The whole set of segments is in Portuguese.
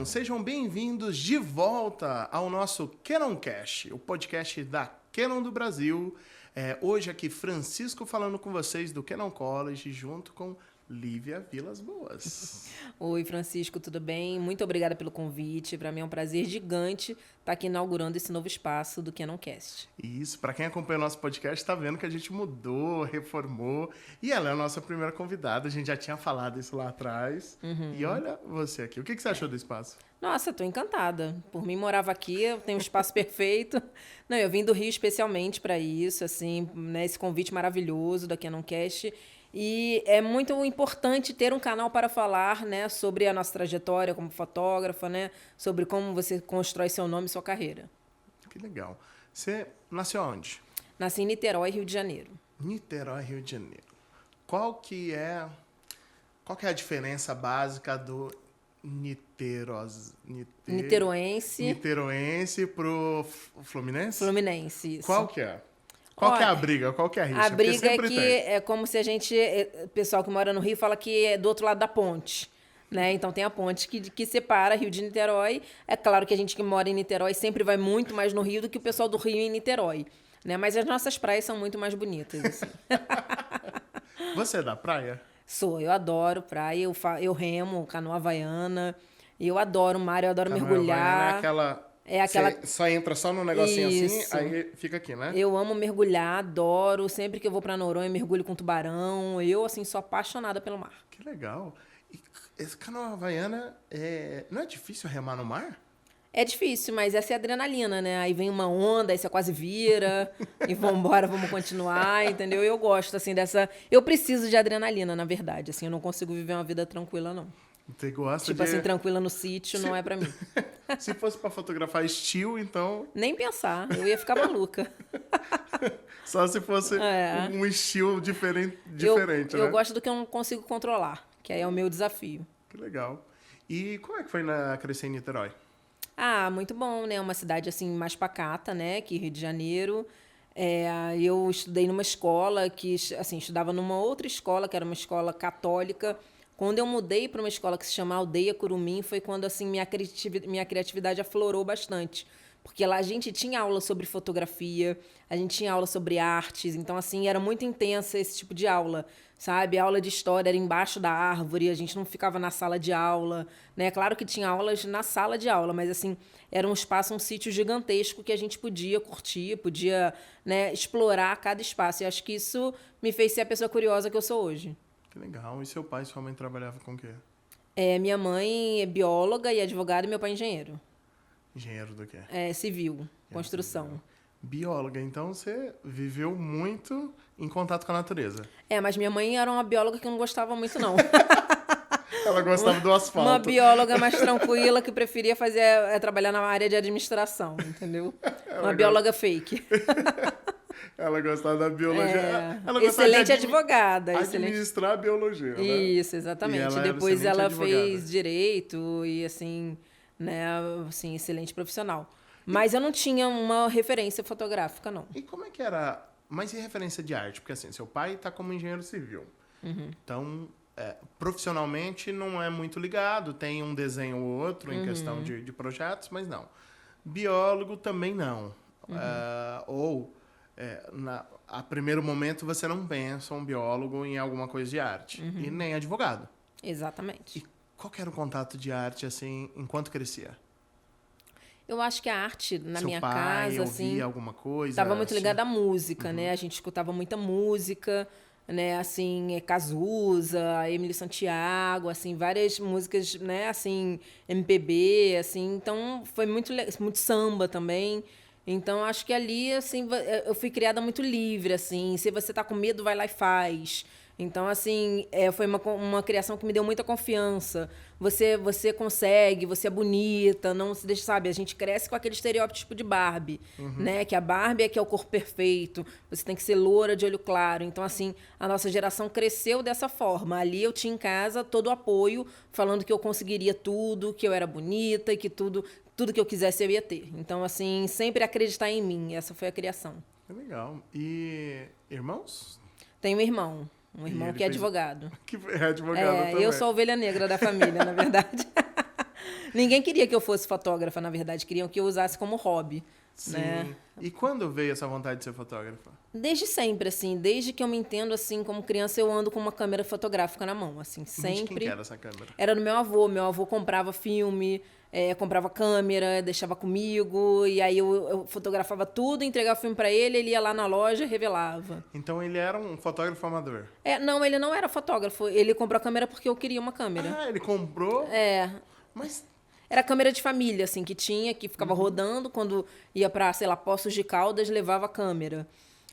Canon, sejam bem-vindos de volta ao nosso Canoncast, o podcast da Canon do Brasil. Hoje aqui Francisco falando com vocês do Canon College, junto com Lívia Vilas Boas. Oi, Francisco, tudo bem? Muito obrigada pelo convite. Para mim é um prazer gigante estar aqui inaugurando esse novo espaço do Canoncast. Isso, para quem acompanha o nosso podcast, está vendo que a gente mudou, reformou, e ela é a nossa primeira convidada. A gente já tinha falado isso lá atrás. E olha você aqui. O que você achou do espaço? Nossa, tô encantada. Por mim, morava aqui, eu tenho um espaço perfeito. Não, eu vim do Rio especialmente para isso, assim, né, esse convite maravilhoso da Canoncast. E é muito importante ter um canal para falar, né, sobre a nossa trajetória como fotógrafa, né, sobre como você constrói seu nome e sua carreira. Que legal. Você nasceu onde? Nasci em Niterói, Rio de Janeiro. Niterói, Rio de Janeiro. Qual que é a diferença básica do niteroense pro fluminense? Fluminense, isso. Qual que é? Qual que é a briga? Qual que é a rixa? A briga é que é como se a gente... O pessoal que mora no Rio fala que é do outro lado da ponte, né? Então tem a ponte que separa Rio de Niterói. É claro que a gente que mora em Niterói sempre vai muito mais no Rio do que o pessoal do Rio em Niterói, né? Mas as nossas praias são muito mais bonitas, assim. Você é da praia? Sou, eu adoro praia, eu remo, canoa havaiana, eu adoro mar, eu adoro Canoa mergulhar. havaiana É aquela... Você só entra só no negocinho Isso. assim, aí fica aqui, né? Eu amo mergulhar, adoro. Sempre que eu vou pra Noronha, eu mergulho com tubarão. Eu, assim, sou apaixonada pelo mar. Que legal. E esse canoa havaiana, não é difícil remar no mar? É difícil, mas essa é a adrenalina, né? Aí vem uma onda, aí você quase vira e vambora, vamos continuar, entendeu? Eu gosto, assim, dessa... Eu preciso de adrenalina, na verdade, assim. Eu não consigo viver uma vida tranquila, não. Você gosta tipo assim, tranquila no sítio, não é pra mim. Se fosse pra fotografar estilo, então... Nem pensar, eu ia ficar maluca. Só se fosse um estilo diferente, né? Eu gosto do que eu não consigo controlar, que aí é o meu desafio. Que legal. E como é que foi crescer em Niterói? Ah, muito bom, né? Uma cidade, assim, mais pacata, né? Que Rio de Janeiro. Eu estudei numa escola que, assim, estudava numa outra escola, que era uma escola católica. Quando eu mudei para uma escola que se chama Aldeia Curumim, foi quando, assim, minha criatividade aflorou bastante. Porque lá a gente tinha aula sobre fotografia, a gente tinha aula sobre artes, então, assim, era muito intensa esse tipo de aula, sabe? A aula de história era embaixo da árvore, a gente não ficava na sala de aula, né? Claro que tinha aulas na sala de aula, mas, assim, era um espaço, um sítio gigantesco que a gente podia curtir, podia, né, explorar cada espaço. E acho que isso me fez ser a pessoa curiosa que eu sou hoje. Que legal. E seu pai e sua mãe trabalhavam com o quê? Minha mãe é bióloga e advogada e meu pai é engenheiro. Engenheiro do quê? Civil, construção. Bióloga, então você viveu muito em contato com a natureza. Mas minha mãe era uma bióloga que eu não gostava muito, não. Ela gostava do asfalto. Uma bióloga mais tranquila que preferia trabalhar na área de administração, entendeu? Uma bióloga fake. Ela gostava da biologia. Ela excelente advogada. Administrar a biologia, né? Isso, exatamente. Depois ela fez direito e, assim, né, assim, excelente profissional. Mas eu não tinha uma referência fotográfica, não. E como é que era... Mas e referência de arte? Porque, assim, seu pai está como engenheiro civil. Então, profissionalmente não é muito ligado. Tem um desenho ou outro em questão de projetos, mas não. Biólogo também não. A primeiro momento você não pensa um biólogo em alguma coisa de arte. E nem advogado. Exatamente. E qual que era o contato de arte, assim, enquanto crescia? Eu acho que a arte na Seu minha pai casa, assim, ouvia alguma coisa? estava muito assim? ligada à música, né? A gente escutava muita música, né? Assim, Cazuza, Emily Santiago, assim, várias músicas, né? Assim, MPB, assim. Então, foi muito samba também. Então, acho que ali, assim, eu fui criada muito livre, assim. Se você tá com medo, vai lá e faz. Então, assim, foi uma criação que me deu muita confiança. Você consegue, você é bonita, não se deixa, sabe? A gente cresce com aquele estereótipo de Barbie, né? Que a Barbie que é o corpo perfeito, você tem que ser loura de olho claro. Então, assim, a nossa geração cresceu dessa forma. Ali eu tinha em casa todo o apoio, falando que eu conseguiria tudo, que eu era bonita e que tudo que eu quisesse eu ia ter. Então, assim, sempre acreditar em mim. Essa foi a criação. É legal. E irmãos? Tenho um irmão. Um irmão que é advogado. Que é advogado também. Eu sou a ovelha negra da família, na verdade. Ninguém queria que eu fosse fotógrafa, na verdade. Queriam que eu usasse como hobby. Sim. Né? E quando veio essa vontade de ser fotógrafa? Desde sempre, assim. Desde que eu me entendo, assim, como criança, eu ando com uma câmera fotográfica na mão, assim, sempre. De quem que era essa câmera? Era do meu avô. Meu avô comprava filme, comprava câmera, deixava comigo. E aí eu fotografava tudo, entregava o filme pra ele, ele ia lá na loja e revelava. Então ele era um fotógrafo amador? Não, ele não era fotógrafo. Ele comprou a câmera porque eu queria uma câmera. Ah, ele comprou? Mas... Era câmera de família, assim, que tinha, que ficava rodando. Quando ia pra, sei lá, Poços de Caldas, levava a câmera.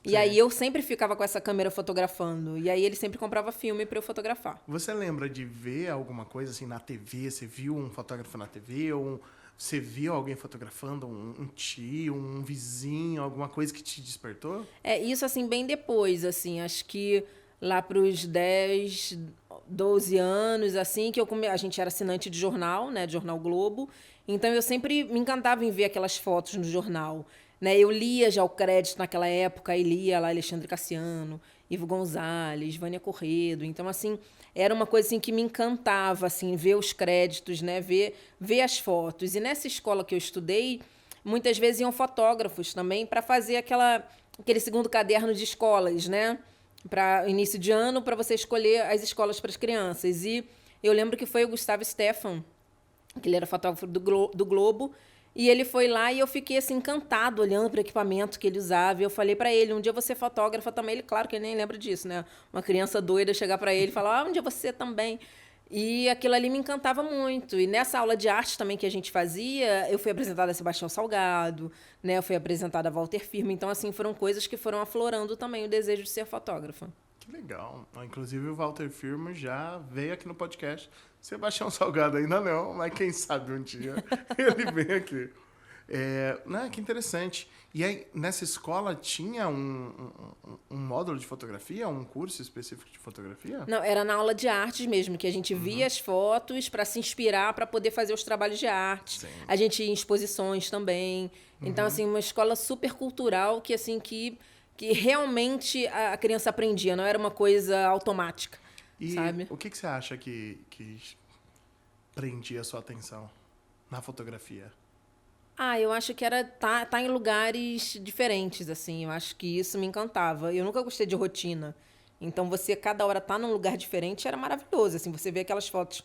E aí eu sempre ficava com essa câmera fotografando. E aí ele sempre comprava filme pra eu fotografar. Você lembra de ver alguma coisa assim na TV? Você viu um fotógrafo na TV? Ou você viu alguém fotografando? Um tio, um vizinho? Alguma coisa que te despertou? Isso, assim, bem depois, assim. Acho que lá pros 10, 12 anos, assim, que a gente era assinante de jornal, né? De Jornal Globo. Então eu sempre me encantava em ver aquelas fotos no jornal. Né, eu lia já o crédito naquela época, e lia lá Alexandre Cassiano, Ivo Gonzalez, Vânia Corrêdo. Então, assim, era uma coisa assim, que me encantava, assim, ver os créditos, né, ver as fotos. E nessa escola que eu estudei, muitas vezes iam fotógrafos também para fazer aquele segundo caderno de escolas, né? Para início de ano, para você escolher as escolas para as crianças. E eu lembro que foi o Gustavo Stefan, que ele era fotógrafo do Globo. E ele foi lá e eu fiquei assim, encantado, olhando para o equipamento que ele usava. E eu falei para ele, um dia você é fotógrafa também. Ele, claro que ele nem lembra disso, né? Uma criança doida chegar para ele e falar, um dia você também. E aquilo ali me encantava muito. E nessa aula de arte também que a gente fazia, eu fui apresentada a Sebastião Salgado, né? Eu fui apresentada a Walter Firmo. Então, assim, foram coisas que foram aflorando também o desejo de ser fotógrafa. Que legal. Inclusive o Walter Firmo já veio aqui no podcast. Sebastião Salgado ainda não, mas quem sabe um dia ele vem aqui. Que interessante. E aí, nessa escola tinha um módulo de fotografia, um curso específico de fotografia? Não, era na aula de artes mesmo, que a gente via as fotos para se inspirar, para poder fazer os trabalhos de arte. Sim. A gente ia em exposições também. Então, assim, uma escola super cultural que, assim, que realmente a criança aprendia, não era uma coisa automática. E sabe? O que você acha que prendia a sua atenção na fotografia? Eu acho que era tá em lugares diferentes, assim. Eu acho que isso me encantava. Eu nunca gostei de rotina. Então, você, cada hora tá num lugar diferente, era maravilhoso. Assim, você vê aquelas fotos.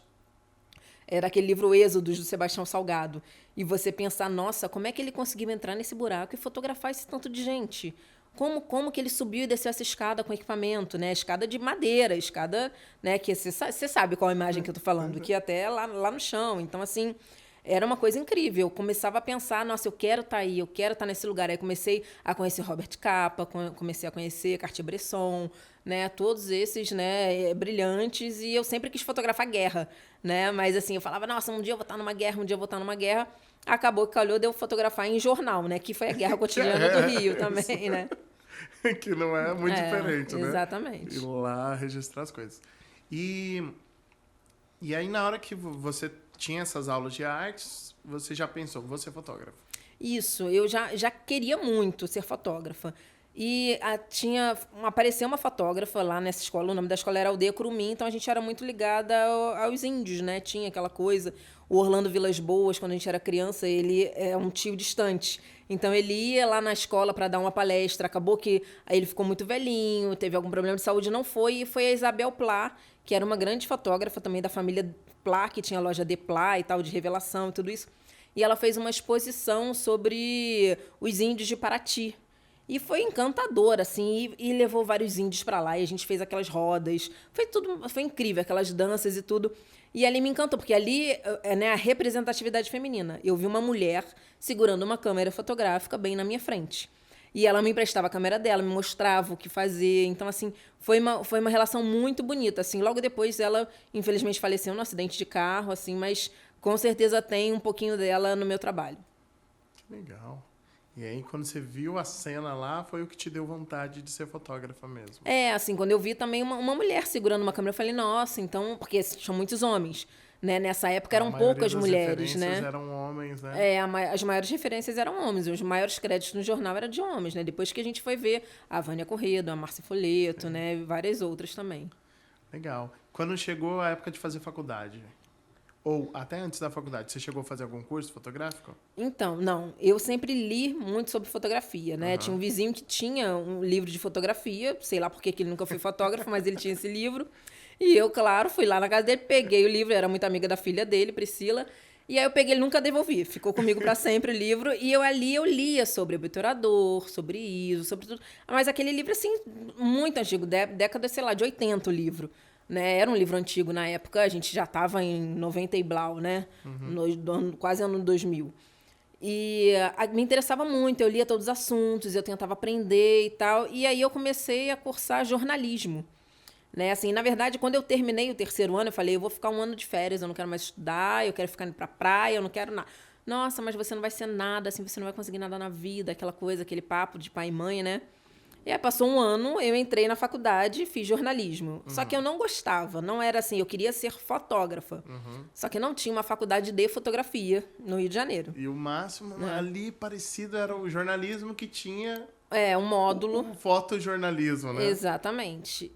Era aquele livro Êxodos, do Sebastião Salgado. E você pensar, nossa, como é que ele conseguiu entrar nesse buraco e fotografar esse tanto de gente? Como que ele subiu e desceu essa escada com equipamento, né? Escada de madeira, escada, né? Que você sabe qual a imagem que eu tô falando, que até lá no chão. Então, assim, era uma coisa incrível. Eu começava a pensar, nossa, eu quero estar aí, eu quero estar nesse lugar. Aí comecei a conhecer Robert Capa, comecei a conhecer Cartier-Bresson, né? Todos esses, né? Brilhantes. E eu sempre quis fotografar guerra, né? Mas, assim, eu falava, nossa, um dia eu vou estar numa guerra, um dia eu vou estar numa guerra. Acabou que calhou de eu fotografar em jornal, né? Que foi a Guerra Cotidiana do Rio também, né? Que não é muito diferente, né? Exatamente. Ir lá registrar as coisas. E aí, na hora que você tinha essas aulas de artes, você já pensou, vou ser fotógrafa? Isso, eu já queria muito ser fotógrafa. E apareceu uma fotógrafa lá nessa escola, o nome da escola era Aldeia Curumim, então a gente era muito ligada aos índios, né? Tinha aquela coisa. O Orlando Vilas Boas, quando a gente era criança, ele é um tio distante. Então ele ia lá na escola para dar uma palestra, acabou que aí ele ficou muito velhinho, teve algum problema de saúde, não foi, e foi a Isabel Plá, que era uma grande fotógrafa também da família Plá, que tinha a loja de Plá e tal, de revelação e tudo isso. E ela fez uma exposição sobre os índios de Paraty. E foi encantador, assim, e levou vários índios para lá, e a gente fez aquelas rodas. Foi incrível, aquelas danças e tudo. E ali me encantou, porque ali é a representatividade feminina. Eu vi uma mulher segurando uma câmera fotográfica bem na minha frente. E ela me emprestava a câmera dela, me mostrava o que fazer. Então, assim, foi uma relação muito bonita. Assim, logo depois ela, infelizmente, faleceu num acidente de carro, assim, mas com certeza tem um pouquinho dela no meu trabalho. Que legal. E aí, quando você viu a cena lá, foi o que te deu vontade de ser fotógrafa mesmo? Assim, quando eu vi também uma mulher segurando uma câmera, eu falei, nossa, então... Porque tinham muitos homens, né? Nessa época eram poucas mulheres, né? Eram homens, né? As maiores referências eram homens. Os maiores créditos no jornal eram de homens, né? Depois que a gente foi ver a Vânia Corrêdo, a Márcia Folleto, né? Várias outras também. Legal. Quando chegou a época de fazer faculdade? Ou até antes da faculdade, você chegou a fazer algum curso fotográfico? Então, não. Eu sempre li muito sobre fotografia, né? Aham. Tinha um vizinho que tinha um livro de fotografia, sei lá porque que ele nunca foi fotógrafo, mas ele tinha esse livro. E eu, claro, fui lá na casa dele, peguei o livro, era muito amiga da filha dele, Priscila. E aí eu peguei, ele nunca devolvi. Ficou comigo para sempre o livro. E eu lia sobre obturador, sobre ISO, sobre tudo. Mas aquele livro, assim, muito antigo, década, sei lá, de 80 o livro. Né? Era um livro antigo na época, a gente já estava em 90 e blau, né? Quase ano 2000. E me interessava muito, eu lia todos os assuntos, eu tentava aprender e tal. E aí eu comecei a cursar jornalismo. Né? Assim, na verdade, quando eu terminei o terceiro ano, eu falei, eu vou ficar um ano de férias, eu não quero mais estudar, eu quero ficar indo pra praia, eu não quero nada. Nossa, mas você não vai ser nada, assim, você não vai conseguir nada na vida, aquela coisa, aquele papo de pai e mãe, né? E aí passou um ano, eu entrei na faculdade, fiz jornalismo. Só que eu não gostava, não era assim, eu queria ser fotógrafa. Só que não tinha uma faculdade de fotografia no Rio de Janeiro. E o máximo ali parecido era o jornalismo que tinha Um módulo. o fotojornalismo, né? Exatamente.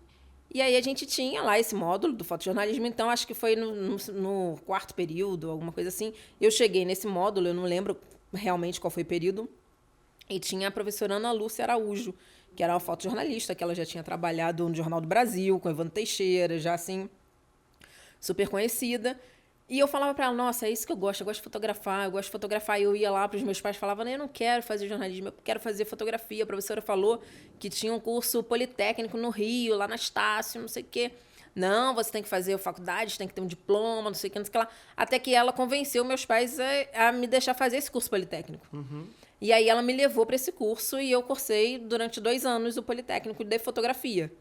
E aí a gente tinha lá esse módulo do fotojornalismo, então acho que foi no quarto período, alguma coisa assim. Eu cheguei nesse módulo, eu não lembro realmente qual foi o período, e tinha a professora Ana Lúcia Araújo, que era uma fotojornalista, que ela já tinha trabalhado no Jornal do Brasil, com Evandro Teixeira, já assim, super conhecida. E eu falava para ela, nossa, é isso que eu gosto de fotografar, eu gosto de fotografar. E eu ia lá para os meus pais e falava, eu não quero fazer jornalismo, eu quero fazer fotografia. A professora falou que tinha um curso politécnico no Rio, lá na Estácio, não sei o quê. Não, você tem que fazer faculdade, tem que ter um diploma, não sei o que, não sei o que lá. Até que ela convenceu meus pais a me deixar fazer esse curso politécnico. E aí ela me levou para esse curso e eu cursei durante 2 anos o politécnico de fotografia.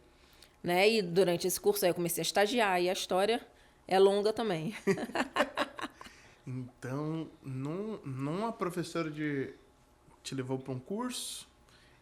Né? E durante esse curso aí eu comecei a estagiar e a história é longa também. Então, não a professora te levou para um curso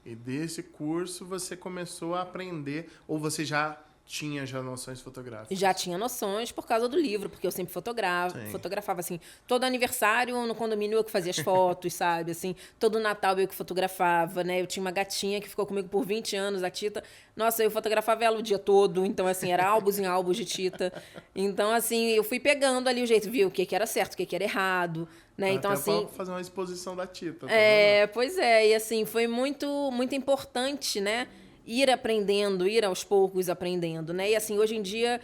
e desse curso você começou a aprender, ou você já tinha noções fotográficas? Já tinha noções por causa do livro, porque eu sempre fotografava, assim, todo aniversário no condomínio eu que fazia as fotos, sabe, assim, todo Natal eu que fotografava, né, eu tinha uma gatinha que ficou comigo por 20 anos, a Tita, nossa, eu fotografava ela o dia todo, então, assim, era álbuns em álbuns de Tita, então, assim, eu fui pegando ali o jeito, viu, o que era certo, o que era errado, né, então, Até assim... fazer uma exposição da Tita. Pois é, e assim, foi muito, muito importante, né, ir aprendendo, ir aos poucos aprendendo, né? E assim, hoje em dia,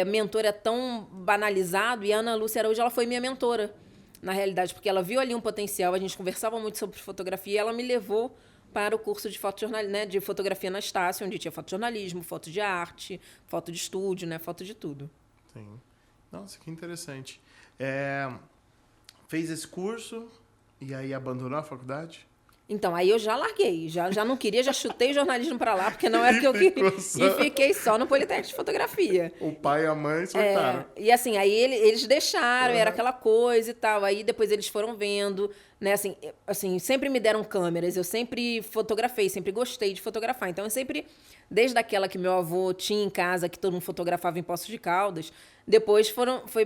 mentor é tão banalizado, e a Ana Lúcia Araújo, ela foi minha mentora, na realidade, porque ela viu ali um potencial, a gente conversava muito sobre fotografia, e ela me levou para o curso de fotojornalismo, né, de fotografia na Estácio, onde tinha fotojornalismo, foto de arte, foto de estúdio, né, foto de tudo. Sim. Nossa, que interessante. Fez esse curso e aí abandonou a faculdade? Então, aí eu já larguei, já não queria, já chutei jornalismo para lá, porque não era o que eu queria. E fiquei só no Politécnico de Fotografia. O pai e a mãe surtaram. E assim, aí eles deixaram, era aquela coisa e tal. Aí depois eles foram vendo, né? Assim, sempre me deram câmeras, eu sempre fotografei, sempre gostei de fotografar. Então, eu sempre, desde aquela que meu avô tinha em casa, que todo mundo fotografava em Poços de Caldas, depois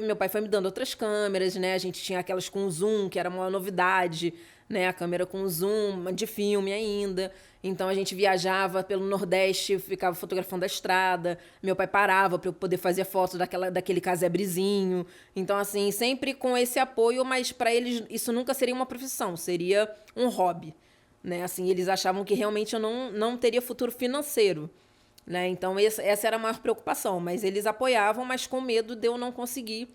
meu pai foi me dando outras câmeras, né? A gente tinha aquelas com zoom, que era uma novidade, né, a câmera com zoom, de filme ainda. Então, a gente viajava pelo Nordeste, ficava fotografando a estrada. Meu pai parava para eu poder fazer foto daquele casebrezinho. Então, assim, sempre com esse apoio, mas para eles isso nunca seria uma profissão, seria um hobby. Né? Assim, eles achavam que realmente eu não teria futuro financeiro. Né? Então, essa era a maior preocupação. Mas eles apoiavam, mas com medo de eu não conseguir,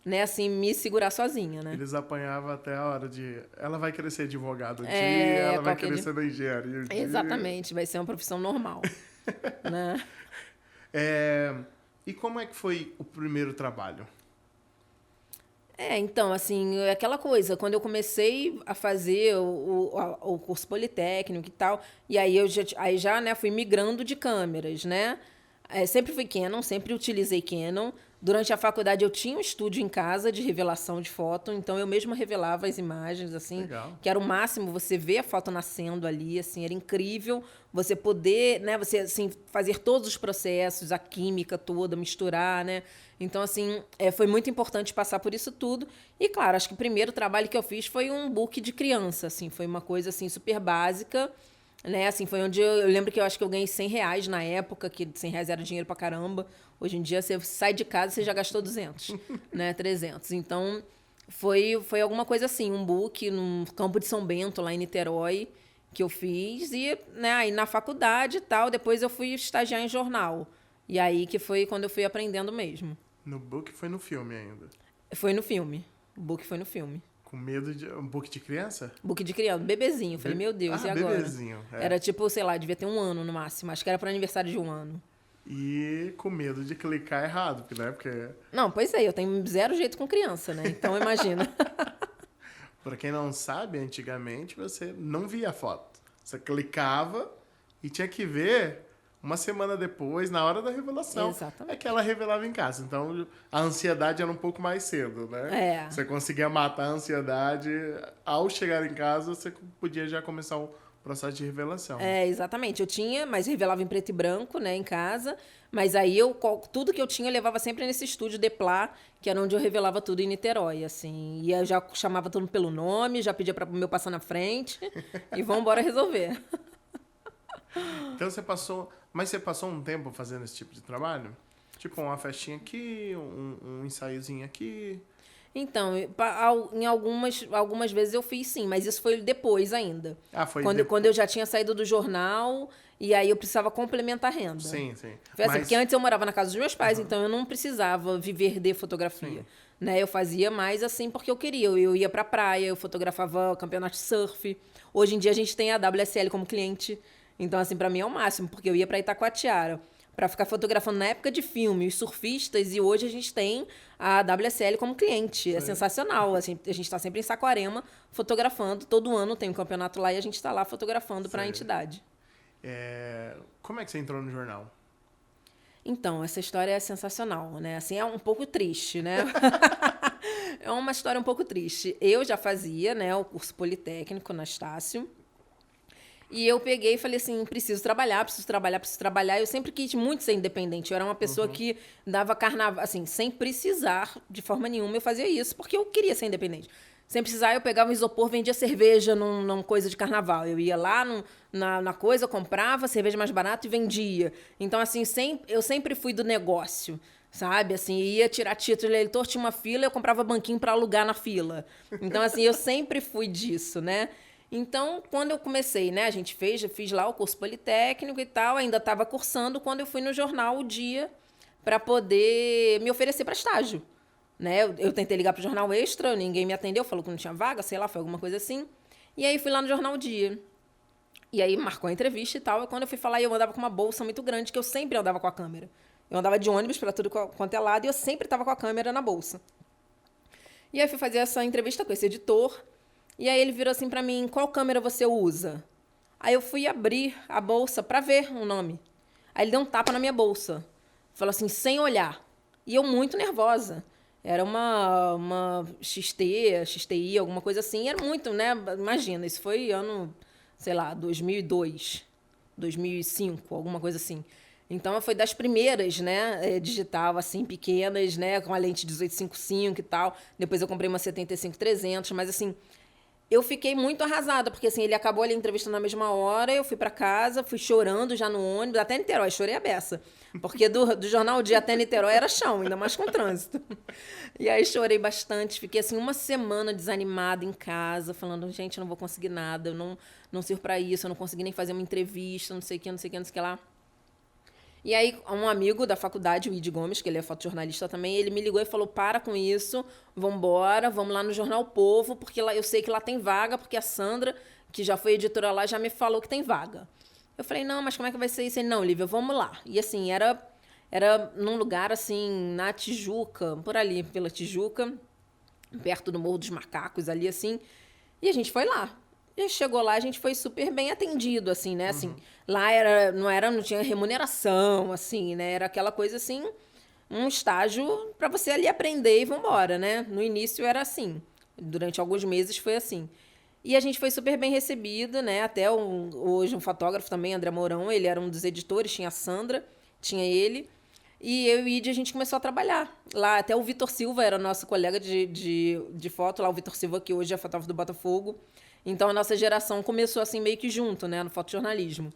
né, assim, me segurar sozinha, né? Eles apanhavam até a hora de... Ela vai querer ser advogado um dia, ela vai querer ser da engenharia um dia. Exatamente, vai ser uma profissão normal. Né? E como é que foi o primeiro trabalho? Então, assim, é aquela coisa, quando eu comecei a fazer o curso politécnico e tal, e aí eu já né, fui migrando de câmeras, né? Sempre fui Canon, sempre utilizei Canon. Durante a faculdade eu tinha um estúdio em casa de revelação de foto, então eu mesma revelava as imagens, assim, Legal. que era o máximo, você ver a foto nascendo ali, assim, era incrível você poder, né, você, assim, fazer todos os processos, a química toda, misturar, né? Então, assim, foi muito importante passar por isso tudo. E, claro, acho que o primeiro trabalho que eu fiz foi um book de criança, assim, foi uma coisa, assim, super básica. Né? Assim, foi onde eu lembro que eu acho que eu ganhei R$ 100 na época, que R$ 100 era dinheiro pra caramba. Hoje em dia, você sai de casa, você já gastou 200, né? 300. Então, foi alguma coisa assim, um book no Campo de São Bento, lá em Niterói, que eu fiz. E, né, aí na faculdade e tal, depois eu fui estagiar em jornal. E aí que foi quando eu fui aprendendo mesmo. No book foi no filme ainda? Foi no filme. O book foi no filme. Com medo de... Um book de criança? Book de criança, bebezinho. Falei, meu Deus, e agora? Bebezinho. Era tipo, sei lá, devia ter 1 ano no máximo. Acho que era para aniversário de 1 ano. E com medo de clicar errado, né? Porque... Não, pois é, eu tenho 0 jeito com criança, né? Então, imagina. Pra quem não sabe, antigamente você não via a foto. Você clicava e tinha que ver uma semana depois, na hora da revelação. Exatamente. É que ela revelava em casa. Então, a ansiedade era um pouco mais cedo, né? É. Você conseguia matar a ansiedade. Ao chegar em casa, você podia já começar o processo de revelação. É, exatamente. Eu tinha, mas revelava em preto e branco, né, em casa. Mas aí, tudo que eu tinha, eu levava sempre nesse estúdio Deplá, que era onde eu revelava tudo em Niterói, assim. E eu já chamava todo mundo pelo nome, já pedia para o meu passar na frente. E vamos embora resolver. Então, Mas você passou um tempo fazendo esse tipo de trabalho? Tipo, uma festinha aqui, um ensaiozinho aqui... Então, em algumas vezes eu fiz sim, mas isso foi depois ainda. Ah, foi quando eu já tinha saído do jornal e aí eu precisava complementar a renda. Sim. Foi assim, porque antes eu morava na casa dos meus pais, então eu não precisava viver de fotografia. Né? Eu fazia mais assim porque eu queria. Eu ia pra praia, eu fotografava campeonato de surf. Hoje em dia a gente tem a WSL como cliente. Então, assim, pra mim é o máximo, porque eu ia pra Itacoatiara para ficar fotografando na época de filme, os surfistas, e hoje a gente tem a WSL como cliente. É sensacional. Assim, a gente está sempre em Saquarema fotografando. Todo ano tem um campeonato lá e a gente está lá fotografando para a entidade. Como é que você entrou no jornal? Então, essa história é sensacional, né? Assim, é um pouco triste, né? É uma história um pouco triste. Eu já fazia, né, o curso politécnico na Estácio. E eu peguei e falei assim, preciso trabalhar. Eu sempre quis muito ser independente. Eu era uma pessoa que dava carnaval, assim, sem precisar, de forma nenhuma, eu fazia isso, porque eu queria ser independente. Sem precisar, eu pegava um isopor, vendia cerveja numa coisa de carnaval. Eu ia lá na coisa, comprava cerveja mais barata e vendia. Então, assim, eu sempre fui do negócio, sabe? Assim, ia tirar título de eleitor, tinha uma fila, eu comprava banquinho para alugar na fila. Então, assim, eu sempre fui disso, né? Então, quando eu comecei, né, eu fiz lá o curso politécnico e tal, ainda estava cursando quando eu fui no jornal O Dia para poder me oferecer para estágio, né? Eu tentei ligar para o Jornal Extra, ninguém me atendeu, falou que não tinha vaga, sei lá, foi alguma coisa assim. E aí fui lá no Jornal O Dia. E aí marcou a entrevista e tal, e quando eu fui falar, eu andava com uma bolsa muito grande, que eu sempre andava com a câmera. Eu andava de ônibus para tudo quanto é lado e eu sempre estava com a câmera na bolsa. E aí fui fazer essa entrevista com esse editor. E aí ele virou assim pra mim, qual câmera você usa? Aí eu fui abrir a bolsa pra ver o nome. Aí ele deu um tapa na minha bolsa. Falou assim, sem olhar. E eu muito nervosa. Era uma XTI, alguma coisa assim. Era muito, né? Imagina, isso foi ano, sei lá, 2002, 2005, alguma coisa assim. Então, foi das primeiras, né, digital, assim, pequenas, né, com a lente 1855 e tal. Depois eu comprei uma 75-300, mas assim... Eu fiquei muito arrasada, porque assim, ele acabou ali a entrevista na mesma hora, eu fui pra casa, fui chorando já no ônibus, até Niterói, chorei a beça. Porque do Jornal O Dia até Niterói era chão, ainda mais com trânsito. E aí chorei bastante, fiquei assim uma semana desanimada em casa, falando, gente, eu não vou conseguir nada, eu não sirvo pra isso, eu não consegui nem fazer uma entrevista, não sei o que lá. E aí, um amigo da faculdade, o Id Gomes, que ele é fotojornalista também, ele me ligou e falou, para com isso, vambora, vamos lá no Jornal O Povo, porque lá, eu sei que lá tem vaga, porque a Sandra, que já foi editora lá, já me falou que tem vaga. Eu falei, não, mas como é que vai ser isso? Ele, não, Lívia, vamos lá. E assim, era num lugar assim, na Tijuca, por ali, pela Tijuca, perto do Morro dos Macacos, ali assim, e a gente foi lá. E chegou lá, a gente foi super bem atendido, assim, né? Assim, lá não tinha remuneração, assim, né? Era aquela coisa, assim, um estágio para você ali aprender e vambora, né? No início era assim. Durante alguns meses foi assim. E a gente foi super bem recebido, né? Até hoje um fotógrafo também, André Mourão, ele era um dos editores, tinha a Sandra, tinha ele. E eu e o Id, a gente começou a trabalhar. Lá até o Vitor Silva era nosso colega de foto, lá o Vitor Silva, que hoje é fotógrafo do Botafogo. Então a nossa geração começou assim meio que junto, né, no fotojornalismo.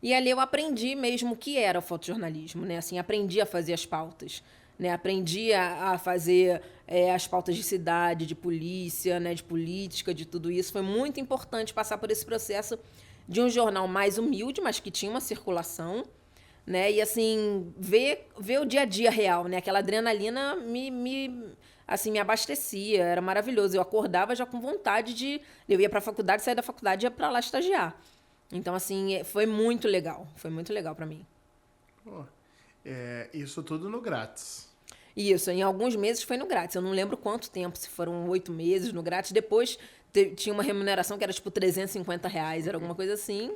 E ali eu aprendi mesmo o que era o fotojornalismo, né? Assim, aprendi a fazer as pautas, né? Aprendi a fazer as pautas de cidade, de polícia, né? De política, de tudo isso. Foi muito importante passar por esse processo de um jornal mais humilde, mas que tinha uma circulação, né? E, assim, ver o dia a dia real, né? Aquela adrenalina assim, me abastecia, era maravilhoso. Eu acordava já com vontade de... Eu ia para a faculdade, saía da faculdade e ia para lá estagiar. Então, assim, foi muito legal para mim. Pô, isso tudo no grátis. Isso, em alguns meses foi no grátis. Eu não lembro quanto tempo, se foram 8 meses no grátis. Depois tinha uma remuneração que era tipo R$350, era alguma coisa assim,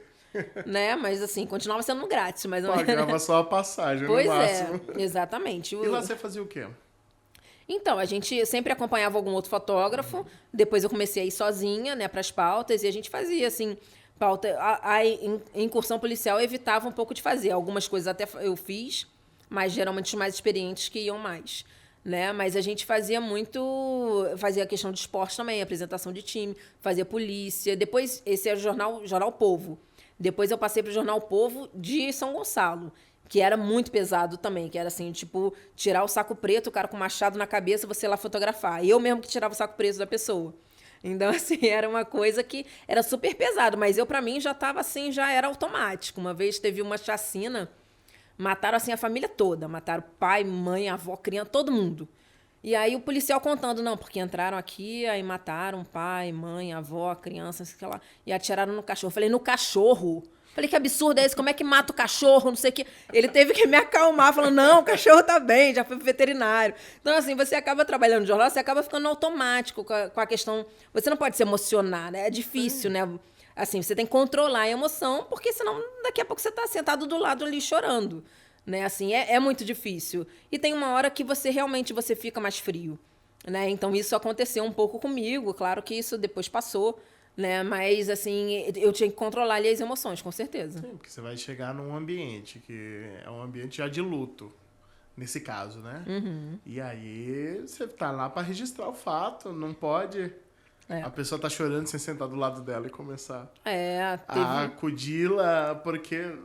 né? Mas assim, continuava sendo no grátis. Mas Pagava só a passagem, pois no máximo. Exatamente. E lá você fazia o quê? Então, a gente sempre acompanhava algum outro fotógrafo. Depois eu comecei a ir sozinha, né, para as pautas. E a gente fazia, assim, pauta. A incursão policial eu evitava um pouco de fazer. Algumas coisas até eu fiz, mas geralmente os mais experientes que iam mais, né? Mas a gente fazia a questão de esporte também, apresentação de time, fazia polícia. Depois, esse era o Jornal Povo. Depois eu passei para o Jornal Povo de São Gonçalo, que era muito pesado também, que era assim, tipo, tirar o saco preto, o cara com machado na cabeça, você lá fotografar. Eu mesmo que tirava o saco preto da pessoa. Então, assim, era uma coisa que era super pesado, mas para mim, já estava assim, já era automático. Uma vez teve uma chacina, mataram, assim, a família toda. Mataram pai, mãe, avó, criança, todo mundo. E aí o policial contando, não, porque entraram aqui, aí mataram pai, mãe, avó, criança, sei lá, e atiraram no cachorro. Eu falei, no cachorro? Falei, que absurdo é esse? Como é que mata o cachorro? Não sei o quê. Ele teve que me acalmar, falando, não, o cachorro tá bem, já foi pro veterinário. Então, assim, você acaba trabalhando no jornal, você acaba ficando automático com a questão... Você não pode se emocionar, né? É difícil, né? Assim, você tem que controlar a emoção, porque senão daqui a pouco você tá sentado do lado ali chorando, né? Assim, é muito difícil. E tem uma hora que você realmente fica mais frio, né? Então, isso aconteceu um pouco comigo. Claro que isso depois passou, né? Mas, assim, eu tinha que controlar ali as emoções, com certeza. Sim, porque você vai chegar num ambiente que é um ambiente já de luto, nesse caso, né? Uhum. E aí você tá lá para registrar o fato, não pode... A pessoa tá chorando sem sentar do lado dela e começar a acudi-la, porque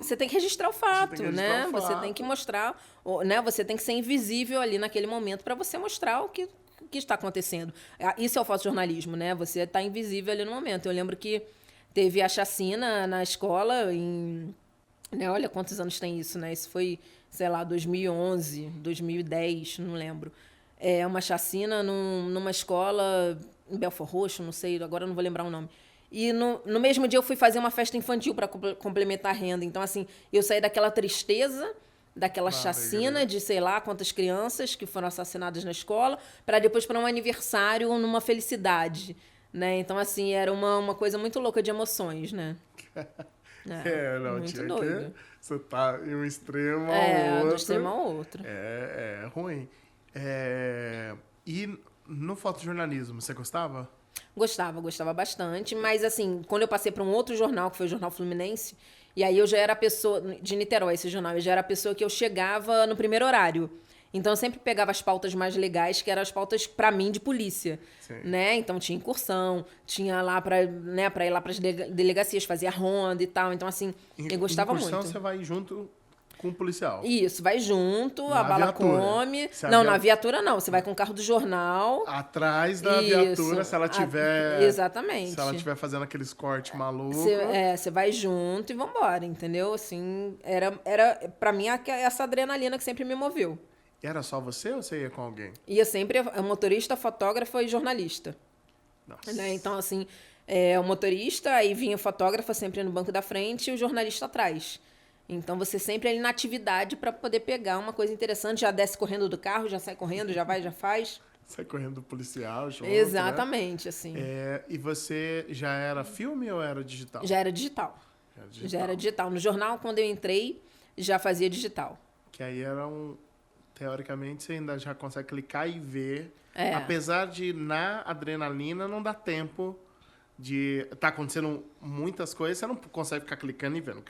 Você tem que registrar o fato, né? Você tem que mostrar, né? Você tem que ser invisível ali naquele momento para você mostrar o que está acontecendo. Isso é o fotojornalismo, né? Você está invisível ali no momento. Eu lembro que teve a chacina na escola né? Olha quantos anos tem isso, né? Isso foi, sei lá, 2011, 2010, não lembro. Uma chacina numa escola em Belford Roxo, não sei, agora eu não vou lembrar o nome. E no mesmo dia eu fui fazer uma festa infantil para complementar a renda. Então, assim, eu saí daquela tristeza, daquela chacina de sei lá quantas crianças que foram assassinadas na escola, para depois para um aniversário numa felicidade, né? Então, assim, era uma coisa muito louca de emoções, né? Não, muito tinha doido. que... Você tá em um extremo ao outro. Do extremo ao outro. É ruim. E no fotojornalismo, você gostava? Gostava bastante, mas assim, quando eu passei para um outro jornal, que foi o Jornal Fluminense, e aí eu já era a pessoa, de Niterói, esse jornal, eu já era a pessoa que eu chegava no primeiro horário. Então eu sempre pegava as pautas mais legais, que eram as pautas, para mim, de polícia. Sim. Né? Então tinha incursão, tinha lá para ir lá para as delegacias, fazia ronda e tal. Então, assim, eu gostava muito. Incursão você vai junto com o policial. Isso, vai junto, a bala come. Não, na viatura não. Você vai com o carro do jornal. Atrás da viatura, se ela tiver... Exatamente. Se ela tiver fazendo aqueles cortes malucos. Você vai junto e vambora, entendeu? Assim, era pra mim essa adrenalina que sempre me moveu. Era só você ou você ia com alguém? Ia sempre motorista, fotógrafa e jornalista. Nossa. Né? Então, assim, o motorista, aí vinha o fotógrafo sempre no banco da frente e o jornalista atrás. Então, você sempre ali na atividade para poder pegar uma coisa interessante, já desce correndo do carro, já sai correndo, já vai, já faz. Sai correndo do policial, junto, exatamente, né? Assim. E você já era filme ou era digital? Já era digital. Já era digital. No jornal, quando eu entrei, já fazia digital. Que aí era teoricamente, você ainda já consegue clicar e ver. Apesar de, na adrenalina, não dá tempo de... Tá acontecendo muitas coisas, você não consegue ficar clicando e vendo.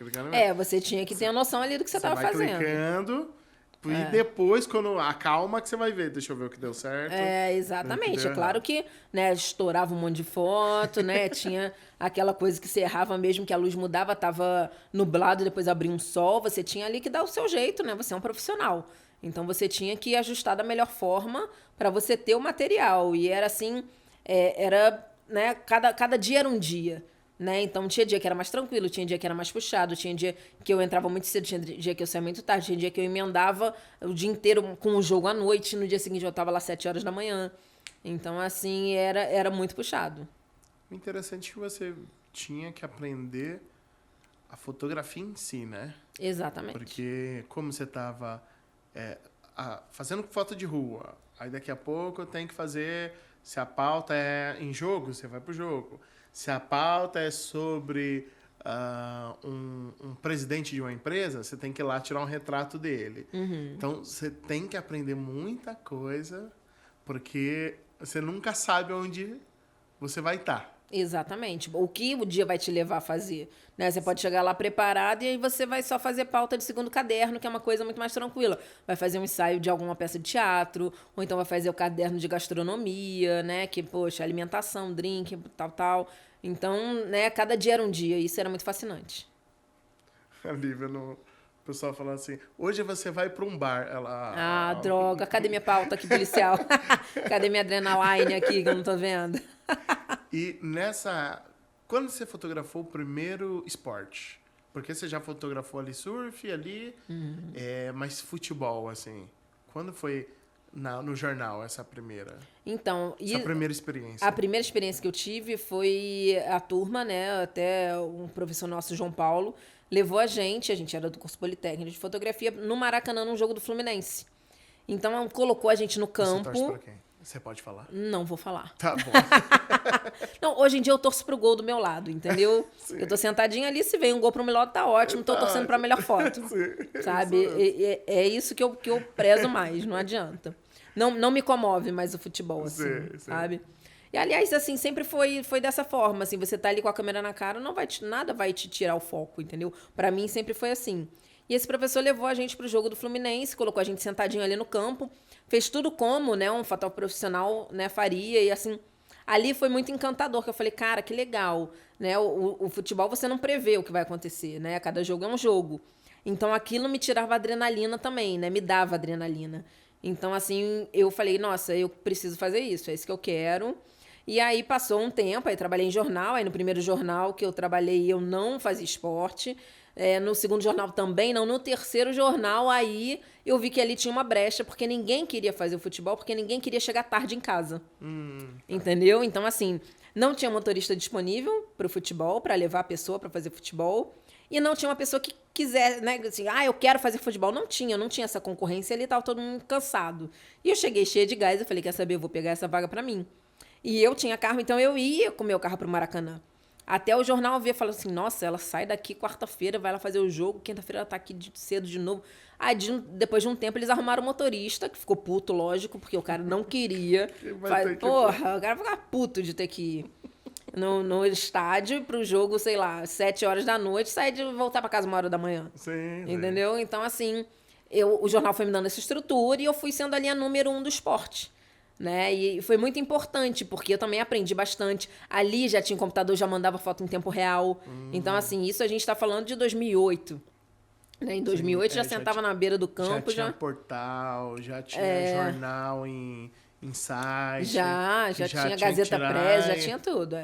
Você tinha que ter a noção ali do que você estava fazendo. Você vai clicando, E depois, quando acalma, que você vai ver. Deixa eu ver o que deu certo. Exatamente. É claro que, né, estourava um monte de foto, né? Tinha aquela coisa que você errava mesmo, que a luz mudava, tava nublado, depois abria um sol. Você tinha ali que dar o seu jeito, né? Você é um profissional. Então, você tinha que ajustar da melhor forma para você ter o material. E era assim, né? Cada dia era um dia. Né? Então, tinha dia que era mais tranquilo, tinha dia que era mais puxado, tinha dia que eu entrava muito cedo, tinha dia que eu saía muito tarde, tinha dia que eu emendava o dia inteiro com o jogo à noite, no dia seguinte eu estava lá 7 horas da manhã. Então, assim, era muito puxado. O interessante é que você tinha que aprender a fotografia em si, né? Exatamente. Porque como você estava fazendo foto de rua, aí daqui a pouco eu tenho que fazer, se a pauta é em jogo, você vai pro jogo. Se a pauta é sobre um presidente de uma empresa, você tem que ir lá tirar um retrato dele. Uhum. Então, você tem que aprender muita coisa, porque você nunca sabe onde você vai estar. Exatamente. O que o dia vai te levar a fazer, né? Você pode chegar lá preparado e aí você vai só fazer pauta de segundo caderno, que é uma coisa muito mais tranquila. Vai fazer um ensaio de alguma peça de teatro, ou então vai fazer o caderno de gastronomia, né? Que, poxa, alimentação, drink, tal. Então, né, cada dia era um dia. E isso era muito fascinante. A Lívia, o pessoal falando assim, hoje você vai para um bar. Ah, droga. Cadê minha pauta aqui, policial? Cadê minha adrenaline aqui, que eu não tô vendo? E quando você fotografou o primeiro esporte? Porque você já fotografou ali surf, mas futebol, assim. Quando foi no jornal essa primeira? Então, essa primeira experiência? A primeira experiência que eu tive foi a turma, né? Até um professor nosso, João Paulo, levou a gente era do curso Politécnico de Fotografia, no Maracanã, num jogo do Fluminense. Então, colocou a gente no campo. Você torce pra quem? Você pode falar? Não vou falar. Tá bom. Não, hoje em dia eu torço pro gol do meu lado, entendeu? Eu tô sentadinha ali, se vem um gol pro meu lado, tá ótimo, tô torcendo pra melhor foto. Sim. Sabe? É isso que eu prezo mais, não adianta. Não me comove mais o futebol, assim, sabe? E, aliás, assim, sempre foi dessa forma, assim, você tá ali com a câmera na cara, nada vai te tirar o foco, entendeu? Pra mim, sempre foi assim. E esse professor levou a gente pro jogo do Fluminense, colocou a gente sentadinho ali no campo, fez tudo como, né, um fotógrafo profissional, né, faria, e assim, ali foi muito encantador, que eu falei, cara, que legal, né, o futebol você não prevê o que vai acontecer, né, cada jogo é um jogo. Então, aquilo me tirava adrenalina também, né, me dava adrenalina. Então, assim, eu falei, nossa, eu preciso fazer isso, é isso que eu quero. E aí, passou um tempo, aí trabalhei em jornal, aí no primeiro jornal que eu trabalhei, eu não fazia esporte, no segundo jornal também não, no terceiro jornal aí eu vi que ali tinha uma brecha, porque ninguém queria fazer o futebol, porque ninguém queria chegar tarde em casa. Entendeu? Então, assim, não tinha motorista disponível para o futebol, para levar a pessoa para fazer futebol, e não tinha uma pessoa que quiser, né, assim, eu quero fazer futebol. Não tinha essa concorrência ali, tava todo mundo cansado. E eu cheguei cheia de gás, eu falei, quer saber, eu vou pegar essa vaga para mim. E eu tinha carro, então eu ia com o meu carro pro Maracanã. Até o jornal via falando assim, nossa, ela sai daqui quarta-feira, vai lá fazer o jogo, quinta-feira ela tá aqui cedo de novo. Aí, depois de um tempo, eles arrumaram um motorista, que ficou puto, lógico, porque o cara não queria. Porra, o cara ficava puto de ter que ir no estádio pro jogo, sei lá, 7 horas da noite, sair de voltar pra casa 1 hora da manhã. Sim. Entendeu? Então, assim, o jornal foi me dando essa estrutura e eu fui sendo ali a número 1 do esporte. Né? E foi muito importante, porque eu também aprendi bastante. Ali já tinha computador, já mandava foto em tempo real. Então, assim, isso a gente está falando de 2008. Né? Em 2008 já sentava na beira do campo. Já tinha portal, já tinha jornal em site. Já tinha Gazeta Press, já tinha tudo,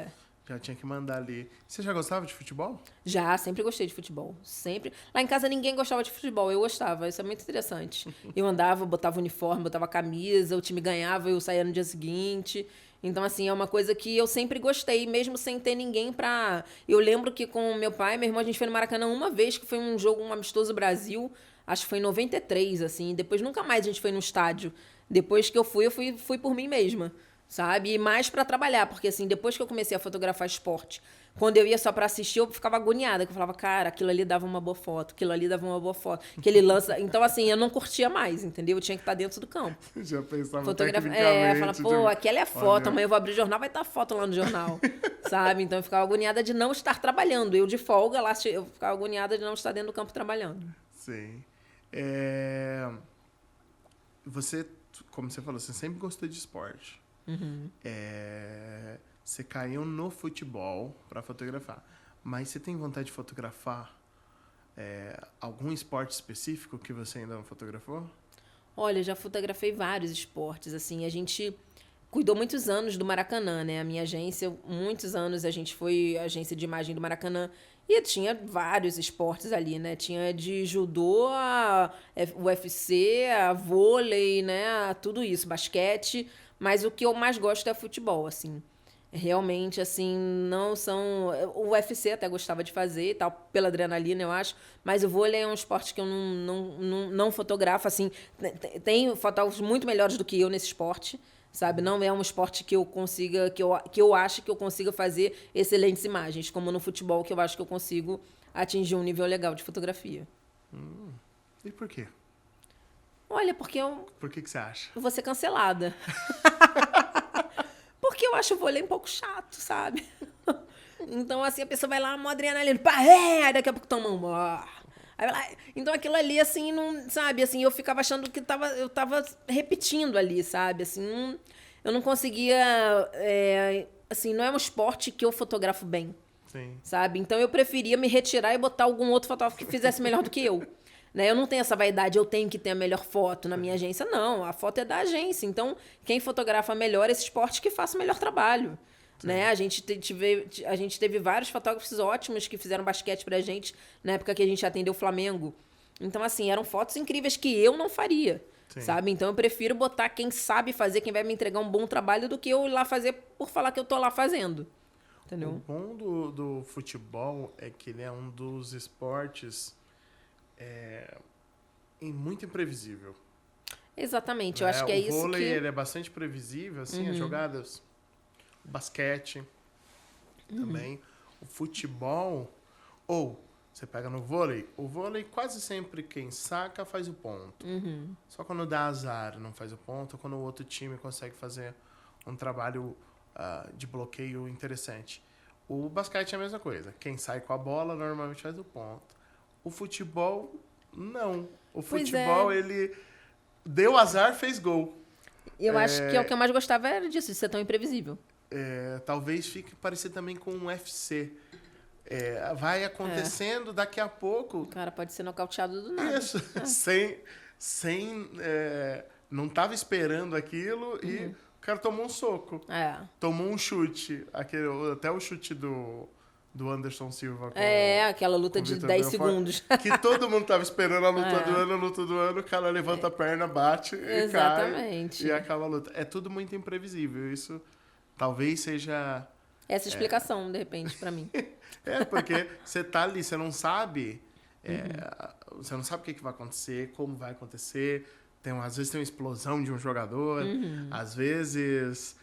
Já tinha que mandar ali. Você já gostava de futebol? Já, sempre gostei de futebol. Sempre. Lá em casa ninguém gostava de futebol, eu gostava. Isso é muito interessante. Eu andava, botava uniforme, botava camisa, o time ganhava, eu saía no dia seguinte. Então, assim, é uma coisa que eu sempre gostei, mesmo sem ter ninguém pra... Eu lembro que com meu pai e meu irmão, a gente foi no Maracanã uma vez, que foi um jogo, um amistoso Brasil. Acho que foi em 93, assim. Depois nunca mais a gente foi no estádio. Depois que eu fui por mim mesma. Sabe? E mais pra trabalhar, porque assim, depois que eu comecei a fotografar esporte, quando eu ia só pra assistir, eu ficava agoniada, que eu falava, cara, aquilo ali dava uma boa foto, aquilo ali dava uma boa foto, que ele lança... Então, assim, eu não curtia mais, entendeu? Eu tinha que estar dentro do campo. Já pensava tecnicamente. Fala, pô, aquela é foto, amanhã eu vou abrir o jornal, vai estar foto lá no jornal, sabe? Então, eu ficava agoniada de não estar trabalhando. Eu de folga lá, eu ficava agoniada de não estar dentro do campo trabalhando. Sim. você, como você falou, você sempre gostou de esporte. Você caiu no futebol para fotografar. Mas você tem vontade de fotografar algum esporte específico que você ainda não fotografou? Olha, eu já fotografei vários esportes, assim, a gente cuidou muitos anos do Maracanã, né? A minha agência, muitos anos a gente foi agência de imagem do Maracanã e tinha vários esportes ali, né? Tinha de judô, a UFC, a vôlei, né? Tudo isso, basquete, mas o que eu mais gosto é futebol, assim. Realmente, assim, não são... O UFC até gostava de fazer e tal, pela adrenalina, eu acho. Mas o vôlei é um esporte que eu não fotografo, assim. Tem fotógrafos muito melhores do que eu nesse esporte, sabe? Não é um esporte que eu consiga... Que eu acho que eu consiga fazer excelentes imagens, como no futebol, que eu acho que eu consigo atingir um nível legal de fotografia. E por quê? Olha, porque eu Por que você acha? vou ser cancelada. Porque eu acho o vôlei um pouco chato, sabe? Então, assim, a pessoa vai lá, uma adrenalina, pá, aí daqui a pouco toma um... Aí vai lá. Então, aquilo ali, assim, não... Sabe, assim, eu ficava achando que eu tava repetindo ali, sabe? Assim, eu não conseguia... assim, não é um esporte que eu fotografo bem, Sim. sabe? Então, eu preferia me retirar e botar algum outro fotógrafo que fizesse melhor do que eu. Né? Eu não tenho essa vaidade, eu tenho que ter a melhor foto na minha agência. Não, a foto é da agência. Então, quem fotografa melhor esse esporte que faça o melhor trabalho. Né? A gente teve vários fotógrafos ótimos que fizeram basquete pra gente na época que a gente atendeu o Flamengo. Então, assim, eram fotos incríveis que eu não faria. Sim. Sabe? Então, eu prefiro botar quem sabe fazer, quem vai me entregar um bom trabalho, do que eu ir lá fazer por falar que eu tô lá fazendo. Entendeu? O bom do futebol é que ele é um dos esportes... muito imprevisível. Exatamente, eu acho que é isso que... O vôlei, ele é bastante previsível, assim, as jogadas. O basquete também. O futebol... você pega no vôlei, o vôlei quase sempre quem saca faz o ponto. Só quando dá azar não faz o ponto, ou quando o outro time consegue fazer um trabalho de bloqueio interessante. O basquete é a mesma coisa. Quem sai com a bola normalmente faz o ponto. O futebol, não. O futebol, ele deu azar, fez gol. Eu acho que o que eu mais gostava era disso, de ser tão imprevisível. Talvez fique parecido também com o UFC. Vai acontecendo, daqui a pouco... O cara pode ser nocauteado do nada. Isso, não estava esperando aquilo e o cara tomou um soco. Tomou um chute. Até o chute do Anderson Silva. Aquela luta de 10 segundos. Que todo mundo tava esperando a luta do ano, o cara levanta a perna, bate e cai. E acaba a luta. É tudo muito imprevisível. Isso talvez seja... Essa explicação, de repente, pra mim. Porque você tá ali, você não sabe... Você não sabe o que vai acontecer, como vai acontecer. Às vezes tem uma explosão de um jogador. Às vezes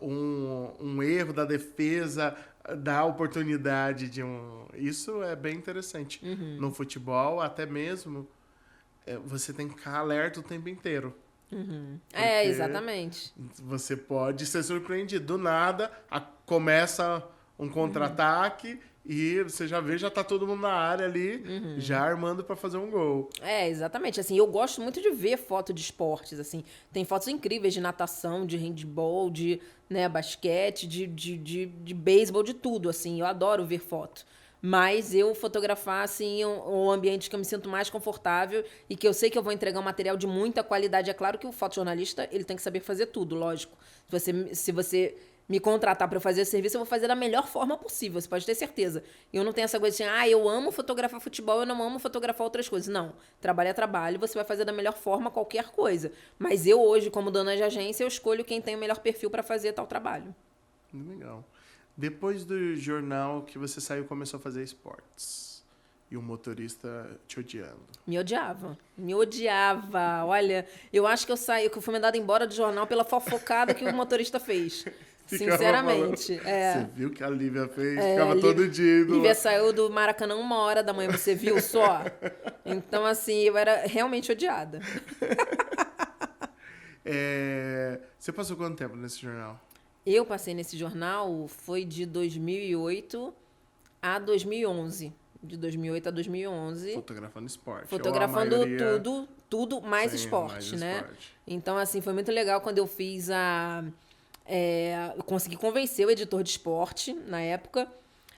um erro da defesa... dá oportunidade de Isso é bem interessante. No futebol, até mesmo, você tem que ficar alerta o tempo inteiro. Exatamente. Você pode ser surpreendido. Do nada, começa um contra-ataque e você já tá todo mundo na área ali, já armando para fazer um gol. Exatamente. Assim, eu gosto muito de ver foto de esportes, assim. Tem fotos incríveis de natação, de handball, de basquete, de beisebol, de tudo, assim. Eu adoro ver foto. Mas eu fotografar, assim, um ambiente que eu me sinto mais confortável e que eu sei que eu vou entregar um material de muita qualidade. É claro que o fotojornalista, ele tem que saber fazer tudo, lógico. Se você me contratar para eu fazer esse serviço, eu vou fazer da melhor forma possível, você pode ter certeza. Eu não tenho essa coisa assim, eu amo fotografar futebol, eu não amo fotografar outras coisas. Não, trabalho é trabalho, você vai fazer da melhor forma qualquer coisa. Mas eu hoje, como dona de agência, eu escolho quem tem o melhor perfil para fazer tal trabalho. Legal. Depois do jornal que você saiu, começou a fazer esportes. E o motorista te odiando. Me odiava. Olha, eu acho que eu fui mandada embora do jornal pela fofocada que o motorista fez. Sinceramente. Você viu que a Lívia fez? Ficava todo dia. Lívia saiu do Maracanã 1h da manhã, você viu só? Então, assim, eu era realmente odiada. Você passou quanto tempo nesse jornal? Eu passei nesse jornal, foi de 2008 a 2011. De 2008 a 2011. Fotografando esporte. Fotografando tudo, tudo mais Sim, esporte, mais né? esporte. Então, assim, foi muito legal quando eu fiz eu consegui convencer o editor de esporte, na época,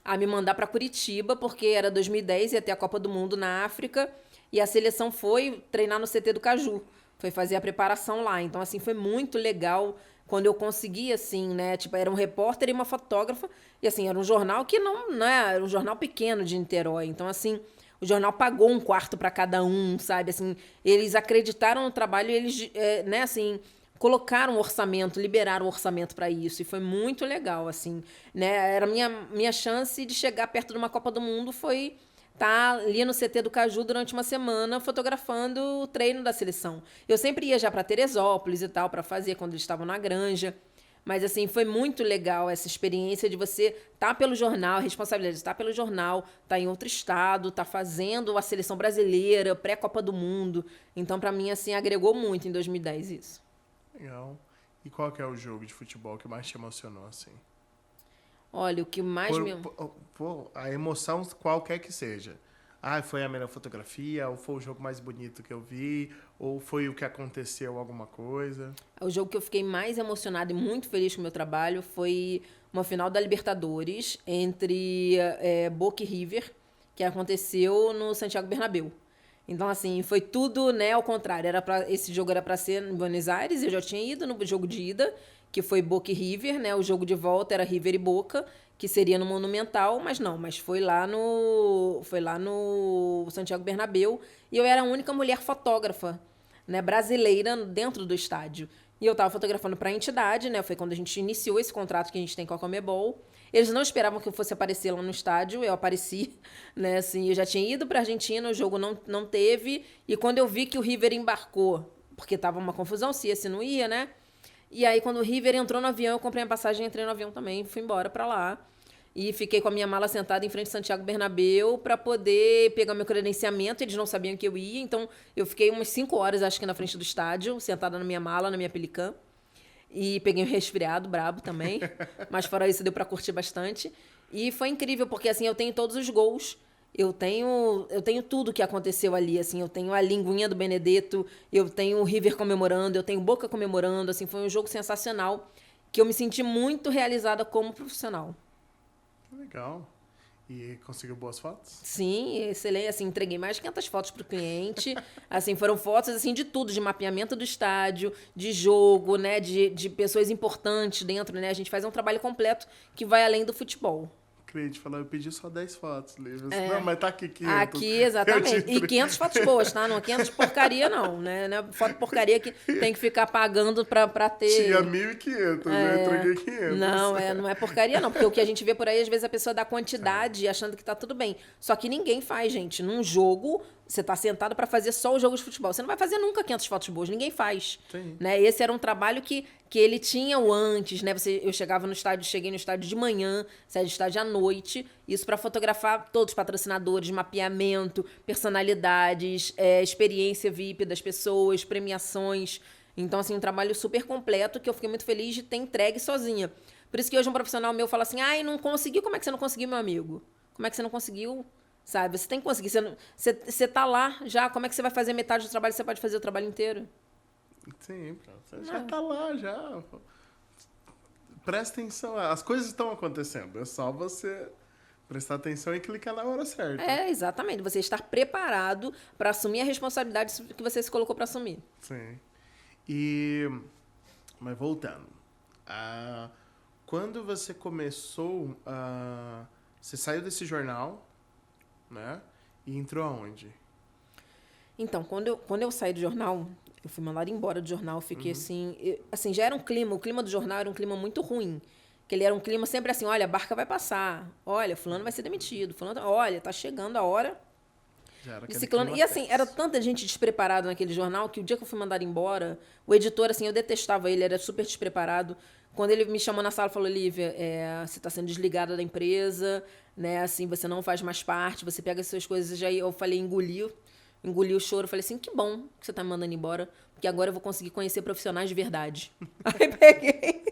a me mandar para Curitiba, porque era 2010, ia ter a Copa do Mundo na África, e a seleção foi treinar no CT do Caju. Foi fazer a preparação lá. Então, assim, foi muito legal quando eu consegui, assim, né? Tipo, era um repórter e uma fotógrafa. E, assim, era um jornal que não, né? Era um jornal pequeno de Niterói. Então, assim, o jornal pagou um quarto para cada um, sabe? Assim, eles acreditaram no trabalho e eles, né, assim, colocaram um orçamento, liberaram um orçamento para isso. E foi muito legal, assim, né? Era minha chance de chegar perto de uma Copa do Mundo foi tá ali no CT do Caju durante uma semana fotografando o treino da seleção. Eu sempre ia já para Teresópolis e tal para fazer quando eles estavam na Granja. Mas, assim, foi muito legal essa experiência de você estar pelo jornal, a responsabilidade de estar pelo jornal, estar em outro estado, estar fazendo a seleção brasileira, pré-Copa do Mundo. Então, para mim, assim, agregou muito em 2010 isso. Legal. E qual que é o jogo de futebol que mais te emocionou, assim? Olha, o que mais me... A emoção, qualquer que seja. Ah, foi a melhor fotografia, ou foi o jogo mais bonito que eu vi, ou foi o que aconteceu, alguma coisa. O jogo que eu fiquei mais emocionada e muito feliz com o meu trabalho foi uma final da Libertadores entre Boca e River, que aconteceu no Santiago Bernabéu. Então, assim, foi tudo, né, ao contrário. Esse jogo era para ser em Buenos Aires, eu já tinha ido no jogo de ida, que foi Boca e River, né? O jogo de volta era River e Boca, que seria no Monumental, mas foi lá no Santiago Bernabéu, e eu era a única mulher fotógrafa, né, brasileira dentro do estádio. E eu estava fotografando para a entidade, né? Foi quando a gente iniciou esse contrato que a gente tem com a Conmebol. Eles não esperavam que eu fosse aparecer lá no estádio, eu apareci, né? Assim, eu já tinha ido para a Argentina, o jogo não teve. E quando eu vi que o River embarcou, porque tava uma confusão se ia, se não ia, né? E aí, quando o River entrou no avião, eu comprei a passagem, entrei no avião também, fui embora para lá. E fiquei com a minha mala sentada em frente ao Santiago Bernabéu para poder pegar meu credenciamento. Eles não sabiam que eu ia, então eu fiquei umas 5 horas, acho que, na frente do estádio, sentada na minha mala, na minha Pelicã. E peguei um resfriado brabo também. Mas fora isso, deu para curtir bastante. E foi incrível, porque assim, eu tenho todos os gols. Eu tenho tudo que aconteceu ali, assim. Eu tenho a linguinha do Benedetto, eu tenho o River comemorando, eu tenho Boca comemorando. Assim, foi um jogo sensacional, que eu me senti muito realizada como profissional. Legal. E conseguiu boas fotos? Sim, excelente. Assim, entreguei mais de 500 fotos para o cliente. Assim, foram fotos assim, de tudo, de mapeamento do estádio, de jogo, né, de pessoas importantes dentro, né? A gente faz um trabalho completo que vai além do futebol. Cliente falou, eu pedi só 10 fotos, Lívia. Não, mas tá aqui 500. Aqui, exatamente. E 500 fotos boas, tá? Não 500 porcaria, não, né? Foto porcaria que tem que ficar pagando pra ter... Tinha 1.500, né? Entreguei 500. Não é porcaria, não. Porque o que a gente vê por aí, às vezes, a pessoa dá quantidade achando que tá tudo bem. Só que ninguém faz, gente. Num jogo, você tá sentado pra fazer só o jogo de futebol. Você não vai fazer nunca 500 fotos boas. Ninguém faz. Sim. Né? Esse era um trabalho que ele tinha o antes, né? Eu chegava no estádio, cheguei no estádio de manhã, saí do estádio à noite. Isso pra fotografar todos os patrocinadores, mapeamento, personalidades, experiência VIP das pessoas, premiações. Então, assim, um trabalho super completo que eu fiquei muito feliz de ter entregue sozinha. Por isso que hoje um profissional meu fala assim, ai, não conseguiu, como é que você não conseguiu, meu amigo? Como é que você não conseguiu? Sabe, você tem que conseguir. Você tá lá já, como é que você vai fazer metade do trabalho, você pode fazer o trabalho inteiro? Sim, você já tá lá, já. Presta atenção, as coisas estão acontecendo. É só você prestar atenção e clicar na hora certa. Exatamente. Você estar preparado para assumir a responsabilidade que você se colocou para assumir. Sim. Mas voltando. Quando você começou, você saiu desse jornal, né? E entrou aonde? Então, quando eu saí do jornal, eu fui mandada embora do jornal, fiquei assim, já era o clima do jornal era um clima muito ruim. Que ele era um clima sempre assim, olha, a barca vai passar, olha, fulano vai ser demitido, olha, tá chegando a hora de ciclano. E assim, era tanta gente despreparada naquele jornal que o dia que eu fui mandada embora, o editor, assim, eu detestava ele, era super despreparado. Quando ele me chamou na sala, falou, Lívia, você está sendo desligada da empresa, né? Assim, você não faz mais parte, você pega as suas coisas. Já eu falei, engoli o choro. Falei assim, que bom que você está me mandando embora, porque agora eu vou conseguir conhecer profissionais de verdade. Aí peguei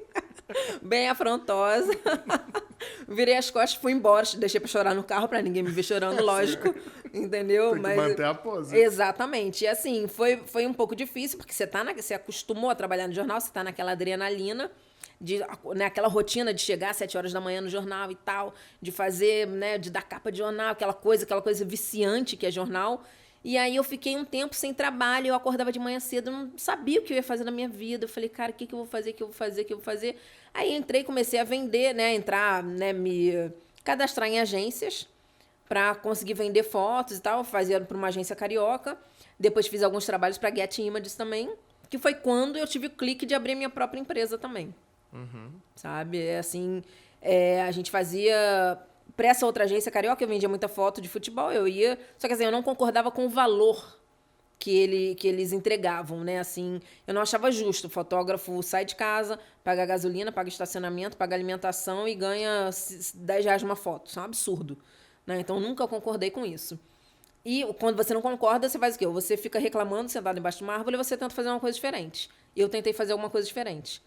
Bem afrontosa. Virei as costas, fui embora, deixei pra chorar no carro, pra ninguém me ver chorando, lógico. Entendeu? Tem que manter a pose. Exatamente. E assim, foi um pouco difícil, porque você acostumou a trabalhar no jornal, você tá naquela adrenalina, né, aquela rotina de chegar às 7 horas da manhã no jornal e tal, de fazer, né, de dar capa de jornal, aquela coisa viciante que é jornal. E aí eu fiquei um tempo sem trabalho, eu acordava de manhã cedo, não sabia o que eu ia fazer na minha vida. Eu falei, cara, o que eu vou fazer, o que eu vou fazer, o que eu vou fazer? Aí entrei, comecei a vender, né, me cadastrar em agências para conseguir vender fotos e tal, fazia para uma agência carioca. Depois fiz alguns trabalhos para Get Images também, que foi quando eu tive o clique de abrir minha própria empresa também. Sabe? Assim, a gente fazia... Para essa outra agência carioca, eu vendia muita foto de futebol, eu ia... Só que assim, eu não concordava com o valor que eles entregavam, né? Assim, eu não achava justo. O fotógrafo sai de casa, paga gasolina, paga estacionamento, paga alimentação e ganha R$10 uma foto. Isso é um absurdo, né? Então, nunca concordei com isso. E quando você não concorda, você faz o quê? Ou você fica reclamando, sentado embaixo de uma árvore, ou você tenta fazer uma coisa diferente. E eu tentei fazer alguma coisa diferente,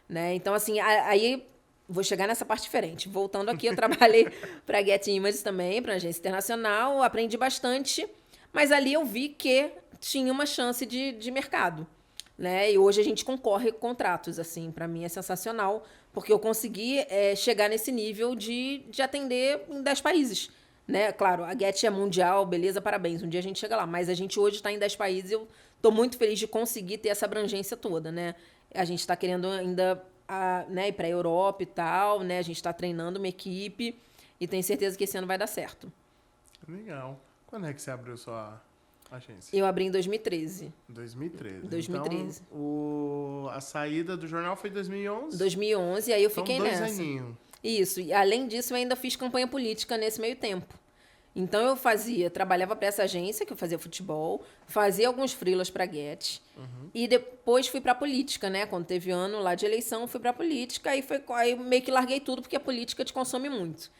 né? Então, assim, aí... Vou chegar nessa parte diferente. Voltando aqui, eu trabalhei para a Get Images também, para a agência internacional, aprendi bastante, mas ali eu vi que tinha uma chance de mercado, né? E hoje a gente concorre com contratos, assim, para mim é sensacional, porque eu consegui chegar nesse nível de atender em 10 países, né? Claro, a Get é mundial, beleza, parabéns, um dia a gente chega lá, mas a gente hoje está em 10 países e eu estou muito feliz de conseguir ter essa abrangência toda, né? A gente está querendo ainda... né, ir para a Europa e tal, né? A gente está treinando uma equipe e tenho certeza que esse ano vai dar certo. Legal. Quando é que você abriu sua agência? Eu abri em 2013. 2013. 2013. Então, a saída do jornal foi em 2011? 2011, e aí eu então, fiquei 2 nessa. aninhos. Isso, e além disso eu ainda fiz campanha política nesse meio tempo. Então eu trabalhava para essa agência, que eu fazia futebol, fazia alguns freelas para Get, e depois fui para política, né? Quando teve ano lá de eleição, fui para política, aí meio que larguei tudo, porque a política te consome muito,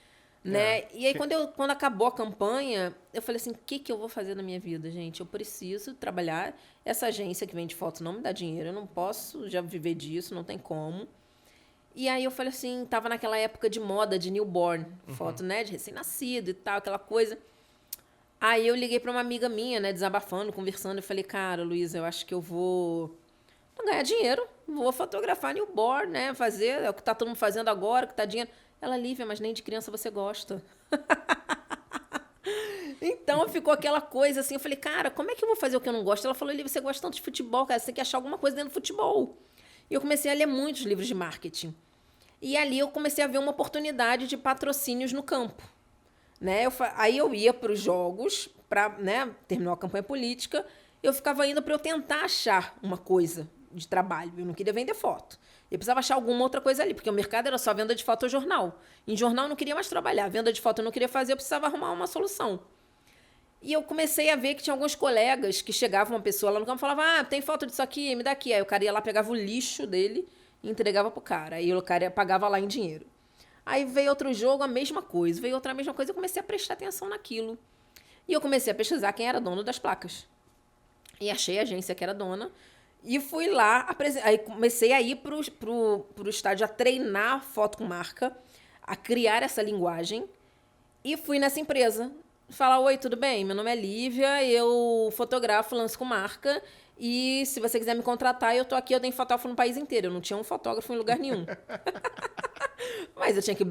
né? E aí quando acabou a campanha, eu falei assim, o que eu vou fazer na minha vida, gente? Eu preciso trabalhar, essa agência que vende foto não me dá dinheiro, eu não posso já viver disso, não tem como. E aí eu falei assim, tava naquela época de moda, de newborn, foto, né, de recém-nascido e tal, aquela coisa. Aí eu liguei pra uma amiga minha, né, desabafando, conversando, e falei, cara, Luísa, eu acho que eu vou ganhar dinheiro, vou fotografar newborn, né, fazer, é o que tá todo mundo fazendo agora, que tá dinheiro. Ela, Lívia, mas nem de criança você gosta. Então ficou aquela coisa assim, eu falei, cara, como é que eu vou fazer o que eu não gosto? Ela falou, Lívia, você gosta tanto de futebol, cara, você tem que achar alguma coisa dentro do futebol. E eu comecei a ler muitos livros de marketing. E ali eu comecei a ver uma oportunidade de patrocínios no campo, né? Aí eu ia para os jogos, para, né, terminou a campanha política, eu ficava indo para eu tentar achar uma coisa de trabalho. Eu não queria vender foto. Eu precisava achar alguma outra coisa ali, porque o mercado era só venda de foto ou jornal. Em jornal eu não queria mais trabalhar, venda de foto eu não queria fazer, eu precisava arrumar uma solução. E eu comecei a ver que tinha alguns colegas que chegavam uma pessoa lá no campo e falava, tem foto disso aqui, me dá aqui. Aí o cara ia lá, pegava o lixo dele e entregava pro cara. Aí o cara pagava lá em dinheiro. Aí veio outro jogo, a mesma coisa. Veio outra, a mesma coisa. Eu comecei a prestar atenção naquilo. E eu comecei a pesquisar quem era dono das placas. E achei a agência que era dona. E fui lá, aí comecei a ir pro estádio a treinar foto com marca, a criar essa linguagem. E fui nessa empresa. Falar, oi, tudo bem? Meu nome é Lívia, eu fotografo, lanço com marca. E se você quiser me contratar, eu tô aqui, eu tenho fotógrafo no país inteiro. Eu não tinha um fotógrafo em lugar nenhum. Mas eu tinha que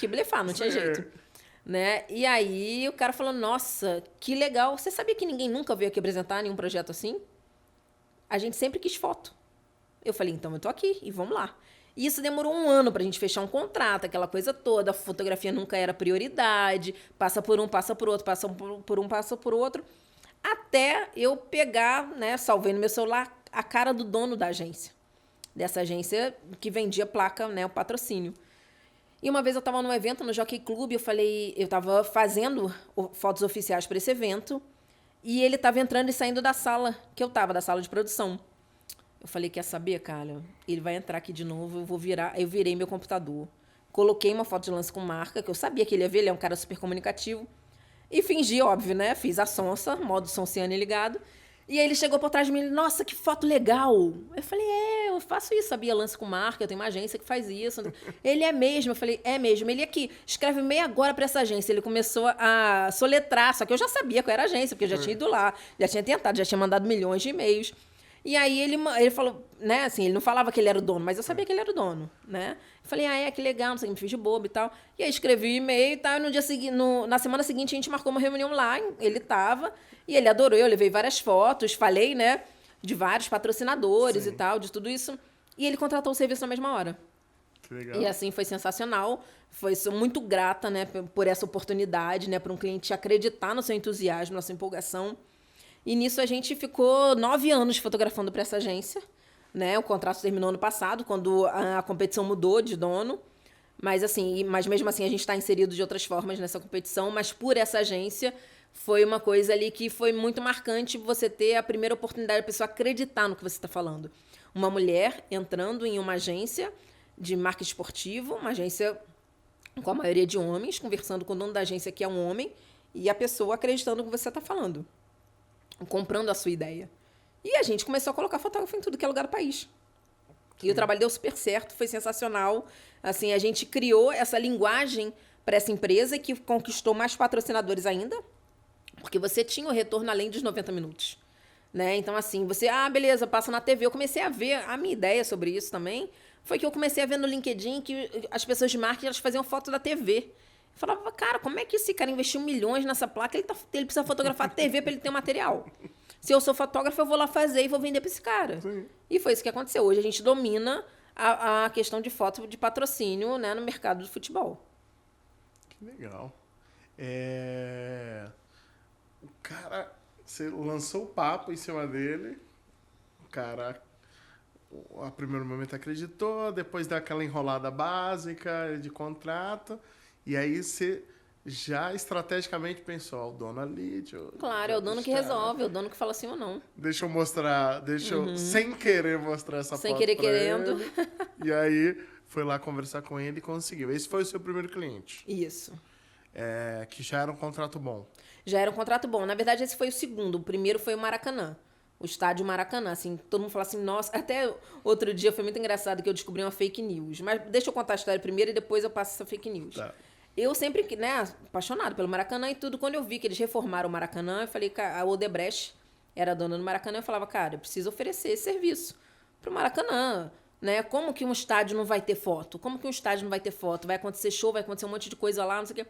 blefar, não tinha jeito. Né? E aí o cara falou, nossa, que legal. Você sabia que ninguém nunca veio aqui apresentar nenhum projeto assim? A gente sempre quis foto. Eu falei, então eu tô aqui e vamos lá. E isso demorou 1 ano pra gente fechar um contrato, aquela coisa toda. A fotografia nunca era prioridade. Passa por um, passa por outro, passa por um, passa por outro. Até eu pegar, né, salvei no meu celular a cara do dono da agência. Dessa agência que vendia placa, né, o patrocínio. E uma vez eu estava num evento no Jockey Club, eu estava fazendo fotos oficiais para esse evento, e ele estava entrando e saindo da sala que eu estava, da sala de produção. Eu falei, quer saber, cara? Ele vai entrar aqui de novo, eu vou virar. Aí eu virei meu computador, coloquei uma foto de lance com marca, que eu sabia que ele ia ver, ele é um cara super comunicativo. E fingi, óbvio, né? Fiz a sonsa, modo Sonsiane ligado. E aí ele chegou por trás de mim e nossa, que foto legal. Eu falei, eu faço isso, sabia? Lance com marca, eu tenho uma agência que faz isso. Ele é mesmo? Eu falei, é mesmo. Ele aqui, escreve e-mail agora pra essa agência. Ele começou a soletrar, só que eu já sabia qual era a agência, porque eu já tinha ido lá, já tinha tentado, já tinha mandado milhões de e-mails. E aí ele falou, né, assim, ele não falava que ele era o dono, mas eu sabia que ele era o dono, né? Eu falei, que legal, não sei, me fiz de bobo e tal. E aí escrevi o e-mail e tal, e no dia seguinte, na semana seguinte a gente marcou uma reunião lá, ele tava, e ele adorou, eu levei várias fotos, falei, né, de vários patrocinadores e tal, de tudo isso, e ele contratou o serviço na mesma hora. Que legal. E assim, foi sensacional, sou muito grata, né, por essa oportunidade, né, para um cliente acreditar no seu entusiasmo, na sua empolgação. E nisso a gente ficou 9 anos fotografando para essa agência, né? O contrato terminou ano passado, quando a competição mudou de dono. Mas mesmo assim a gente está inserido de outras formas nessa competição. Mas por essa agência foi uma coisa ali que foi muito marcante você ter a primeira oportunidade da pessoa acreditar no que você está falando. Uma mulher entrando em uma agência de marketing esportivo, uma agência com a maioria de homens, conversando com o dono da agência que é um homem, e a pessoa acreditando no que você está falando. Comprando a sua ideia. E a gente começou a colocar fotógrafo em tudo que é lugar do país. E o trabalho deu super certo, foi sensacional. Assim, a gente criou essa linguagem para essa empresa que conquistou mais patrocinadores ainda, porque você tinha o retorno além dos 90 minutos. Né? Então, assim, você, beleza, passa na TV. Eu comecei a ver, a minha ideia sobre isso também, foi que eu comecei a ver no LinkedIn que as pessoas de marketing, elas faziam foto da TV. Eu falava, cara, como é que esse cara investiu milhões nessa placa? Ele precisa fotografar a TV para ele ter um material. Se eu sou fotógrafo, eu vou lá fazer e vou vender para esse cara. Sim. E foi isso que aconteceu. Hoje a gente domina a questão de foto de patrocínio, né, no mercado do futebol. Que legal. O cara, você lançou o papo em cima dele, o cara, a primeiro momento acreditou, depois deu aquela enrolada básica de contrato. E aí você já estrategicamente pensou, o dono ali... Claro, é o dono que resolve, é o dono que fala sim ou não. Deixa eu mostrar, sem querer mostrar essa foto sem querer, querendo. Ele, e aí foi lá conversar com ele e conseguiu. Esse foi o seu primeiro cliente. Isso. Que já era um contrato bom. Já era um contrato bom. Na verdade, esse foi o segundo. O primeiro foi o Maracanã. O estádio Maracanã, assim, todo mundo fala assim, nossa, até outro dia foi muito engraçado que eu descobri uma fake news. Mas deixa eu contar a história primeiro e depois eu passo essa fake news. Tá. Eu sempre, né, apaixonado pelo Maracanã e tudo, quando eu vi que eles reformaram o Maracanã, eu falei, a Odebrecht era a dona do Maracanã, eu falava, cara, eu preciso oferecer esse serviço pro Maracanã, né? Como que um estádio não vai ter foto? Como que um estádio não vai ter foto? Vai acontecer show, vai acontecer um monte de coisa lá, não sei o quê.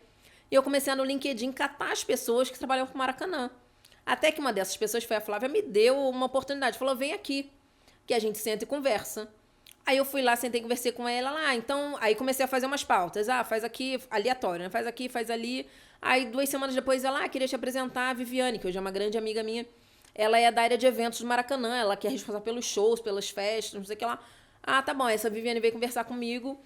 E eu comecei a no LinkedIn catar as pessoas que trabalhavam pro Maracanã. Até que uma dessas pessoas foi a Flávia, me deu uma oportunidade, falou, vem aqui, que a gente senta e conversa. Aí eu fui lá, sentei e conversei com ela lá, então... Aí comecei a fazer umas pautas. Faz aqui, aleatório, né? Faz aqui, faz ali. Aí 2 semanas depois ela, queria te apresentar a Viviane, que hoje é uma grande amiga minha. Ela é da área de eventos do Maracanã, ela que é responsável pelos shows, pelas festas, não sei o que lá. Tá bom, essa Viviane veio conversar comigo.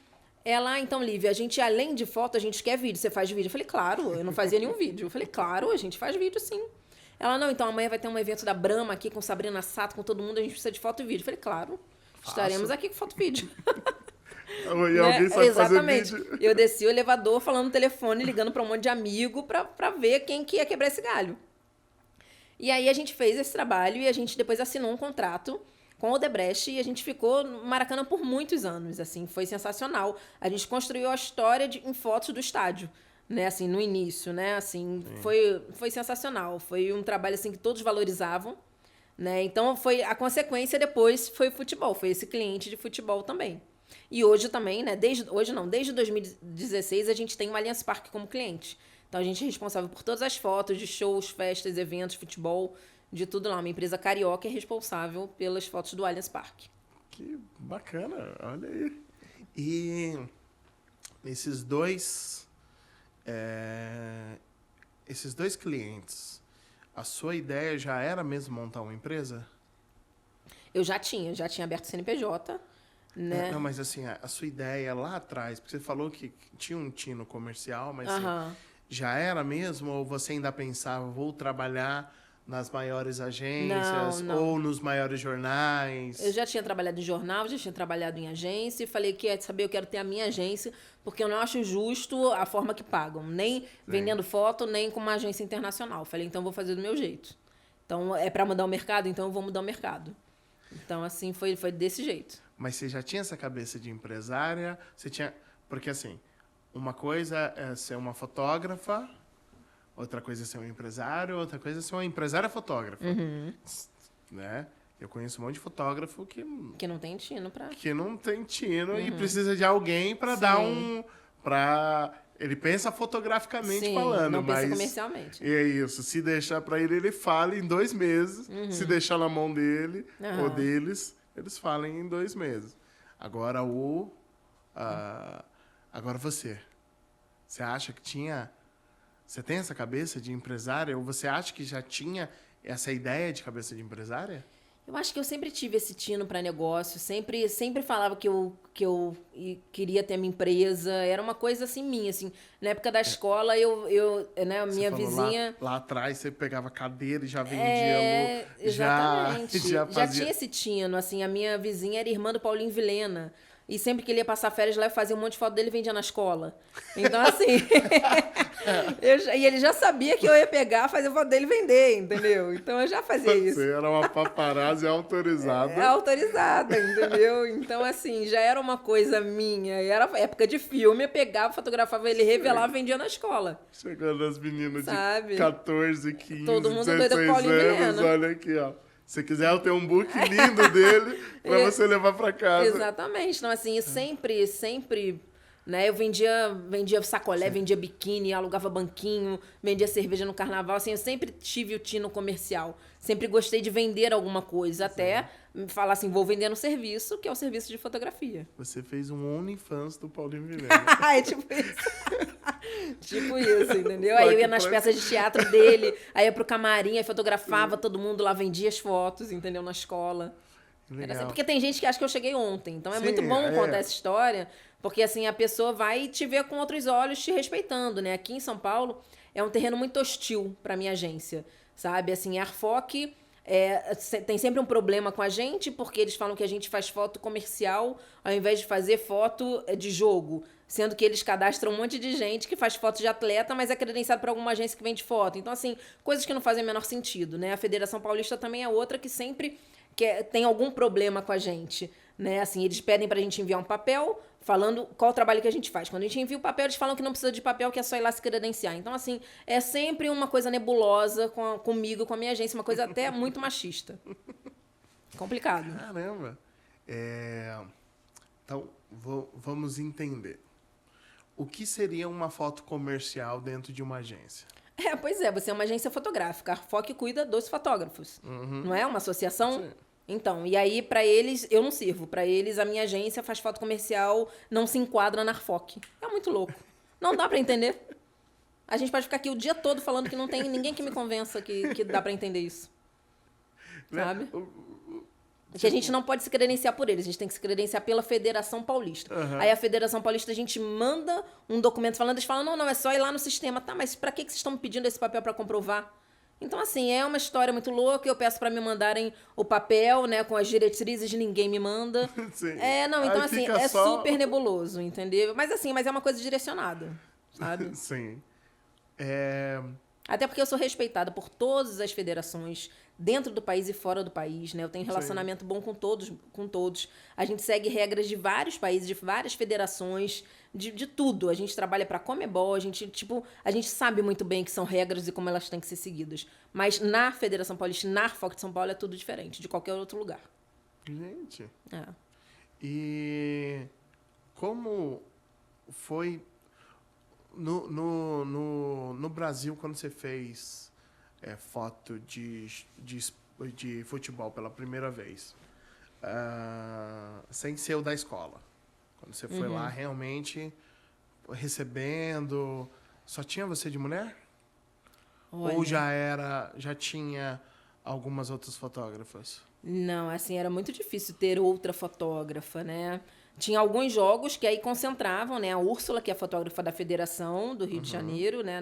Ela, então, Lívia, a gente, além de foto, a gente quer vídeo. Você faz vídeo? Eu falei, claro, eu não fazia nenhum vídeo. Eu falei, claro, a gente faz vídeo, sim. Ela, não, então amanhã vai ter um evento da Brahma aqui com Sabrina Sato, com todo mundo, a gente precisa de foto e vídeo. Eu falei, claro. Estaremos aqui com foto e vídeo. E alguém sabe exatamente. fazer vídeo. Eu desci o elevador falando no telefone, ligando para um monte de amigo pra ver quem que ia quebrar esse galho. E aí a gente fez esse trabalho e a gente depois assinou um contrato com a Odebrecht e a gente ficou no Maracanã por muitos anos. Assim, foi sensacional. A gente construiu a história em fotos do estádio, né? Assim, no início, né? Assim, foi sensacional. Foi um trabalho assim que todos valorizavam. Né? Então, a consequência depois foi o futebol, foi esse cliente de futebol também. E hoje também, né? Desde 2016, a gente tem o Allianz Parque como cliente. Então, a gente é responsável por todas as fotos de shows, festas, eventos, futebol, de tudo lá. Uma empresa carioca é responsável pelas fotos do Allianz Parque. Que bacana, olha aí. E esses dois clientes... A sua ideia já era mesmo montar uma empresa? Eu já tinha aberto o CNPJ, né? Não, mas assim, a sua ideia lá atrás, porque você falou que tinha um tino comercial, mas assim, já era mesmo? Ou você ainda pensava, vou trabalhar nas maiores agências ou nos maiores jornais? Eu já tinha trabalhado em jornal, já tinha trabalhado em agência e falei que eu quero ter a minha agência, porque eu não acho justo a forma que pagam, nem vendendo foto, nem com uma agência internacional. Falei, então vou fazer do meu jeito. Então, é para mudar o mercado? Então, eu vou mudar o mercado. Então, assim, foi desse jeito. Mas você já tinha essa cabeça de empresária? Você tinha... Porque, assim, uma coisa é ser uma fotógrafa, outra coisa é ser um empresário, outra coisa é ser uma empresária fotógrafa. Né? Eu conheço um monte de fotógrafo que não tem tino pra... Que não tem tino e precisa de alguém para dar um... Ele pensa fotograficamente falando, não pensa mas... comercialmente. É isso. Se deixar para ele fala em 2 meses. Se deixar na mão dele ou deles, eles falam em 2 meses. Agora agora você acha que tinha... Você tem essa cabeça de empresária? Ou você acha que já tinha essa ideia de cabeça de empresária? Eu acho que eu sempre tive esse tino para negócio, sempre falava que eu queria ter minha empresa, era uma coisa assim minha, assim. Na época da escola, né, a minha vizinha... Lá atrás, você pegava cadeira e já vendia... Exatamente. Já tinha esse tino, assim, a minha vizinha era irmã do Paulinho Vilhena. E sempre que ele ia passar férias lá, eu fazia um monte de foto dele e vendia na escola. Então, assim... e ele já sabia que eu ia pegar, fazer foto dele e vender, entendeu? Então, eu já fazia isso. Você era uma paparazzi autorizada. Autorizada, entendeu? Então, assim, já era uma coisa minha. Era época de filme, eu pegava, fotografava ele, revelava e vendia na escola. Chegando as meninas Sabe? de 14, 15, todo mundo 16 doido com Paulinho anos. Vilhena. Olha aqui, ó. Se quiser, eu tenho um book lindo dele para você levar para casa. Exatamente. Então, assim, eu sempre, né? Eu vendia sacolé, vendia biquíni, alugava banquinho, vendia cerveja no carnaval. Assim, eu sempre tive o tino comercial. Sempre gostei de vender alguma coisa, até falar assim, vou vender no serviço, que é o serviço de fotografia. Você fez um OnlyFans do Paulinho Vilhena. É tipo isso. Tipo isso, entendeu? Aí eu ia nas peças de teatro dele, aí ia pro camarim, aí fotografava todo mundo lá, vendia as fotos, entendeu? Na escola. Era assim, porque tem gente que acha que eu cheguei ontem. Então é muito bom contar essa história, porque assim a pessoa vai te ver com outros olhos, te respeitando, né? Aqui em São Paulo é um terreno muito hostil pra minha agência, sabe? Assim, a Arfoc tem sempre um problema com a gente, porque eles falam que a gente faz foto comercial ao invés de fazer foto de jogo. Sendo que eles cadastram um monte de gente que faz foto de atleta, mas é credenciado por alguma agência que vende foto. Então, assim, coisas que não fazem o menor sentido, né? A Federação Paulista também é outra que sempre tem algum problema com a gente, né? Assim, eles pedem pra gente enviar um papel falando qual o trabalho que a gente faz. Quando a gente envia o papel, eles falam que não precisa de papel, que é só ir lá se credenciar. Então, assim, é sempre uma coisa nebulosa comigo, com a minha agência, uma coisa até muito machista. Complicado. Caramba. Então, vamos entender. O que seria uma foto comercial dentro de uma agência? Pois é, você é uma agência fotográfica. A Arfoc cuida dos fotógrafos. Não é uma associação? Sim. Então, e aí pra eles, eu não sirvo. Pra eles, a minha agência faz foto comercial, não se enquadra na Arfoc. É muito louco. Não dá pra entender. A gente pode ficar aqui o dia todo falando que não tem ninguém que me convença que dá pra entender isso. Sabe? Que a gente não pode se credenciar por eles, a gente tem que se credenciar pela Federação Paulista. Aí a Federação Paulista, a gente manda um documento falando, eles falam, não, é só ir lá no sistema. Tá, mas pra que vocês estão me pedindo esse papel pra comprovar? Então, assim, é uma história muito louca, eu peço pra me mandarem o papel, né, com as diretrizes, ninguém me manda. Sim. Não, então Aí assim, fica só... super nebuloso, entendeu? Mas assim, é uma coisa direcionada, sabe? Sim. Até porque eu sou respeitada por todas as federações, dentro do país e fora do país, né? Eu tenho relacionamento bom com todos. A gente segue regras de vários países, de várias federações, de tudo. A gente trabalha para Comebol, a gente sabe muito bem que são regras e como elas têm que ser seguidas. Mas na Federação Paulista, na Arfoc de São Paulo, é tudo diferente de qualquer outro lugar. Gente. E como foi no Brasil, quando você fez foto de futebol pela primeira vez, sem ser o da escola, quando você foi lá realmente recebendo, só tinha você de mulher? Olha, ou já tinha algumas outras fotógrafas? Não, assim, era muito difícil ter outra fotógrafa, né? Tinha alguns jogos que aí concentravam, né? A Úrsula, que é a fotógrafa da Federação do Rio de Janeiro, né?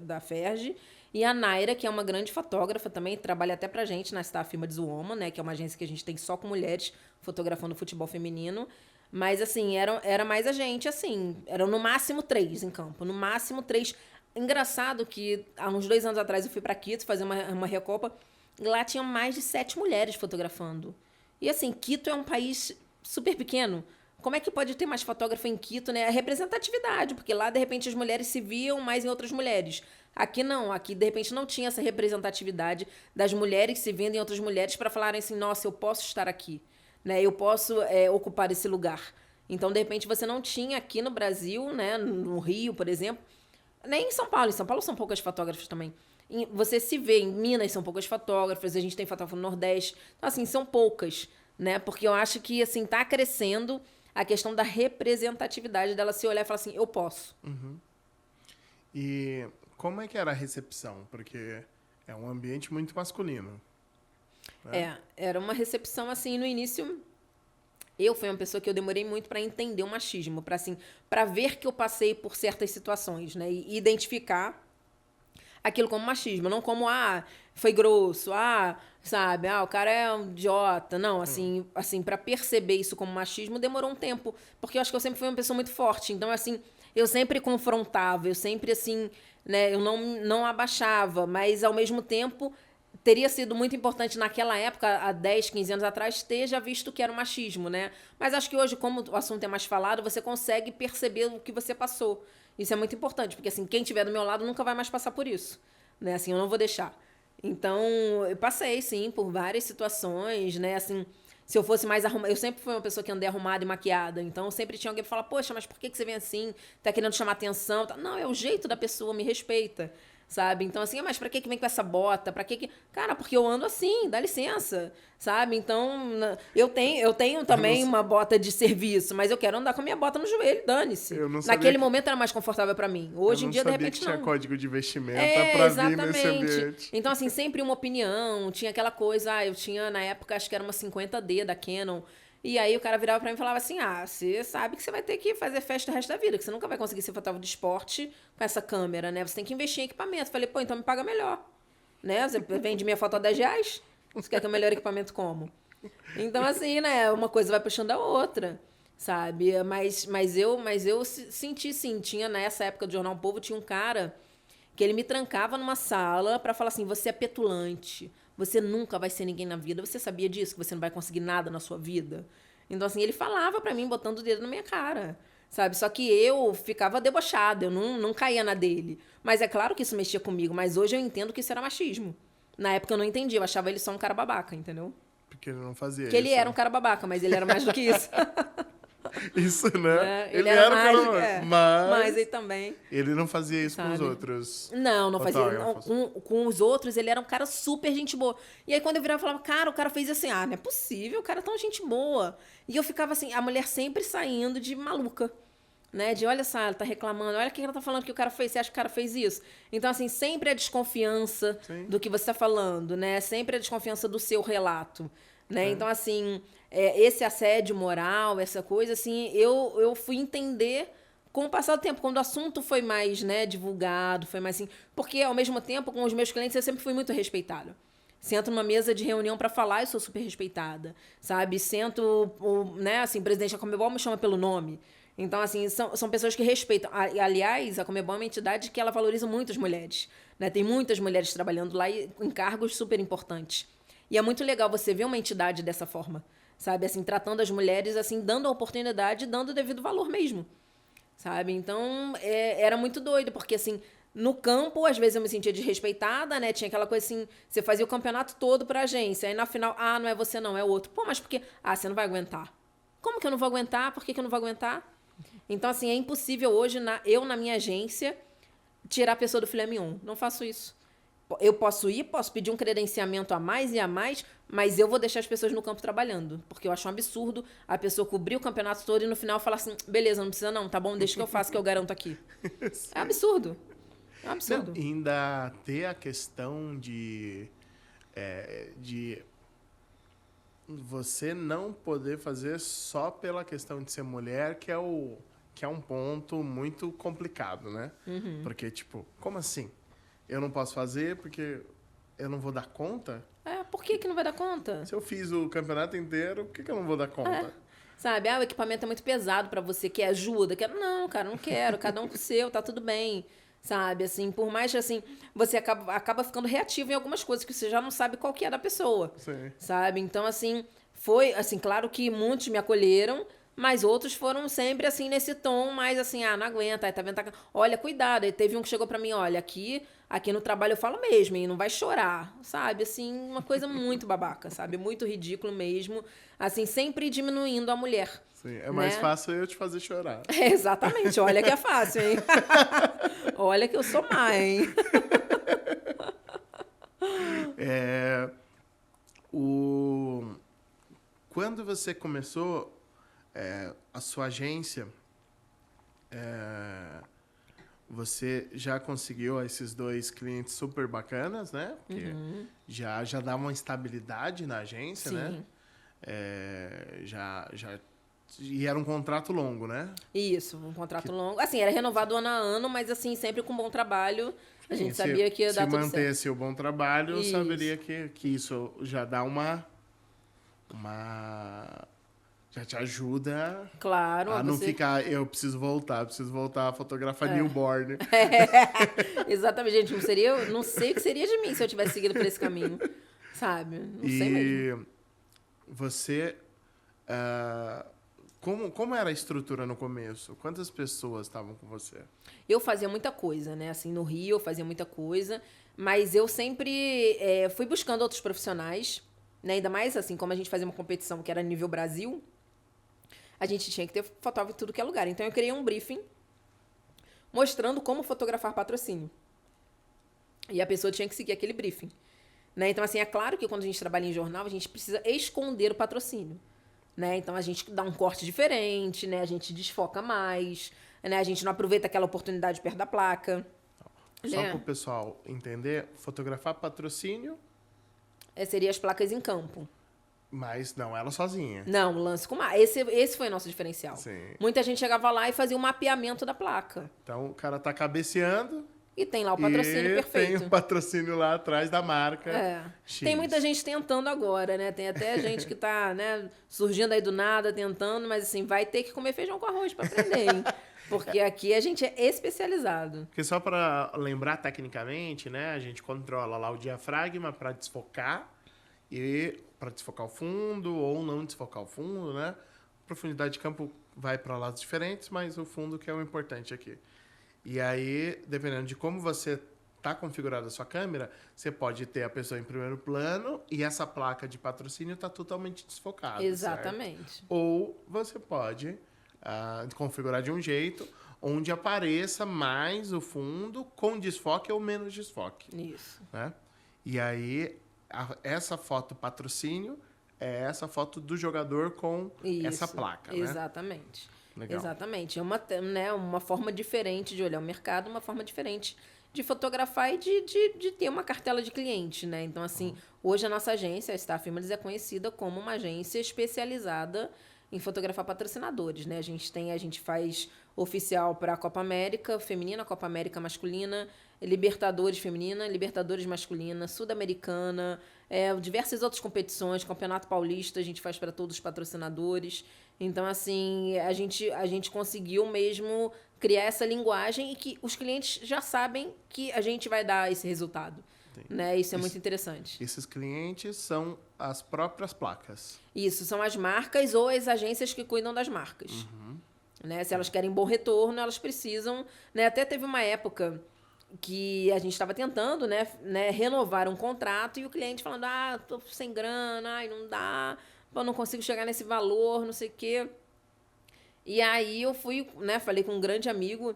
Da FERJ. E a Naira, que é uma grande fotógrafa também, trabalha até pra gente na Staff Images Woman, né? Que é uma agência que a gente tem só com mulheres fotografando futebol feminino. Mas, assim, era mais a gente, assim. Eram no máximo 3 em campo. No máximo 3. Engraçado que há uns 2 anos atrás eu fui pra Quito fazer uma Recopa. lá tinha mais de 7 mulheres fotografando. E assim, Quito é um país super pequeno. Como é que pode ter mais fotógrafo em Quito, né? A representatividade, porque lá, de repente, as mulheres se viam mais em outras mulheres. Aqui não, aqui, de repente, não tinha essa representatividade das mulheres se vendo em outras mulheres para falarem assim, nossa, eu posso estar aqui, né? Eu posso ocupar esse lugar. Então, de repente, você não tinha aqui no Brasil, né? No Rio, por exemplo, nem em São Paulo. Em São Paulo são poucas fotógrafas também. Você se vê, em Minas são poucas fotógrafas, a gente tem fotógrafo no Nordeste. Então, assim, são poucas, né? Porque eu acho que, assim, tá crescendo a questão da representatividade dela se olhar e falar assim, eu posso. Uhum. E como é que era a recepção? Porque é um ambiente muito masculino. Né? Era uma recepção, assim, no início... Eu fui uma pessoa que eu demorei muito para entender o machismo, para assim, para ver que eu passei por certas situações, né? E identificar aquilo como machismo, não como, foi grosso, sabe, o cara é um idiota. Não, assim, para perceber isso como machismo demorou um tempo, porque eu acho que eu sempre fui uma pessoa muito forte. Então, assim, eu sempre confrontava, eu sempre, assim, né, eu não abaixava, mas ao mesmo tempo teria sido muito importante naquela época, há 10, 15 anos atrás, ter já visto que era o machismo, né? Mas acho que hoje, como o assunto é mais falado, você consegue perceber o que você passou. Isso é muito importante, porque assim, quem estiver do meu lado nunca vai mais passar por isso, né? Assim, eu não vou deixar. Então, eu passei, sim, por várias situações, né? Assim, se eu fosse mais arrumada... Eu sempre fui uma pessoa que andei arrumada e maquiada, então sempre tinha alguém pra falar, poxa, mas por que você vem assim? Tá querendo chamar atenção? Não, é o jeito da pessoa, me respeita. Sabe? Então, assim, mas pra que vem com essa bota? Pra que... Cara, porque eu ando assim, dá licença, sabe? Então, eu tenho também uma bota de serviço, mas eu quero andar com a minha bota no joelho, dane-se. Naquele momento era mais confortável pra mim. Hoje em dia, de repente, que não. Tinha código de vestimenta pra vir nesse ambiente. Então, assim, sempre uma opinião, tinha aquela coisa, eu tinha, na época, acho que era uma 50D da Canon. E aí o cara virava pra mim e falava assim, você sabe que você vai ter que fazer festa o resto da vida, que você nunca vai conseguir ser fotógrafo de esporte com essa câmera, né? Você tem que investir em equipamento. Falei, então me paga melhor, né? Você vende minha foto a R$10? Você quer que eu melhore equipamento como? Então, assim, né? Uma coisa vai puxando a outra, sabe? Mas eu senti, sim. Tinha, nessa época do Jornal Povo, tinha um cara que ele me trancava numa sala pra falar assim, você é petulante. Você nunca vai ser ninguém na vida. Você sabia disso? Que você não vai conseguir nada na sua vida? Então, assim, ele falava pra mim, botando o dedo na minha cara, sabe? Só que eu ficava debochada, eu não caía na dele. Mas é claro que isso mexia comigo, mas hoje eu entendo que isso era machismo. Na época eu não entendia, eu achava ele só um cara babaca, entendeu? Porque ele não fazia isso. Porque ele era um cara babaca, mas ele era mais do que isso. Isso, né? Ele era mais, um cara, mas ele também. Ele não fazia isso com os outros. Não fazia. Com os outros, ele era um cara super gente boa. E aí, quando eu virava, eu falava, cara, o cara fez assim, não é possível, o cara é tão gente boa. E eu ficava assim, a mulher sempre saindo de maluca, né? De, olha só, ela tá reclamando, olha o que ela tá falando que o cara fez, você acha que o cara fez isso? Então, assim, sempre a desconfiança do que você tá falando, né? Sempre a desconfiança do seu relato, né? Então, assim... esse assédio moral, essa coisa, assim, eu fui entender com o passar do tempo, quando o assunto foi mais, né, divulgado, foi mais assim... Porque, ao mesmo tempo, com os meus clientes, eu sempre fui muito respeitada. Sento numa mesa de reunião para falar, eu sou super respeitada, sabe? Sento, né, assim, o presidente da Conmebol me chama pelo nome. Então, assim, são pessoas que respeitam. Aliás, a Conmebol é uma entidade que ela valoriza muito as mulheres, né? Tem muitas mulheres trabalhando lá em cargos super importantes. E é muito legal você ver uma entidade dessa forma, sabe, assim, tratando as mulheres, assim, dando a oportunidade, dando o devido valor mesmo, sabe? Então, era muito doido, porque, assim, no campo, às vezes eu me sentia desrespeitada, né? Tinha aquela coisa assim, você fazia o campeonato todo pra agência, aí na final, não é você não, é o outro. Pô, mas por quê? Você não vai aguentar. Como que eu não vou aguentar? Por que eu não vou aguentar? Então, assim, é impossível hoje, eu na minha agência, tirar a pessoa do filé mignon. Não faço isso. Eu posso pedir um credenciamento a mais, mas eu vou deixar as pessoas no campo trabalhando. Porque eu acho um absurdo a pessoa cobrir o campeonato todo e no final falar assim, beleza, não precisa não, tá bom, deixa que eu faço, que eu garanto aqui. É absurdo. É um absurdo. Não, ainda ter a questão de você não poder fazer só pela questão de ser mulher, que é um ponto muito complicado, né? Uhum. Porque, tipo, como assim? Eu não posso fazer porque eu não vou dar conta? Por que não vai dar conta? Se eu fiz o campeonato inteiro, por que eu não vou dar conta? Sabe, o equipamento é muito pesado pra você, quer ajuda? Não, cara, não quero, cada um com o seu, tá tudo bem. sabe? Assim, por mais que, assim, você acaba ficando reativo em algumas coisas que você já não sabe qual que é da pessoa, Sim. sabe? Então, assim, foi, assim, claro que muitos me acolheram, mas outros foram sempre, assim, nesse tom, mais assim, não aguenta, aí tá vendo, olha, cuidado. Aí teve um que chegou pra mim, olha, aqui no trabalho eu falo mesmo, hein, não vai chorar, sabe? Assim, uma coisa muito babaca, sabe? Muito ridículo mesmo, assim, sempre diminuindo a mulher. Sim, é mais né? fácil eu te fazer chorar. Exatamente, olha que é fácil, hein? Olha que eu sou má, hein? Quando você começou a sua agência, você já conseguiu esses 2 clientes super bacanas, né? Porque já dá uma estabilidade na agência, Sim. né? E era um contrato longo, né? Isso, um contrato longo. Assim, era renovado ano a ano, mas assim, sempre com bom trabalho. A gente Sim, sabia que ia dar se tudo certo. mantesse o bom trabalho, eu Isso. saberia que isso já dá já te ajuda Claro, a não ficar, eu preciso voltar a fotografar newborn. Exatamente, gente, não sei o que seria de mim se eu tivesse seguido por esse caminho, sabe? Não sei mesmo. E você, como era a estrutura no começo? Quantas pessoas estavam com você? Eu fazia muita coisa, né? Assim, no Rio eu fazia muita coisa, mas eu sempre fui buscando outros profissionais, né? Ainda mais assim, como a gente fazia uma competição que era nível Brasil, a gente tinha que ter fotógrafo em tudo que é lugar. Então eu criei um briefing mostrando como fotografar patrocínio. E a pessoa tinha que seguir aquele briefing. Né? Então, assim, é claro que quando a gente trabalha em jornal, a gente precisa esconder o patrocínio. Né? Então, a gente dá um corte diferente, né? A gente desfoca mais, né? A gente não aproveita aquela oportunidade perto da placa. Só né? para o pessoal entender, fotografar patrocínio... Seria as placas em campo. Mas não ela sozinha. Não, lance com mais. Esse foi o nosso diferencial. Sim. Muita gente chegava lá e fazia um mapeamento da placa. Então, o cara tá cabeceando... E tem lá o patrocínio perfeito. Tem o patrocínio lá atrás da marca. X. Tem muita gente tentando agora, né? Tem até gente que tá, né, surgindo aí do nada, tentando, mas assim, vai ter que comer feijão com arroz para aprender, hein? Porque aqui a gente é especializado. Porque só para lembrar tecnicamente, né, a gente controla lá o diafragma para desfocar o fundo ou não desfocar o fundo, né? A profundidade de campo vai para lados diferentes, mas o fundo que é o importante aqui. E aí, dependendo de como você está configurada a sua câmera, você pode ter a pessoa em primeiro plano e essa placa de patrocínio está totalmente desfocada. Exatamente. Certo? Ou você pode configurar de um jeito onde apareça mais o fundo com desfoque ou menos desfoque. Isso. Né? E aí, essa foto patrocínio é essa foto do jogador com essa placa. Exatamente. Né? Legal. Exatamente. É uma forma diferente de olhar o mercado, uma forma diferente de fotografar e de ter uma cartela de cliente, né? Então, assim, hoje a nossa agência, a Staff Images, é conhecida como uma agência especializada em fotografar patrocinadores, né? A gente faz oficial para a Copa América feminina, Copa América masculina, Libertadores feminina, Libertadores masculina, Sul-Americana, diversas outras competições, Campeonato Paulista, a gente faz para todos os patrocinadores. Então, assim, a gente conseguiu mesmo criar essa linguagem e que os clientes já sabem que a gente vai dar esse resultado. Né? Isso é muito interessante. Esses clientes são as próprias placas. Isso, são as marcas ou as agências que cuidam das marcas. Né? Se elas querem bom retorno, elas precisam... Né? Até teve uma época que a gente estava tentando né, renovar um contrato e o cliente falando, tô sem grana, não dá... Eu não consigo chegar nesse valor, não sei o quê. E aí eu fui, né, falei com um grande amigo,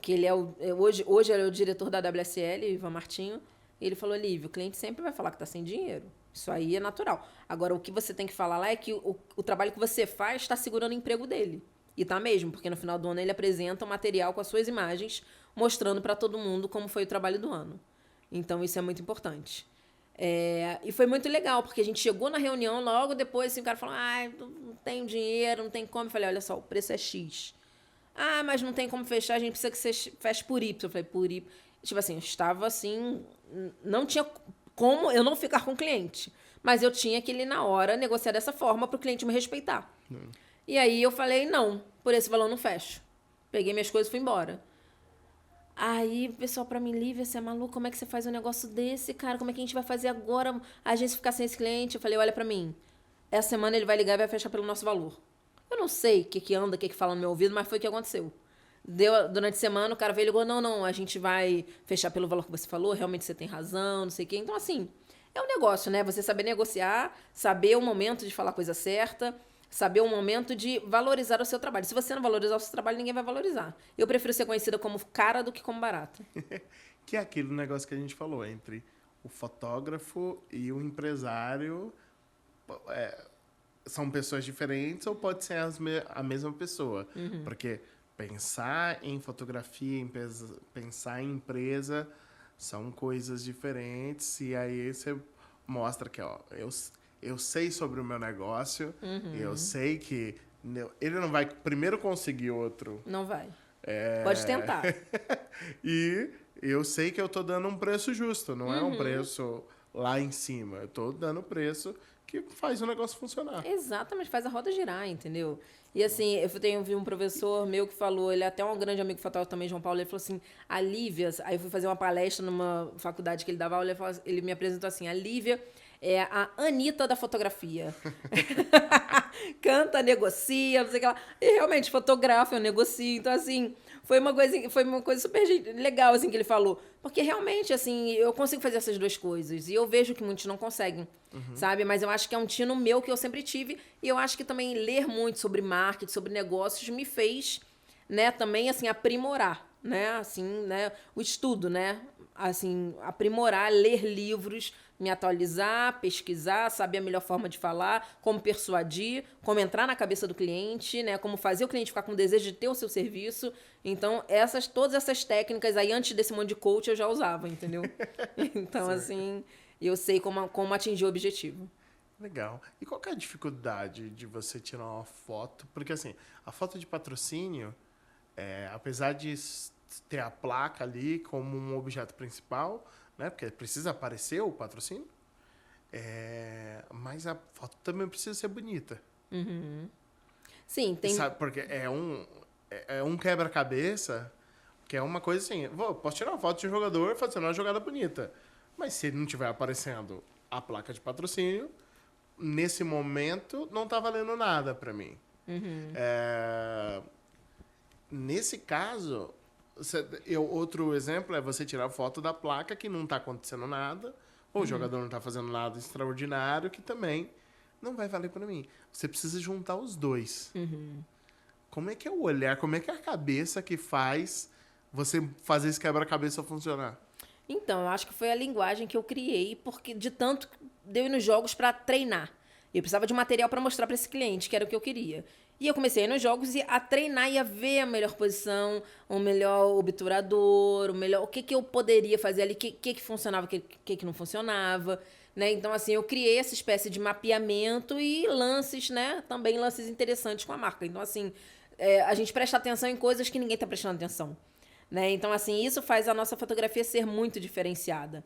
que ele hoje ele é o diretor da WSL, Ivan Martinho, e ele falou, Lívia, o cliente sempre vai falar que está sem dinheiro. Isso aí é natural. Agora, o que você tem que falar lá é que o trabalho que você faz está segurando o emprego dele. E tá mesmo, porque no final do ano ele apresenta um material com as suas imagens, mostrando para todo mundo como foi o trabalho do ano. Então, isso é muito importante. E foi muito legal, porque a gente chegou na reunião, logo depois assim, o cara falou, não tenho dinheiro, não tem como. Eu falei, olha só, o preço é X. Mas não tem como fechar, a gente precisa que você feche por Y. Eu falei, por Y. Tipo assim, eu estava assim, não tinha como eu não ficar com o cliente. Mas eu tinha que, ali na hora, negociar dessa forma para o cliente me respeitar. E aí eu falei, não, por esse valor eu não fecho. Peguei minhas coisas e fui embora. Aí o pessoal pra mim, Lívia, você é maluco? Como é que você faz um negócio desse, cara? Como é que a gente vai fazer agora? A agência ficar sem esse cliente? Eu falei, olha pra mim, essa semana ele vai ligar e vai fechar pelo nosso valor. Eu não sei o que anda, o que fala no meu ouvido, mas foi o que aconteceu. Durante a semana, o cara veio e ligou, não, a gente vai fechar pelo valor que você falou, realmente você tem razão, não sei o quê. Então, assim, é um negócio, né? Você saber negociar, saber o momento de falar a coisa certa, saber o momento de valorizar o seu trabalho. Se você não valorizar o seu trabalho, ninguém vai valorizar. Eu prefiro ser conhecida como cara do que como barata. Que é aquele negócio que a gente falou, entre o fotógrafo e o empresário. São pessoas diferentes ou pode ser a mesma pessoa. Porque pensar em fotografia, pensar em empresa, são coisas diferentes. E aí você mostra que, ó, eu sei sobre o meu negócio, eu sei que ele não vai primeiro conseguir outro. Não vai. Pode tentar. E eu sei que eu tô dando um preço justo, não é um preço lá em cima. Eu tô dando preço que faz o negócio funcionar. Exatamente, faz a roda girar, tenho E assim, eu vi um professor meu que falou, ele é até um grande amigo fotógrafo também, João Paulo, ele falou assim, a Lívia, aí eu fui fazer uma palestra numa faculdade que ele dava aula, ele me apresentou assim, a Lívia é a Anitta da fotografia. Canta, negocia, não sei o que lá. E realmente, fotografa, eu negocio. Então, assim, foi uma coisa super legal, assim, que ele falou. Porque realmente, assim, eu consigo fazer essas duas coisas. E eu vejo que muitos não conseguem, sabe? Mas eu acho que é um tino meu que eu sempre tive. E eu acho que também ler muito sobre marketing, sobre negócios, me fez, né, também, assim, aprimorar, né? Assim, né? O estudo, né? Assim, aprimorar, ler livros, me atualizar, pesquisar, saber a melhor forma de falar, como persuadir, como entrar na cabeça do cliente, né? Como fazer o cliente ficar com desejo de ter o seu serviço. Então, todas essas técnicas aí, antes desse monte de coach, eu já usava, entendeu? Então, assim, eu sei como atingir o objetivo. Legal. E qual que é a dificuldade de você tirar uma foto? Porque, assim, a foto de patrocínio, apesar de ter a placa ali como um objeto principal, né? Porque precisa aparecer o patrocínio. Mas a foto também precisa ser bonita. Sim, tem... Sabe, porque é um quebra-cabeça, que é uma coisa assim, posso tirar uma foto de um jogador fazendo uma jogada bonita. Mas se ele não estiver aparecendo a placa de patrocínio, nesse momento não está valendo nada para mim. Nesse caso... outro exemplo é você tirar foto da placa que não está acontecendo nada, ou o jogador não está fazendo nada extraordinário, que também não vai valer para mim. Você precisa juntar os dois. Como é que é o olhar, como é que é a cabeça que faz você fazer esse quebra-cabeça funcionar? Então, eu acho que foi a linguagem que eu criei, porque de tanto deu ir nos jogos para treinar. Eu precisava de material para mostrar para esse cliente, que era o que eu queria. E eu comecei a ir nos jogos e a treinar e a ver a melhor posição, o melhor obturador, o que eu poderia fazer ali, o que funcionava, o que não funcionava, né? Então, assim, eu criei essa espécie de mapeamento e lances, né? Também lances interessantes com a marca. Então, assim, a gente presta atenção em coisas que ninguém está prestando atenção, né? Então, assim, isso faz a nossa fotografia ser muito diferenciada,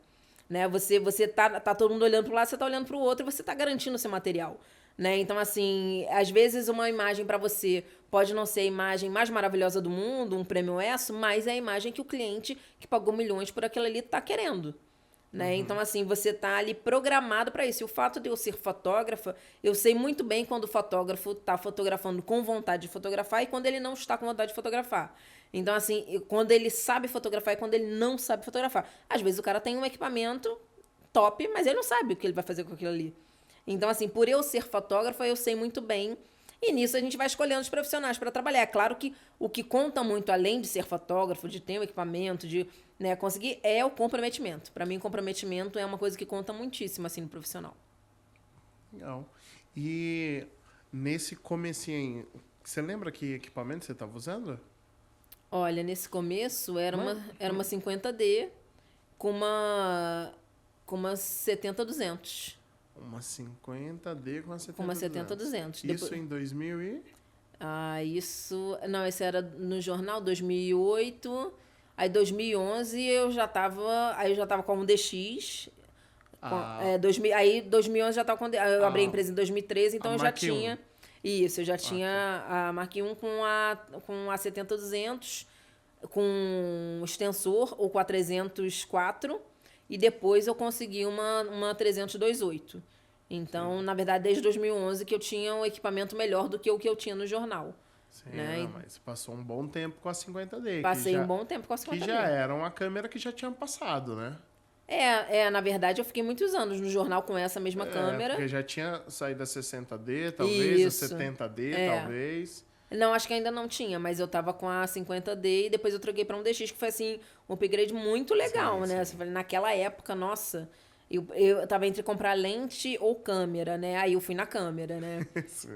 né? Você tá todo mundo olhando para um lado, você tá olhando para o outro e você tá garantindo o seu material. Né? Então, assim, às vezes uma imagem para você pode não ser a imagem mais maravilhosa do mundo, um prêmio ESSO, mas é a imagem que o cliente que pagou milhões por aquilo ali está querendo. Né? Então, assim, você está ali programado para isso. E o fato de eu ser fotógrafa, eu sei muito bem quando o fotógrafo está fotografando com vontade de fotografar e quando ele não está com vontade de fotografar. Então, assim, quando ele sabe fotografar e quando ele não sabe fotografar. Às vezes o cara tem um equipamento top, mas ele não sabe o que ele vai fazer com aquilo ali. Então, assim, por eu ser fotógrafa, eu sei muito bem. E nisso a gente vai escolhendo os profissionais para trabalhar. É claro que o que conta muito, além de ser fotógrafo, de ter um equipamento, de conseguir, é o comprometimento. Para mim, comprometimento é uma coisa que conta muitíssimo, assim, no profissional. Legal. E nesse comecinho, você lembra que equipamento você estava usando? Olha, nesse começo era uma 50D com uma 70-200. Uma 50D com uma 70-200. Com uma 70-200. Isso em 2000 e... isso... Não, esse era no jornal, 2008. Aí, 2011, eu já tava com um DX. Aí, 2011, já tava com... Eu abri a empresa em 2013, então eu já tinha... Isso, eu já tinha a Mark I com a 70-200. com extensor ou com a 304 e depois eu consegui uma 302.8. Então, na verdade, desde 2011 que eu tinha um equipamento melhor do que o que eu tinha no jornal. Sim, Né? mas passou um bom tempo com a 50D. Passei um bom tempo com a 50D. Que já era uma câmera que já tinha passado, né? Na verdade, eu fiquei muitos anos no jornal com essa mesma câmera. Porque já tinha saído a 60D, talvez, Isso. a 70D, talvez. Não, acho que ainda não tinha, mas eu tava com a 50D e depois eu troquei para um DX, que foi assim, um upgrade muito legal, né? Sim. Naquela época, nossa, eu tava entre comprar lente ou câmera, né? Aí eu fui na câmera, né?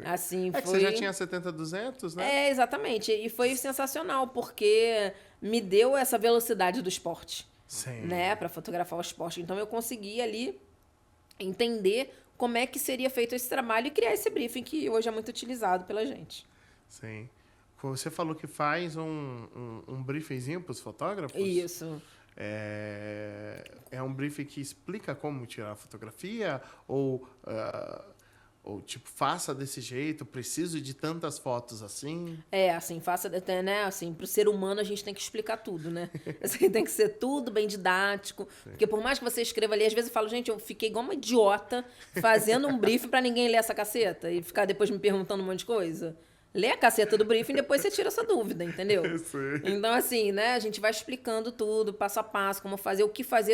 Assim, que você já tinha 70-200, né? Exatamente. E foi sensacional, porque me deu essa velocidade do esporte. Sim. Né? Para fotografar o esporte. Então eu consegui ali entender como é que seria feito esse trabalho e criar esse briefing que hoje é muito utilizado pela gente. Sim. Você falou que faz um briefingzinho para os fotógrafos? Isso. É um briefing que explica como tirar a fotografia? Ou tipo, faça desse jeito, preciso de tantas fotos assim? Assim, faça, né? Assim, pro ser humano a gente tem que explicar tudo, né? Assim, tem que ser tudo bem didático. Sim. Porque por mais que você escreva ali, às vezes eu falo, gente, eu fiquei igual uma idiota fazendo um briefing para ninguém ler essa caceta e ficar depois me perguntando um monte de coisa. Lê a caceta do briefing e depois você tira essa dúvida, entendeu? Sim. Então, assim, né? A gente vai explicando tudo, passo a passo, como fazer, o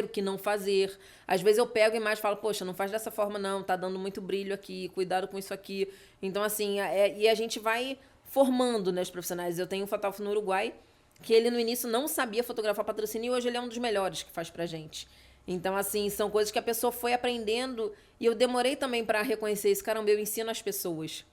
que não fazer. Às vezes eu pego a imagem e falo, poxa, não faz dessa forma não, tá dando muito brilho aqui, cuidado com isso aqui. Então, assim, e a gente vai formando, né, os profissionais. Eu tenho um fotógrafo no Uruguai que ele no início não sabia fotografar patrocínio e hoje ele é um dos melhores que faz pra gente. Então, assim, são coisas que a pessoa foi aprendendo e eu demorei também para reconhecer isso. Caramba, eu ensino as pessoas.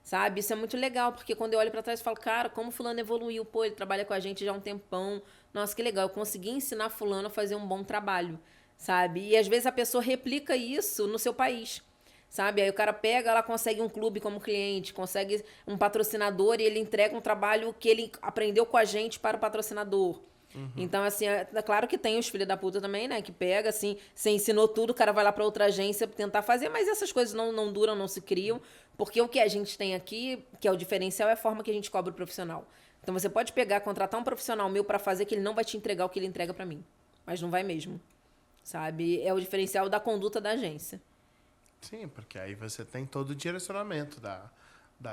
Sabe? Isso é muito legal, porque quando eu olho pra trás, eu falo, cara, como fulano evoluiu, pô, ele trabalha com a gente já há um tempão. Nossa, que legal, eu consegui ensinar fulano a fazer um bom trabalho, sabe? E às vezes a pessoa replica isso no seu país, sabe? Aí o cara pega, ela consegue um clube como cliente, consegue um patrocinador e ele entrega um trabalho que ele aprendeu com a gente para o patrocinador. Uhum. Então, assim, é claro que tem os filhos da puta também, né? Que pega, assim, você ensinou tudo, o cara vai lá pra outra agência tentar fazer, mas essas coisas não duram, não se criam, porque o que a gente tem aqui, que é o diferencial, é a forma que a gente cobra o profissional. Então, você pode pegar, contratar um profissional meu pra fazer que ele não vai te entregar o que ele entrega pra mim. Mas não vai mesmo, sabe? É o diferencial da conduta da agência. Sim, porque aí você tem todo o direcionamento da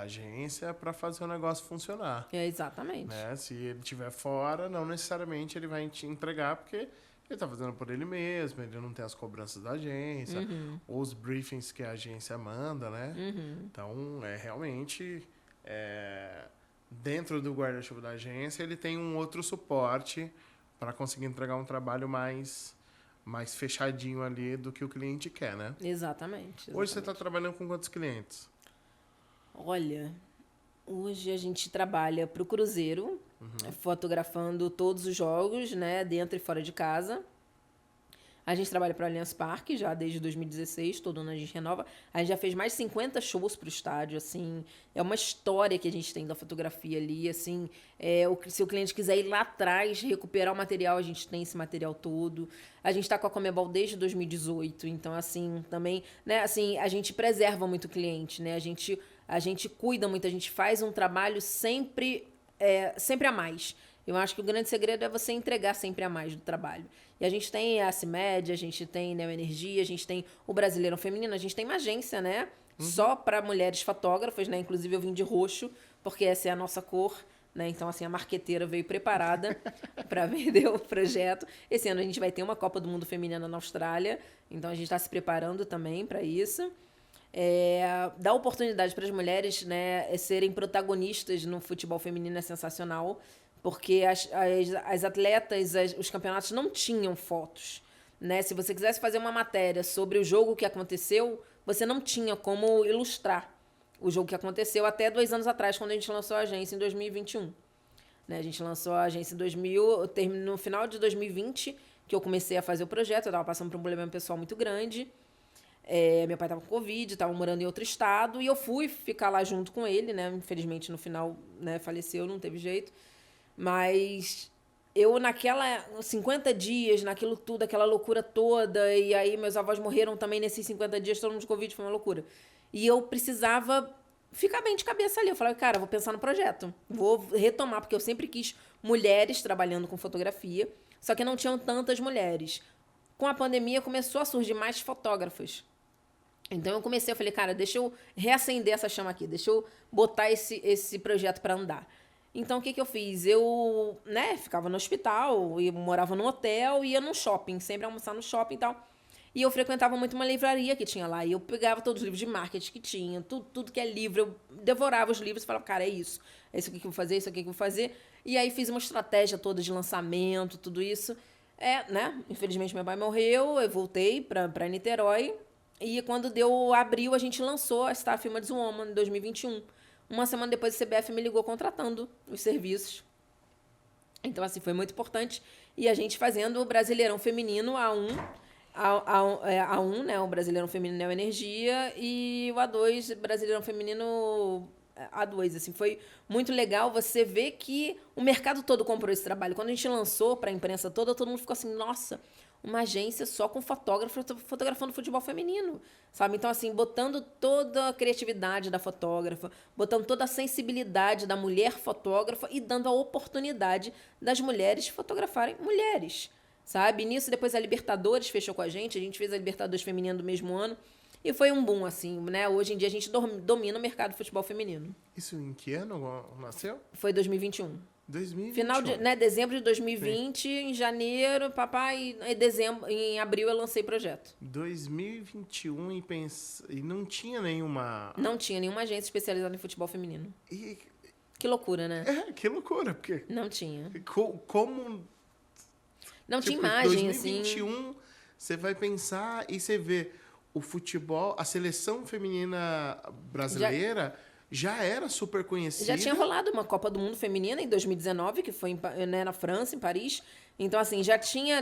agência para fazer o negócio funcionar. Exatamente. Né? Se ele estiver fora, não necessariamente ele vai te entregar, porque ele está fazendo por ele mesmo, ele não tem as cobranças da agência, ou os briefings que a agência manda, né? Então, realmente, dentro do guarda-chuva da agência, ele tem um outro suporte para conseguir entregar um trabalho mais fechadinho ali do que o cliente quer, né? Exatamente. Hoje você está trabalhando com quantos clientes? Olha, hoje a gente trabalha para o Cruzeiro, fotografando todos os jogos, né, dentro e fora de casa. A gente trabalha para o Allianz Parque já desde 2016, todo ano a gente renova. A gente já fez mais de 50 shows para o estádio, assim. É uma história que a gente tem da fotografia ali, assim. Se o cliente quiser ir lá atrás, recuperar o material, a gente tem esse material todo. A gente está com a Comebol desde 2018, então, assim, também, né, assim, a gente preserva muito o cliente, né? A gente cuida muito, a gente faz um trabalho sempre a mais. Eu acho que o grande segredo é você entregar sempre a mais do trabalho. E a gente tem a CIMED, a gente tem Neo Energia, a gente tem o Brasileirão Feminino, a gente tem uma agência, né? Só para mulheres fotógrafas, né? Inclusive eu vim de roxo, porque essa é a nossa cor, né? Então, assim, a marqueteira veio preparada para vender o projeto. Esse ano a gente vai ter uma Copa do Mundo Feminina na Austrália, então a gente está se preparando também para isso. Dar oportunidade para as mulheres, né, serem protagonistas no futebol feminino é sensacional, porque as atletas, os campeonatos não tinham fotos, né? Se você quisesse fazer uma matéria sobre o jogo que aconteceu, você não tinha como ilustrar o jogo que aconteceu até 2 anos atrás, quando a gente lançou a agência em 2021. Né? A gente lançou a agência em no final de 2020, que eu comecei a fazer o projeto, eu estava passando por um problema pessoal muito grande. Meu pai estava com Covid, estava morando em outro estado, e eu fui ficar lá junto com ele, né? Infelizmente, no final, né, faleceu, não teve jeito. Mas eu, 50 dias, naquilo tudo, aquela loucura toda, e aí meus avós morreram também nesses 50 dias, todo mundo de Covid, foi uma loucura. E eu precisava ficar bem de cabeça ali. Eu falei, cara, vou pensar no projeto. Vou retomar, porque eu sempre quis mulheres trabalhando com fotografia, só que não tinham tantas mulheres. Com a pandemia, começou a surgir mais fotógrafos. Então, eu falei, cara, deixa eu reacender essa chama aqui, deixa eu botar esse projeto para andar. Então, o que eu fiz? Eu, ficava no hospital, eu morava no hotel, ia no shopping, sempre almoçar no shopping e tal. E eu frequentava muito uma livraria que tinha lá. E eu pegava todos os livros de marketing que tinha, tudo que é livro. Eu devorava os livros e falava, cara, é isso. É isso aqui que eu vou fazer, isso aqui que eu vou fazer. E aí fiz uma estratégia toda de lançamento, tudo isso. Infelizmente, meu pai morreu, eu voltei para Niterói. E quando deu abril, a gente lançou a Star Filmed Woman em 2021. Uma semana depois, a CBF me ligou contratando os serviços. Então, assim, foi muito importante. E a gente fazendo o Brasileirão Feminino A1, né? O Brasileirão Feminino Neo Energia. E o A2, Brasileirão Feminino A2. Assim, foi muito legal você ver que o mercado todo comprou esse trabalho. Quando a gente lançou para a imprensa toda, todo mundo ficou assim, nossa, uma agência só com fotógrafo fotografando futebol feminino, sabe? Então, assim, botando toda a criatividade da fotógrafa, botando toda a sensibilidade da mulher fotógrafa e dando a oportunidade das mulheres fotografarem mulheres, sabe? Nisso, depois a Libertadores fechou com a gente fez a Libertadores feminina do mesmo ano, e foi um boom, assim, né? Hoje em dia a gente domina o mercado do futebol feminino. Isso em que ano nasceu? Foi 2021. 2021. Final de dezembro de 2020, sim. Em janeiro, em abril eu lancei projeto. 2021 e não tinha nenhuma... Não tinha nenhuma agência especializada em futebol feminino. Que loucura, né? Que loucura, porque... Não tinha. Como... Não tinha imagem, 2021, assim... você vai pensar e você vê o futebol, a seleção feminina brasileira... Já era super conhecida. Já tinha rolado uma Copa do Mundo feminina em 2019, que foi na França, em Paris. Então, assim, já tinha,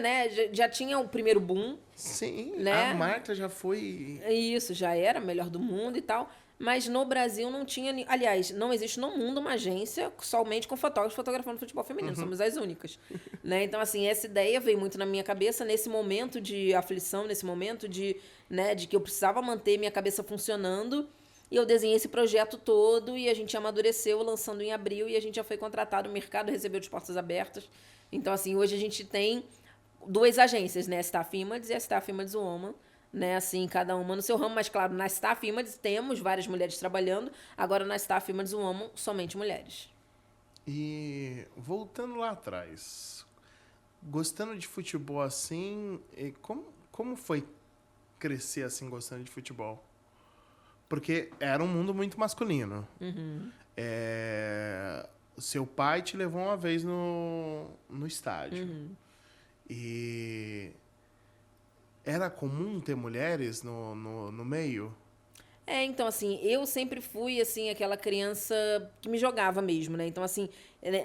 já tinha o primeiro boom. Sim, né? A marca já foi... Isso, já era a melhor do mundo e tal. Mas no Brasil não tinha... Aliás, não existe no mundo uma agência somente com fotógrafos fotografando futebol feminino. Somos as únicas. Então, assim, essa ideia veio muito na minha cabeça nesse momento de aflição, nesse momento de que eu precisava manter minha cabeça funcionando. E eu desenhei esse projeto todo e a gente amadureceu lançando em abril e a gente já foi contratado, o mercado recebeu de portas abertas. Então, assim, hoje a gente tem 2 agências, né? A Staff Images e a Staff Images Woman, né? Assim, cada uma no seu ramo, mas claro, na Staff Images temos várias mulheres trabalhando, agora na Staff Images Woman, somente mulheres. E voltando lá atrás, gostando de futebol assim, como foi crescer assim, gostando de futebol? Porque era um mundo muito masculino. O seu pai te levou uma vez no estádio. E era comum ter mulheres no meio? Então, assim, eu sempre fui, assim, aquela criança que me jogava mesmo, né? Então, assim,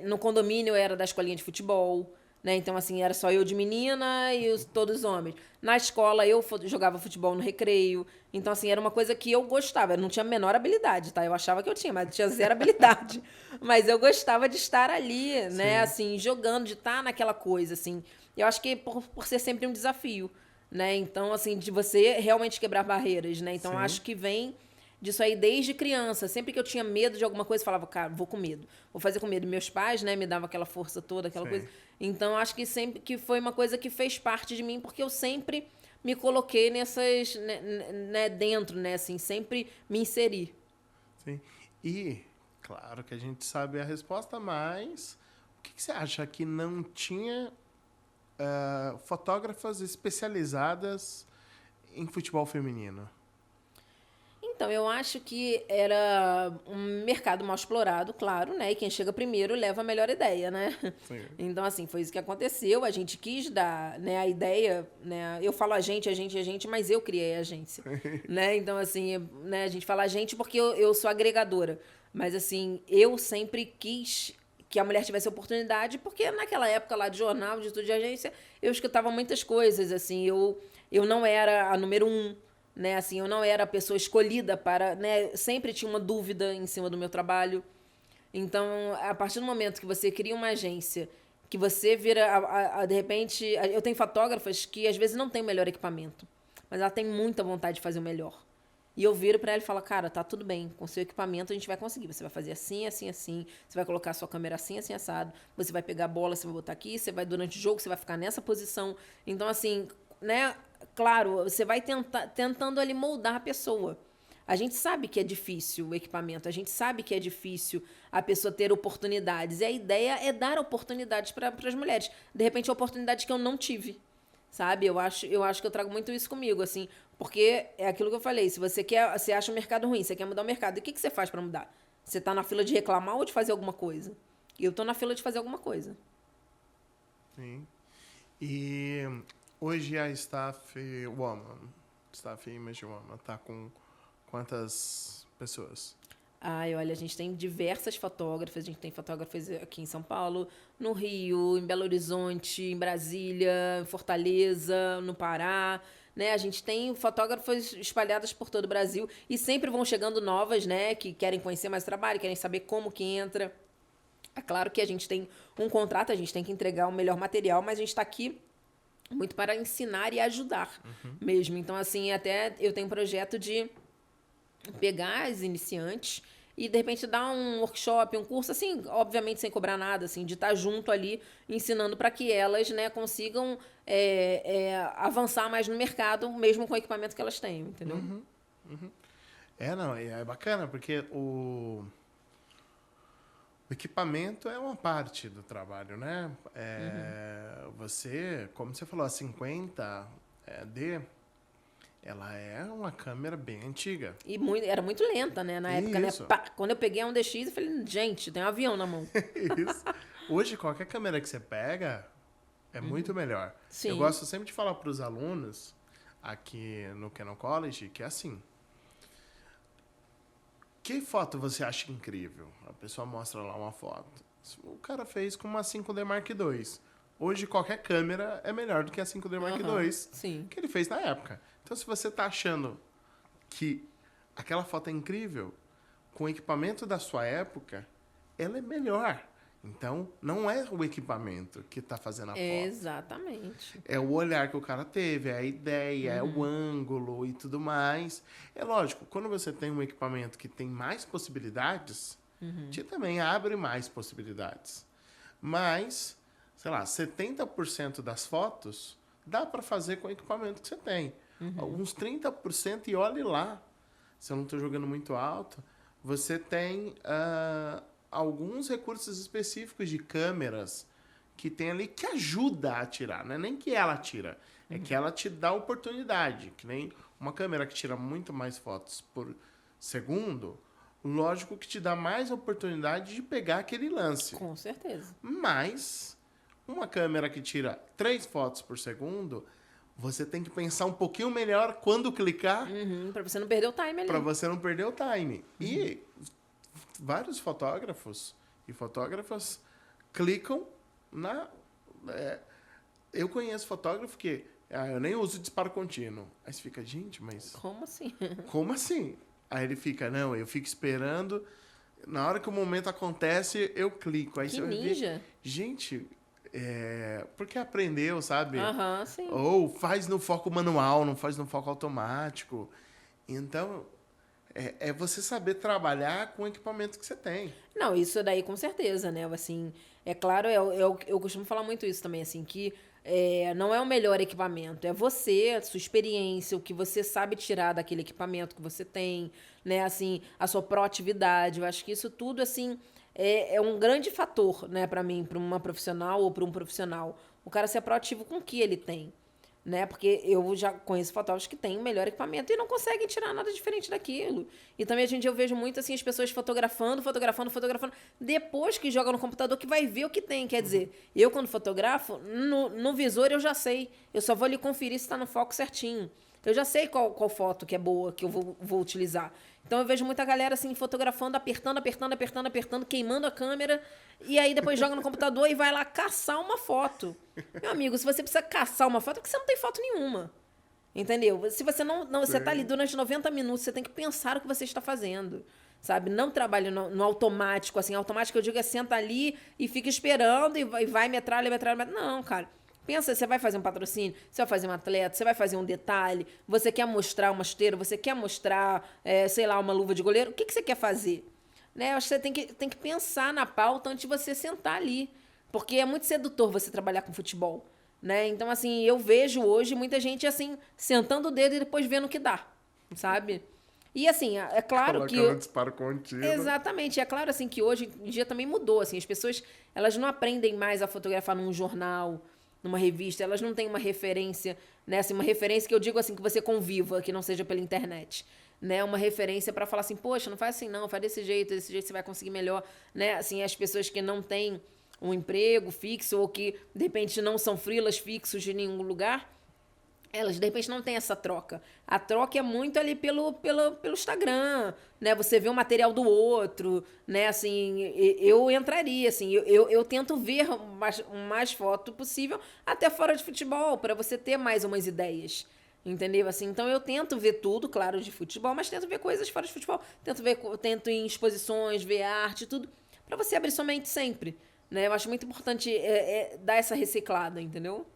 no condomínio eu era da escolinha de futebol, né? Então, assim, era só eu de menina e todos os homens. Na escola, eu jogava futebol no recreio. Então, assim, era uma coisa que eu gostava. Eu não tinha a menor habilidade, tá? Eu achava que eu tinha, mas eu tinha 0 habilidade. Mas eu gostava de estar ali, né? Assim, jogando, de estar naquela coisa, assim. Eu acho que por ser sempre um desafio, né? Então, assim, de você realmente quebrar barreiras, né? Então, acho que vem disso aí desde criança. Sempre que eu tinha medo de alguma coisa, eu falava, cara, vou com medo. Vou fazer com medo. Meus pais, né, me davam aquela força toda, aquela coisa. Então, acho que sempre que foi uma coisa que fez parte de mim, porque eu sempre me coloquei nessas, dentro, né, assim, sempre me inseri. Sim. E, claro que a gente sabe a resposta, mas o que você acha que não tinha fotógrafas especializadas em futebol feminino? Então, eu acho que era um mercado mal explorado, claro, né? E quem chega primeiro leva a melhor ideia, né? Sim. Então, assim, foi isso que aconteceu. A gente quis dar, né, a ideia, né? Eu falo a gente, mas eu criei a agência, né? Então, assim, né, a gente fala a gente porque eu sou agregadora. Mas, assim, eu sempre quis que a mulher tivesse oportunidade, porque naquela época lá de jornal, de tudo de agência, eu escutava muitas coisas, assim. Eu não era a número 1, né, assim, eu não era a pessoa escolhida para, né, sempre tinha uma dúvida em cima do meu trabalho. Então, a partir do momento que você cria uma agência, que você vira, de repente, eu tenho fotógrafas que às vezes não têm o melhor equipamento, mas ela tem muita vontade de fazer o melhor. E eu viro pra ela e falo, cara, tá tudo bem, com o seu equipamento a gente vai conseguir. Você vai fazer assim, assim, assim. Você vai colocar a sua câmera assim, assim, assado. Você vai pegar a bola, você vai botar aqui. Você vai, durante o jogo, você vai ficar nessa posição. Então, assim, né? Claro, você vai tentando ali moldar a pessoa. A gente sabe que é difícil o equipamento, a gente sabe que é difícil a pessoa ter oportunidades. E a ideia é dar oportunidades para as mulheres. De repente, oportunidades que eu não tive, sabe? Eu acho que eu trago muito isso comigo, assim, porque é aquilo que eu falei. Se você acha o mercado ruim, você quer mudar o mercado, o que você faz para mudar? Você tá na fila de reclamar ou de fazer alguma coisa? Eu tô na fila de fazer alguma coisa. Sim. E hoje a Staff Image Woman, tá com quantas pessoas? Ai, olha, a gente tem diversas fotógrafas. A gente tem fotógrafas aqui em São Paulo, no Rio, em Belo Horizonte, em Brasília, em Fortaleza, no Pará, né? A gente tem fotógrafas espalhadas por todo o Brasil e sempre vão chegando novas, né? Que querem conhecer mais o trabalho, querem saber como que entra. É claro que a gente tem um contrato, a gente tem que entregar o melhor material, mas a gente está aqui muito para ensinar e ajudar mesmo. Então, assim, até eu tenho um projeto de pegar as iniciantes e, de repente, dar um workshop, um curso, assim, obviamente sem cobrar nada, assim, de estar junto ali, ensinando para que elas, né, consigam avançar mais no mercado, mesmo com o equipamento que elas têm, entendeu? Não, é bacana, porque o equipamento é uma parte do trabalho, né? Você, como você falou, a 50D, ela é uma câmera bem antiga. E era muito lenta, né? Na época, né? Quando eu peguei a 1DX, eu falei, gente, tem um avião na mão. Isso. Hoje, qualquer câmera que você pega é muito melhor. Sim. Eu gosto sempre de falar para os alunos aqui no Canon College que é assim. Que foto você acha incrível? A pessoa mostra lá uma foto. O cara fez com uma 5D Mark II. Hoje, qualquer câmera é melhor do que a 5D Mark II sim. que ele fez na época. Então, se você está achando que aquela foto é incrível, com o equipamento da sua época, ela é melhor. Então, não é o equipamento que está fazendo a foto. Exatamente. É o olhar que o cara teve, é a ideia, é o ângulo e tudo mais. É lógico, quando você tem um equipamento que tem mais possibilidades, te também abre mais possibilidades. Mas, sei lá, 70% das fotos dá para fazer com o equipamento que você tem. Uns 30% e olhe lá. Se eu não estou jogando muito alto, você tem alguns recursos específicos de câmeras que tem ali que ajuda a tirar. Não é nem que ela tira, é que ela te dá oportunidade. Que nem uma câmera que tira muito mais fotos por segundo, lógico que te dá mais oportunidade de pegar aquele lance. Com certeza. Mas uma câmera que tira 3 fotos por segundo, você tem que pensar um pouquinho melhor quando clicar. Para você não perder o time ali. Para você não perder o time. E vários fotógrafos e fotógrafas clicam na... eu conheço fotógrafo que eu nem uso disparo contínuo. Aí você fica, gente, mas... Como assim? Como assim? Aí ele fica, não, eu fico esperando. Na hora que o momento acontece, eu clico. Aí Que você vai ninja. ver, gente... porque aprendeu, sabe? Sim. Ou faz no foco manual, não faz no foco automático. Então, é você saber trabalhar com o equipamento que você tem. Não, isso daí com certeza, né? Assim, é claro, eu costumo falar muito isso também, assim, que não é o melhor equipamento, é você, a sua experiência, o que você sabe tirar daquele equipamento que você tem, né? Assim, a sua proatividade. Eu acho que isso tudo, assim... É um grande fator, né, para mim, para uma profissional ou para um profissional. O cara ser proativo com o que ele tem, né? Porque eu já conheço fotógrafos que têm o melhor equipamento e não conseguem tirar nada diferente daquilo. E também eu vejo muito assim as pessoas fotografando, depois que joga no computador que vai ver o que tem. Quer dizer, eu quando fotografo, no visor eu já sei. Eu só vou ali conferir se está no foco certinho. Eu já sei qual foto que é boa, que eu vou utilizar. Então, eu vejo muita galera, assim, fotografando, apertando, queimando a câmera, e aí depois joga no computador e vai lá caçar uma foto. Meu amigo, se você precisa caçar uma foto, é porque você não tem foto nenhuma. Entendeu? Se você não você tá ali durante 90 minutos, você tem que pensar o que você está fazendo. Sabe? Não trabalhe no automático, assim. Automático, eu digo, senta ali e fica esperando e vai metralha. Não, cara. Pensa, você vai fazer um patrocínio, você vai fazer um atleta, você vai fazer um detalhe, você quer mostrar uma esteira, você quer mostrar, sei lá, uma luva de goleiro, o que você quer fazer? Né? Eu acho que você tem que pensar na pauta antes de você sentar ali. Porque é muito sedutor você trabalhar com futebol. Né? Então, assim, eu vejo hoje muita gente, assim, sentando o dedo e depois vendo o que dá, sabe? E, assim, é claro que... Colocando disparo contínuo. Exatamente. É claro, assim, que hoje em dia também mudou, assim. As pessoas, elas não aprendem mais a fotografar num jornal, numa revista. Elas não têm uma referência, né? Assim, uma referência que eu digo, assim, que você conviva, que não seja pela internet. Né? Uma referência para falar assim, poxa, não faz assim não, faz desse jeito você vai conseguir melhor. Né? Assim, as pessoas que não têm um emprego fixo ou que, de repente, não são freelas fixos de nenhum lugar, elas, de repente, não têm essa troca. A troca é muito ali pelo Instagram, né? Você vê o material do outro, né? Assim, eu entraria, assim, eu tento ver o mais foto possível, até fora de futebol, para você ter mais umas ideias. Entendeu? Assim, então eu tento ver tudo, claro, de futebol, mas tento ver coisas fora de futebol. Tento ir em exposições, ver arte, tudo, para você abrir sua mente sempre. Né? Eu acho muito importante dar essa reciclada, entendeu?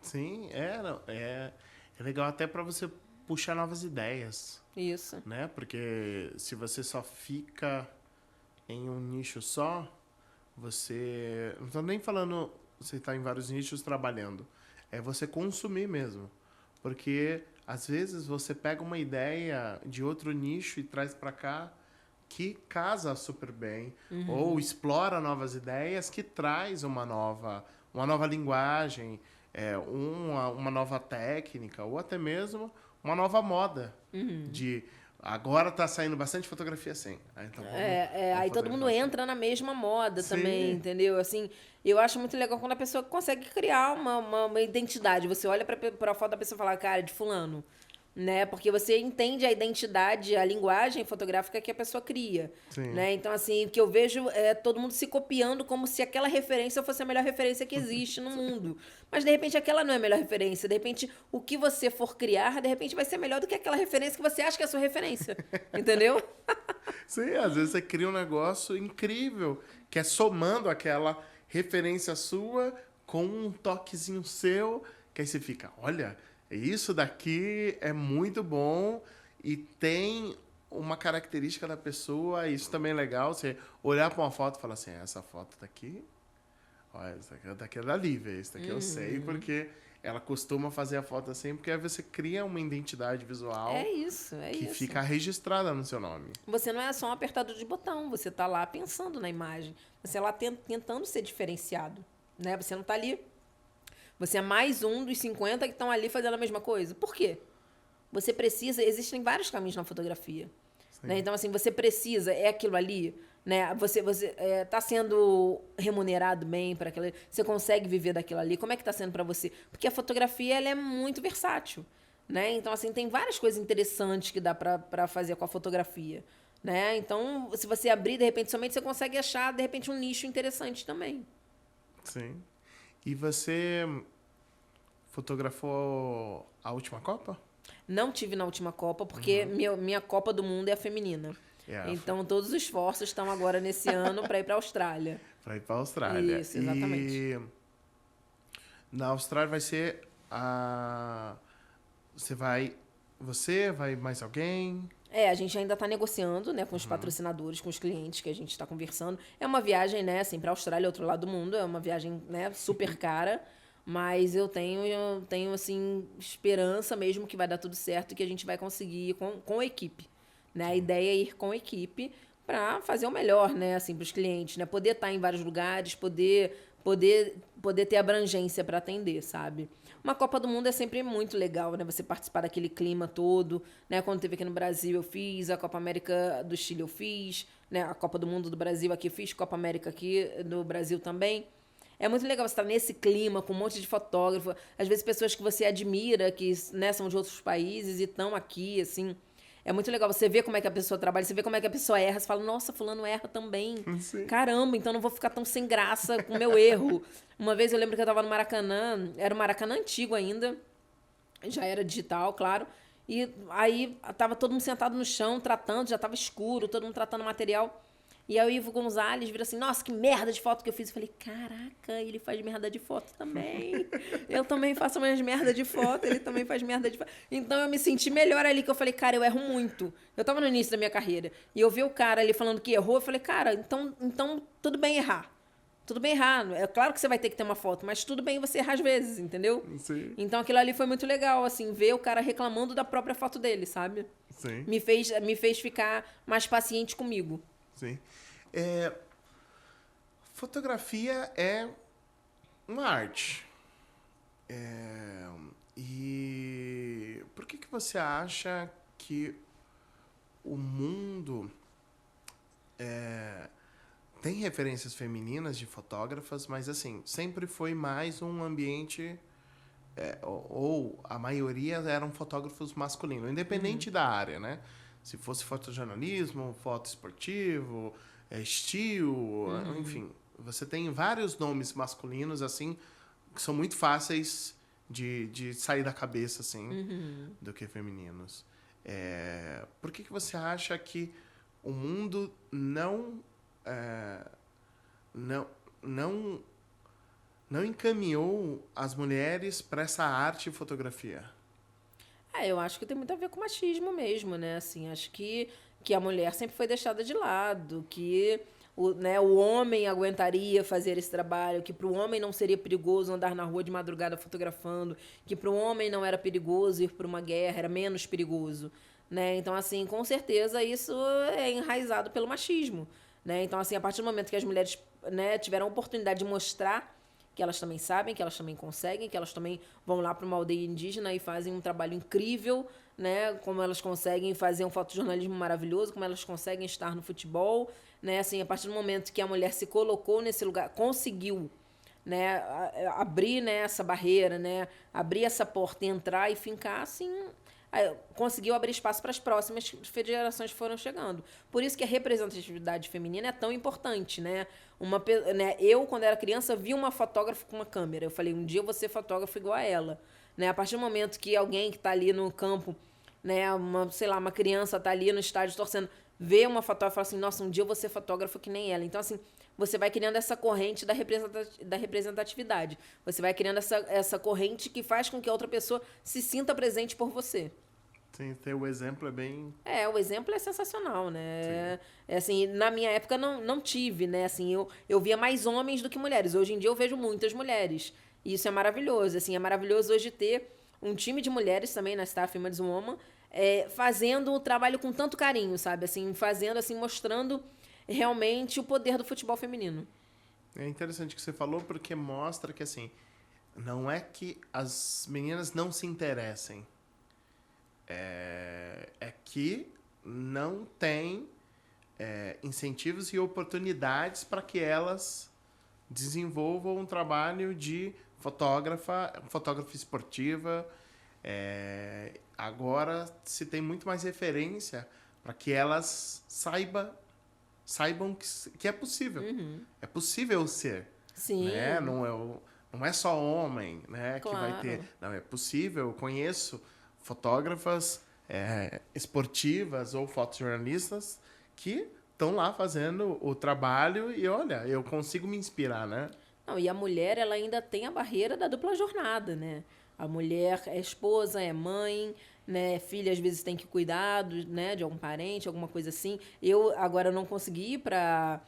Sim, é legal até para você puxar novas ideias. Isso. Né? Porque se você só fica em um nicho só, você... Não estou nem falando você está em vários nichos trabalhando. É você consumir mesmo. Porque, às vezes, você pega uma ideia de outro nicho e traz para cá que casa super bem. Uhum. Ou explora novas ideias que traz uma nova linguagem, uma nova técnica, ou até mesmo uma nova moda. Uhum. Agora tá saindo bastante fotografia assim. Então aí todo mundo entra na mesma moda. Sim. Também, entendeu? Assim, eu acho muito legal quando a pessoa consegue criar uma identidade. Você olha pra foto da pessoa e fala, cara, de fulano. Né? Porque você entende a identidade, a linguagem fotográfica que a pessoa cria. Né? Então, assim, o que eu vejo é todo mundo se copiando como se aquela referência fosse a melhor referência que existe no mundo. Mas, de repente, aquela não é a melhor referência. De repente, o que você for criar, de repente, vai ser melhor do que aquela referência que você acha que é a sua referência. Entendeu? Sim, às vezes você cria um negócio incrível, que é somando aquela referência sua com um toquezinho seu, que aí você fica, olha... Isso daqui é muito bom e tem uma característica da pessoa, isso também é legal, você olhar para uma foto e falar assim, essa foto daqui, olha, essa daqui é da Lívia, isso daqui eu sei, porque ela costuma fazer a foto assim, porque aí você cria uma identidade visual que fica registrada no seu nome. Você não é só um apertador de botão, você está lá pensando na imagem, você está lá tentando ser diferenciado, né? Você não está ali... Você é mais um dos 50 que estão ali fazendo a mesma coisa. Por quê? Você precisa... Existem vários caminhos na fotografia. Né? Então, assim, você precisa... É aquilo ali. Né? Você está sendo remunerado bem para aquilo ali. Você consegue viver daquilo ali. Como é que está sendo para você? Porque a fotografia ela é muito versátil. Né? Então, assim, tem várias coisas interessantes que dá para fazer com a fotografia. Né? Então, se você abrir, de repente, somente você consegue achar, de repente, um nicho interessante também. Sim. E você fotografou a última Copa? Não tive na última Copa, porque minha Copa do Mundo é a feminina. Então, todos os esforços estão agora nesse ano para ir para a Austrália. Para ir para a Austrália. Isso, exatamente. E na Austrália vai ser a... Você, vai mais alguém? A gente ainda está negociando, né, com os patrocinadores, com os clientes que a gente está conversando. É uma viagem, né, assim, para a Austrália, outro lado do mundo. É uma viagem, né, super cara. Mas eu tenho, assim, esperança mesmo que vai dar tudo certo e que a gente vai conseguir ir com a equipe. Né? A ideia é ir com a equipe para fazer o melhor, né, assim, para os clientes. Né? Poder estar em vários lugares, poder ter abrangência para atender, sabe? Uma Copa do Mundo é sempre muito legal, né? Você participar daquele clima todo, né? Quando teve aqui no Brasil eu fiz, a Copa América do Chile eu fiz, né? A Copa do Mundo do Brasil aqui eu fiz, Copa América aqui no Brasil também. É muito legal você estar nesse clima com um monte de fotógrafo, às vezes pessoas que você admira, que, né, são de outros países e estão aqui, assim... É muito legal você ver como é que a pessoa trabalha, você vê como é que a pessoa erra, você fala, nossa, fulano erra também. Sim. Caramba, então não vou ficar tão sem graça com o meu erro. Uma vez eu lembro que eu estava no Maracanã, era o Maracanã antigo ainda, já era digital, claro, e aí estava todo mundo sentado no chão, tratando, já estava escuro, todo mundo tratando material, E aí o Ivo Gonzalez vira assim, nossa, que merda de foto que eu fiz. Eu falei, caraca, ele faz merda de foto também. Eu também faço umas merda de foto, ele também faz merda de foto. Então eu me senti melhor ali, que eu falei, cara, eu erro muito. Eu tava no início da minha carreira. E eu vi o cara ali falando que errou, eu falei, cara, então tudo bem errar. Tudo bem errar. É claro que você vai ter que ter uma foto, mas tudo bem você errar às vezes, entendeu? Sim. Então aquilo ali foi muito legal, assim, ver o cara reclamando da própria foto dele, sabe? Sim. Me fez ficar mais paciente comigo. Sim. Fotografia é uma arte. E por que você acha que o mundo tem referências femininas de fotógrafas, mas assim, sempre foi mais um ambiente ou a maioria eram fotógrafos masculinos, independente da área, né? Se fosse fotojornalismo, foto esportivo, estilo, enfim, você tem vários nomes masculinos assim que são muito fáceis de sair da cabeça assim do que femininos. Por que você acha que o mundo não encaminhou as mulheres para essa arte e fotografia? Eu acho que tem muito a ver com machismo mesmo, né? Assim, acho que a mulher sempre foi deixada de lado, que o homem aguentaria fazer esse trabalho, que para o homem não seria perigoso andar na rua de madrugada fotografando, que para o homem não era perigoso ir para uma guerra, era menos perigoso, né? Então, assim, com certeza isso é enraizado pelo machismo, né? Então, assim, a partir do momento que as mulheres, né, tiveram a oportunidade de mostrar que elas também sabem, que elas também conseguem, que elas também vão lá para uma aldeia indígena e fazem um trabalho incrível, né? Como elas conseguem fazer um fotojornalismo maravilhoso, como elas conseguem estar no futebol, né? Assim, a partir do momento que a mulher se colocou nesse lugar, conseguiu, né, abrir, né, essa barreira, né, abrir essa porta e entrar e fincar, assim, conseguiu abrir espaço para as próximas federações que foram chegando. Por isso que a representatividade feminina é tão importante, né? Eu, quando era criança, vi uma fotógrafa com uma câmera. Eu falei, um dia eu vou ser fotógrafa igual a ela. Né? A partir do momento que alguém que está ali no campo, né, uma criança está ali no estádio torcendo, vê uma fotógrafa e fala assim, nossa, um dia eu vou ser fotógrafa que nem ela. Então, assim, você vai criando essa corrente da representatividade. Você vai criando essa corrente que faz com que a outra pessoa se sinta presente por você. Sim, o exemplo é bem... O exemplo é sensacional, né? Assim, na minha época não tive, né? Assim, eu via mais homens do que mulheres. Hoje em dia eu vejo muitas mulheres. E isso é maravilhoso. Assim, é maravilhoso hoje ter um time de mulheres também na Staff Images Woman fazendo o trabalho com tanto carinho, sabe? Assim, fazendo, assim, mostrando realmente o poder do futebol feminino. É interessante o que você falou, porque mostra que, assim, não é que as meninas não se interessem. É que não tem incentivos e oportunidades para que elas desenvolvam um trabalho de fotógrafa esportiva. Agora se tem muito mais referência para que elas saibam que é possível. É possível ser. Sim. Né? Não é só homem, né, claro. que vai ter. Não, é possível. Eu conheço fotógrafas esportivas ou fotojornalistas que estão lá fazendo o trabalho e, olha, eu consigo me inspirar, né? Não, e a mulher, ela ainda tem a barreira da dupla jornada, né? A mulher é esposa, é mãe, né? Filha, às vezes, tem que cuidar né, de algum parente, alguma coisa assim. Eu, agora, não consegui ir para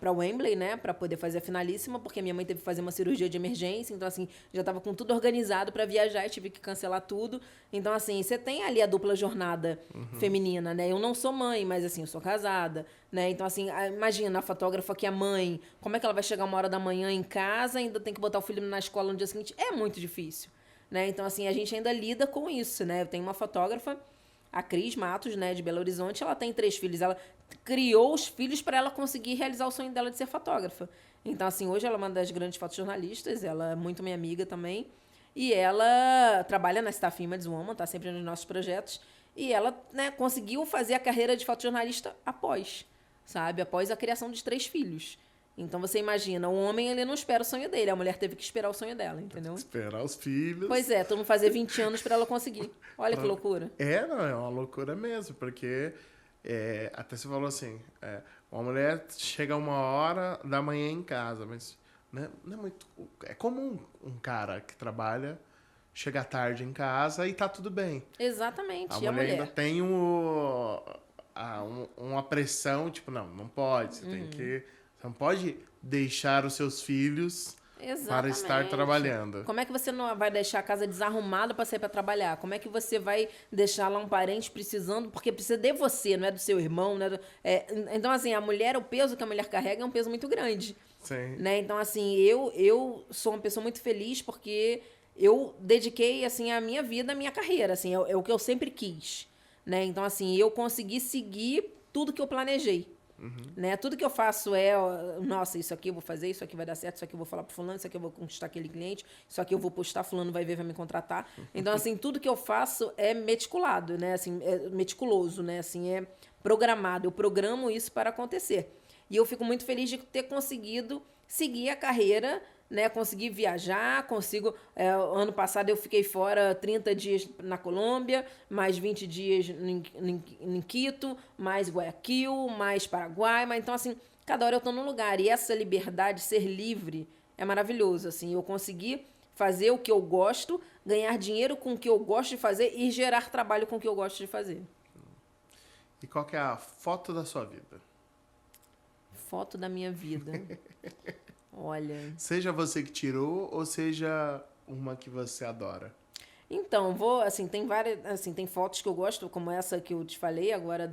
Wembley, né, para poder fazer a finalíssima, porque minha mãe teve que fazer uma cirurgia de emergência, então assim, já estava com tudo organizado para viajar e tive que cancelar tudo. Então assim, você tem ali a dupla jornada feminina, né? Eu não sou mãe, mas assim, eu sou casada, né? Então assim, imagina a fotógrafa que é mãe, como é que ela vai chegar 1h da manhã em casa, ainda tem que botar o filho na escola no dia seguinte? É muito difícil, né? Então assim, a gente ainda lida com isso, né? Eu tenho uma fotógrafa, a Cris Matos, né, de Belo Horizonte, ela tem 3 filhos. Ela criou os filhos para ela conseguir realizar o sonho dela de ser fotógrafa. Então, assim, hoje ela é uma das grandes fotojornalistas, ela é muito minha amiga também. E ela trabalha na Staff Images Woman, tá sempre nos nossos projetos. E ela, né, conseguiu fazer a carreira de fotojornalista após a criação de 3 filhos. Então, você imagina, o homem, ele não espera o sonho dele, a mulher teve que esperar o sonho dela, entendeu? Esperar os filhos. Pois é, todo mundo fazer 20 anos para ela conseguir. Olha que loucura. Não, é uma loucura mesmo, porque até você falou assim, Uma mulher chega 1h da manhã em casa, mas não é muito... É comum um cara que trabalha, chega tarde em casa e tá tudo bem. Exatamente. A E a mulher mulher? ainda tem uma pressão, tipo, não pode. Você tem que... Você não pode deixar os seus filhos para estar trabalhando. Como é que você não vai deixar a casa desarrumada para sair para trabalhar? Como é que você vai deixar lá um parente precisando? Porque precisa de você, não é do seu irmão, não é então, assim, a mulher, o peso que a mulher carrega é um peso muito grande. Sim. Né? Então, assim, eu sou uma pessoa muito feliz porque eu dediquei, assim, a minha vida, a minha carreira, assim, é o que eu sempre quis, né? Então, assim, eu consegui seguir tudo que eu planejei. Né? Tudo que eu faço nossa, isso aqui eu vou fazer, isso aqui vai dar certo, isso aqui eu vou falar pro fulano, isso aqui eu vou conquistar aquele cliente, isso aqui eu vou postar, fulano vai ver, vai me contratar. Então, assim, tudo que eu faço é meticulado, né? Assim, é meticuloso, né? Assim, é programado. Eu programo isso para acontecer. E eu fico muito feliz de ter conseguido seguir a carreira, né? Consegui viajar, ano passado eu fiquei fora 30 dias na Colômbia, mais 20 dias em Quito, mais Guayaquil, mais Paraguai. Mas então, assim, cada hora eu estou num lugar. E essa liberdade, ser livre, é maravilhoso. Assim, eu consegui fazer o que eu gosto, ganhar dinheiro com o que eu gosto de fazer e gerar trabalho com o que eu gosto de fazer. E qual que é a foto da sua vida? Foto da minha vida. Olha. Seja você que tirou ou seja uma que você adora. Então, tem várias, assim, tem fotos que eu gosto, como essa que eu te falei agora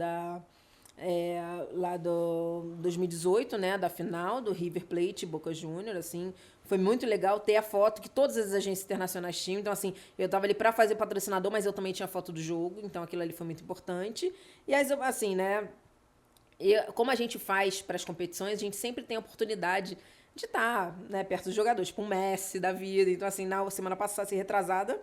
lá do 2018, né, da final do River Plate e Boca Juniors, assim, foi muito legal ter a foto que todas as agências internacionais tinham. Então, assim, eu tava ali para fazer patrocinador, mas eu também tinha foto do jogo, então aquilo ali foi muito importante. E assim, né, como a gente faz para as competições, a gente sempre tem a oportunidade de estar, né, perto dos jogadores, tipo o Messi da vida. Então, assim, na semana passada, assim, retrasada,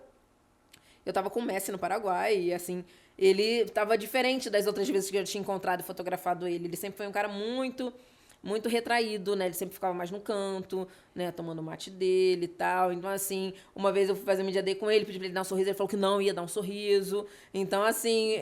eu tava com o Messi no Paraguai e, assim, ele tava diferente das outras vezes que eu tinha encontrado e fotografado ele. Ele sempre foi um cara muito, muito retraído, né? Ele sempre ficava mais no canto, né? Tomando o mate dele e tal. Então, assim, uma vez eu fui fazer media day com ele, pedi pra ele dar um sorriso, ele falou que não ia dar um sorriso. Então, assim,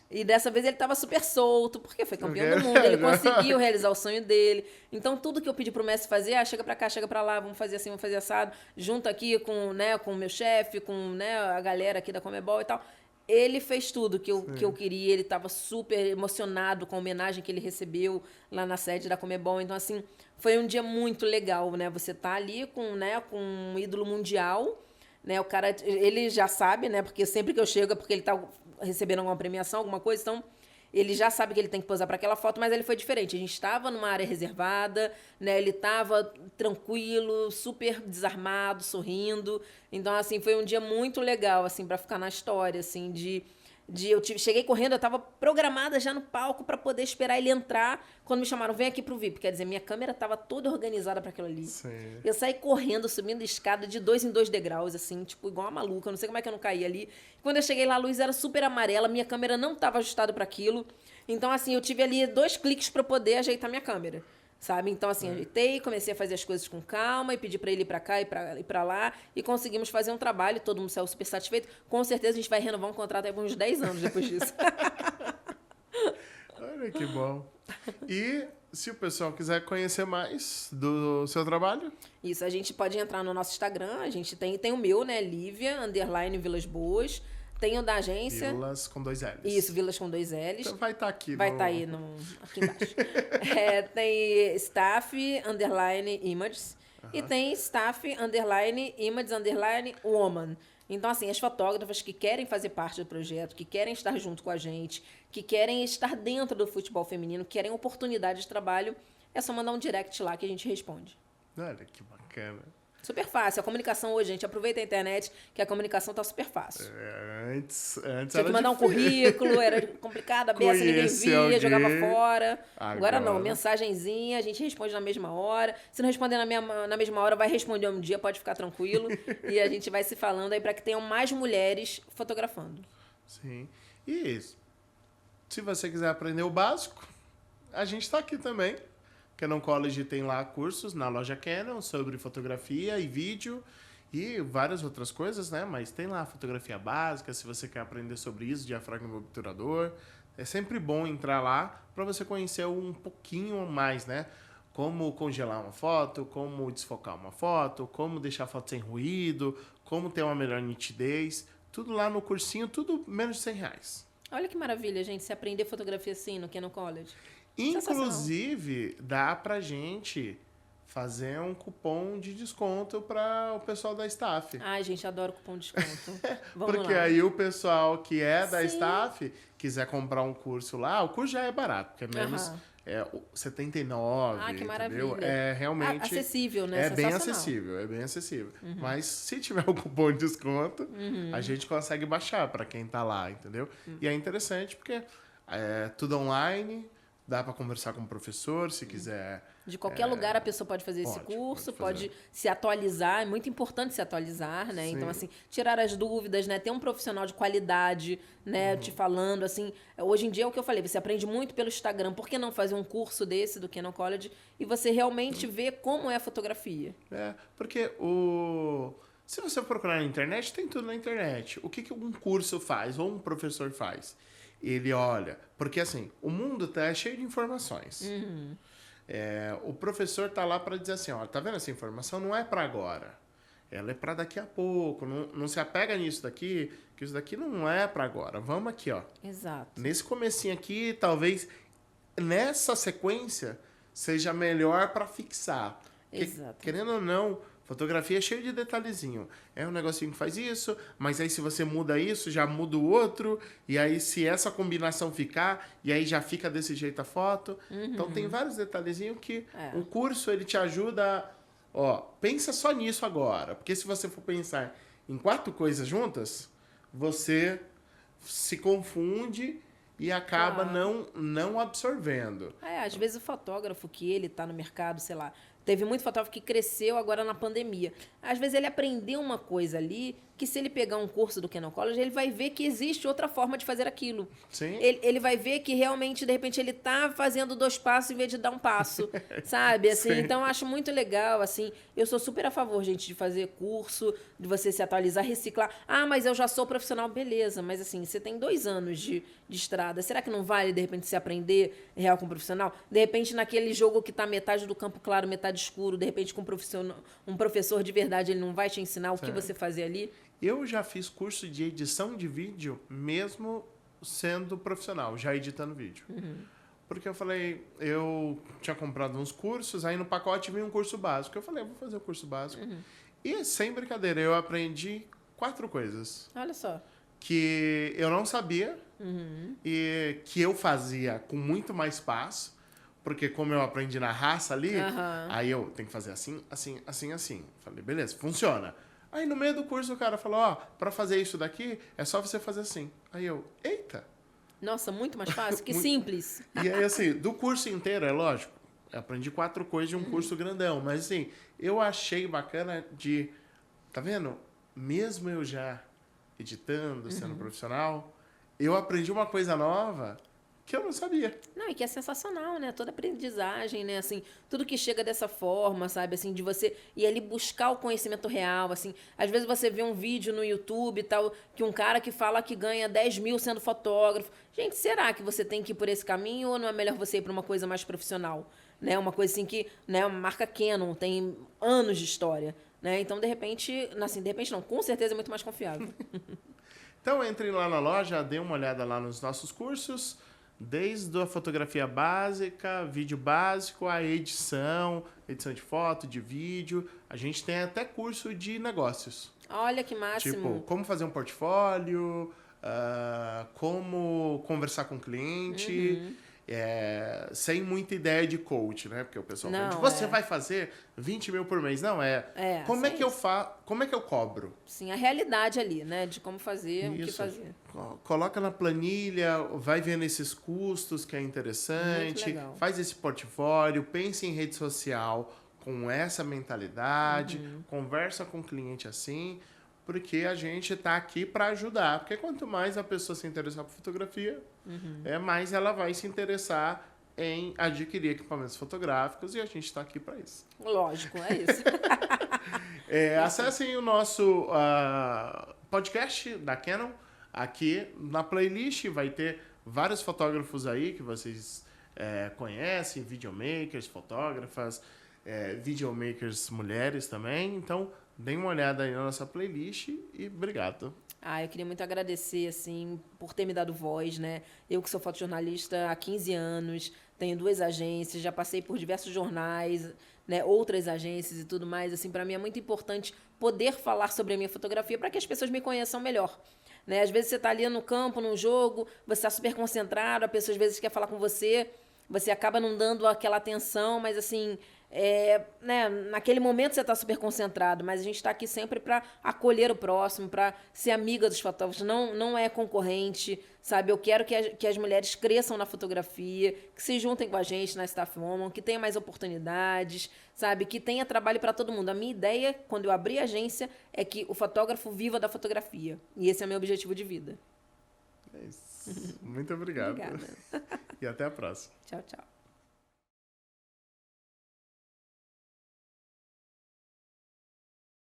e dessa vez ele tava super solto, porque foi campeão do mundo, ele conseguiu realizar o sonho dele. Então, tudo que eu pedi pro Messi fazer, chega pra cá, chega pra lá, vamos fazer assim, vamos fazer assado, junto aqui com o meu chefe, com, né, a galera aqui da Comebol e tal. Ele fez tudo que eu queria, ele estava super emocionado com a homenagem que ele recebeu lá na sede da Comebol. Então, assim, foi um dia muito legal, né? Você tá ali com um ídolo mundial, né? O cara, ele já sabe, né? Porque sempre que eu chego é porque ele tá recebendo alguma premiação, alguma coisa, então ele já sabe que ele tem que posar para aquela foto, mas ele foi diferente. A gente estava numa área reservada, né? Ele estava tranquilo, super desarmado, sorrindo. Então, assim, foi um dia muito legal, assim, para ficar na história, assim, cheguei correndo, eu estava programada já no palco para poder esperar ele entrar. Quando me chamaram, vem aqui pro VIP. Quer dizer, minha câmera estava toda organizada para aquilo ali. Sim. Eu saí correndo, subindo escada de 2 em 2 degraus, assim, tipo, igual uma maluca. Eu não sei como é que eu não caí ali. Quando eu cheguei lá, a luz era super amarela, minha câmera não estava ajustada para aquilo. Então, assim, eu tive ali 2 cliques para poder ajeitar minha câmera. Sabe? Então, assim, ajeitei, comecei a fazer as coisas com calma e pedi para ele ir para cá e para lá e conseguimos fazer um trabalho, todo mundo saiu super satisfeito. Com certeza a gente vai renovar um contrato aí por uns 10 anos depois disso. Olha que bom. E se o pessoal quiser conhecer mais do seu trabalho? Isso, a gente pode entrar no nosso Instagram, a gente tem o meu, né, Lívia, _Vilas Boas. Tem o da agência. Vilas com 2 L's. Isso, Vilas com 2 L's. Então vai estar aqui. Vai estar aí aqui embaixo. Tem staff, _images. E tem staff, _images, _woman. Então, assim, as fotógrafas que querem fazer parte do projeto, que querem estar junto com a gente, que querem estar dentro do futebol feminino, que querem oportunidade de trabalho, é só mandar um direct lá que a gente responde. Olha que bacana. Super fácil. A comunicação hoje, gente, aproveita a internet, que a comunicação tá super fácil. Antes tinha que mandar um currículo, era complicado, a beça ninguém via, jogava fora. Agora não, mensagenzinha, a gente responde na mesma hora. Se não responder na mesma hora, vai responder um dia, pode ficar tranquilo. E a gente vai se falando aí para que tenham mais mulheres fotografando. Sim. E se você quiser aprender o básico, a gente está aqui também. Canon College tem lá cursos na loja Canon sobre fotografia e vídeo e várias outras coisas, né? Mas tem lá fotografia básica, se você quer aprender sobre isso, diafragma obturador, é sempre bom entrar lá para você conhecer um pouquinho mais, né? Como congelar uma foto, como desfocar uma foto, como deixar a foto sem ruído, como ter uma melhor nitidez. Tudo lá no cursinho, tudo menos de R$100. Olha que maravilha, gente, se aprender fotografia assim no Canon College. Inclusive, dá pra gente fazer um cupom de desconto para o pessoal da staff. Ai, gente, adoro cupom de desconto. Vamos Porque lá. aí o pessoal que é da Sim. staff quiser comprar um curso lá, o curso já é barato, porque é menos o 79, Ah, que entendeu? maravilha. É realmente acessível, né? é bem Sensacional. acessível. Mas se tiver o cupom de desconto, a gente consegue baixar para quem tá lá, entendeu? E é interessante porque é tudo online, dá para conversar com o professor, se quiser. De qualquer lugar a pessoa pode fazer esse curso, pode se atualizar. É muito importante se atualizar, né? Sim. Então, assim, tirar as dúvidas, né? Ter um profissional de qualidade, né? Te falando, assim. Hoje em dia é o que eu falei, você aprende muito pelo Instagram. Por que não fazer um curso desse do Canon College e você realmente ver como é a fotografia? Porque se você procurar na internet, tem tudo na internet. O que um curso faz ou um professor faz? Ele olha, porque assim, o mundo tá cheio de informações. O professor tá lá para dizer assim, ó, tá vendo essa informação? Não é para agora. Ela é para daqui a pouco. Não se apega nisso daqui, que isso daqui não é para agora. Vamos aqui, ó. Exato. Nesse comecinho aqui, talvez nessa sequência seja melhor para fixar. Exato. Querendo ou não, fotografia é cheio de detalhezinho. É um negocinho que faz isso, mas aí se você muda isso, já muda o outro. E aí se essa combinação ficar, e aí já fica desse jeito a foto. Então tem vários detalhezinhos que o curso ele te ajuda. Ó, pensa só nisso agora. Porque se você for pensar em 4 coisas juntas, você se confunde e acaba não absorvendo. Às vezes o fotógrafo que ele tá no mercado, sei lá, teve muito fotógrafo que cresceu agora na pandemia. Às vezes ele aprendeu uma coisa ali que se ele pegar um curso do Canon College, ele vai ver que existe outra forma de fazer aquilo. Sim. Ele vai ver que realmente, de repente, ele tá fazendo 2 passos em vez de dar um passo, sabe? Assim, então, eu acho muito legal, assim. Eu sou super a favor, gente, de fazer curso, de você se atualizar, reciclar. Ah, mas eu já sou profissional, beleza. Mas, assim, você tem 2 anos de estrada. Será que não vale, de repente, se aprender real com um profissional? De repente, naquele jogo que tá metade do campo claro, metade escuro, de repente, com um professor de verdade, ele não vai te ensinar o que você fazer ali? Eu já fiz curso de edição de vídeo, mesmo sendo profissional, já editando vídeo. Porque eu falei, eu tinha comprado uns cursos, aí no pacote vinha um curso básico. Eu falei, eu vou fazer o curso básico. E, sem brincadeira, eu aprendi 4 coisas. Olha só. Que eu não sabia e que eu fazia com muito mais passo. Porque como eu aprendi na raça ali, aí eu tenho que fazer assim, assim, assim, assim. Falei, beleza, funciona. Aí no meio do curso o cara falou, ó, pra fazer isso daqui, é só você fazer assim. Aí eu, eita. Nossa, muito mais fácil, que simples. E aí assim, do curso inteiro, é lógico, eu aprendi 4 coisas de um curso grandão. Mas assim, eu achei bacana de, tá vendo? Mesmo eu já editando, sendo profissional, eu aprendi uma coisa nova que eu não sabia. Não, e que é sensacional, né? Toda aprendizagem, né? Assim, tudo que chega dessa forma, sabe? Assim, de você ir ali buscar o conhecimento real, assim. Às vezes você vê um vídeo no YouTube e tal, que um cara que fala que ganha 10 mil sendo fotógrafo. Gente, será que você tem que ir por esse caminho ou não é melhor você ir para uma coisa mais profissional? Né? Uma coisa assim que, né? Uma marca Canon tem anos de história, né? Então, de repente não, com certeza é muito mais confiável. Então, entre lá na loja, dê uma olhada lá nos nossos cursos. Desde a fotografia básica, vídeo básico, a edição de foto, de vídeo. A gente tem até curso de negócios. Olha que máximo. Tipo, como fazer um portfólio, como conversar com o cliente, sem muita ideia de coach, né? Porque o pessoal fala, você vai fazer 20 mil por mês. Não, como é que eu faço? Como é que eu cobro? Sim, a realidade ali, né? De como fazer, o que fazer. Coloca na planilha, vai vendo esses custos, que é interessante. Faz esse portfólio, pense em rede social com essa mentalidade, conversa com o cliente assim, porque a gente está aqui para ajudar. Porque quanto mais a pessoa se interessar por fotografia, mais ela vai se interessar em adquirir equipamentos fotográficos e a gente está aqui para isso. Lógico, é isso. Acessem o nosso podcast da Canon. Aqui na playlist vai ter vários fotógrafos aí que vocês conhecem, videomakers, fotógrafas, videomakers mulheres também. Então, deem uma olhada aí na nossa playlist e obrigado. Eu queria muito agradecer, assim, por ter me dado voz, né? Eu que sou fotojornalista há 15 anos, tenho 2 agências, já passei por diversos jornais, né? Outras agências e tudo mais. Assim, para mim é muito importante poder falar sobre a minha fotografia para que as pessoas me conheçam melhor. Né? Às vezes você está ali no campo, num jogo, você está super concentrado, a pessoa às vezes quer falar com você, você acaba não dando aquela atenção, mas assim, né, naquele momento você está super concentrado, mas a gente está aqui sempre para acolher o próximo, para ser amiga dos fotógrafos, não é concorrente, sabe? Eu quero que as mulheres cresçam na fotografia, que se juntem com a gente na Staff Woman, que tenha mais oportunidades, sabe? Que tenha trabalho para todo mundo. A minha ideia, quando eu abri a agência, é que o fotógrafo viva da fotografia. E esse é o meu objetivo de vida. É isso. Muito obrigado. Obrigada. E até a próxima. Tchau, tchau.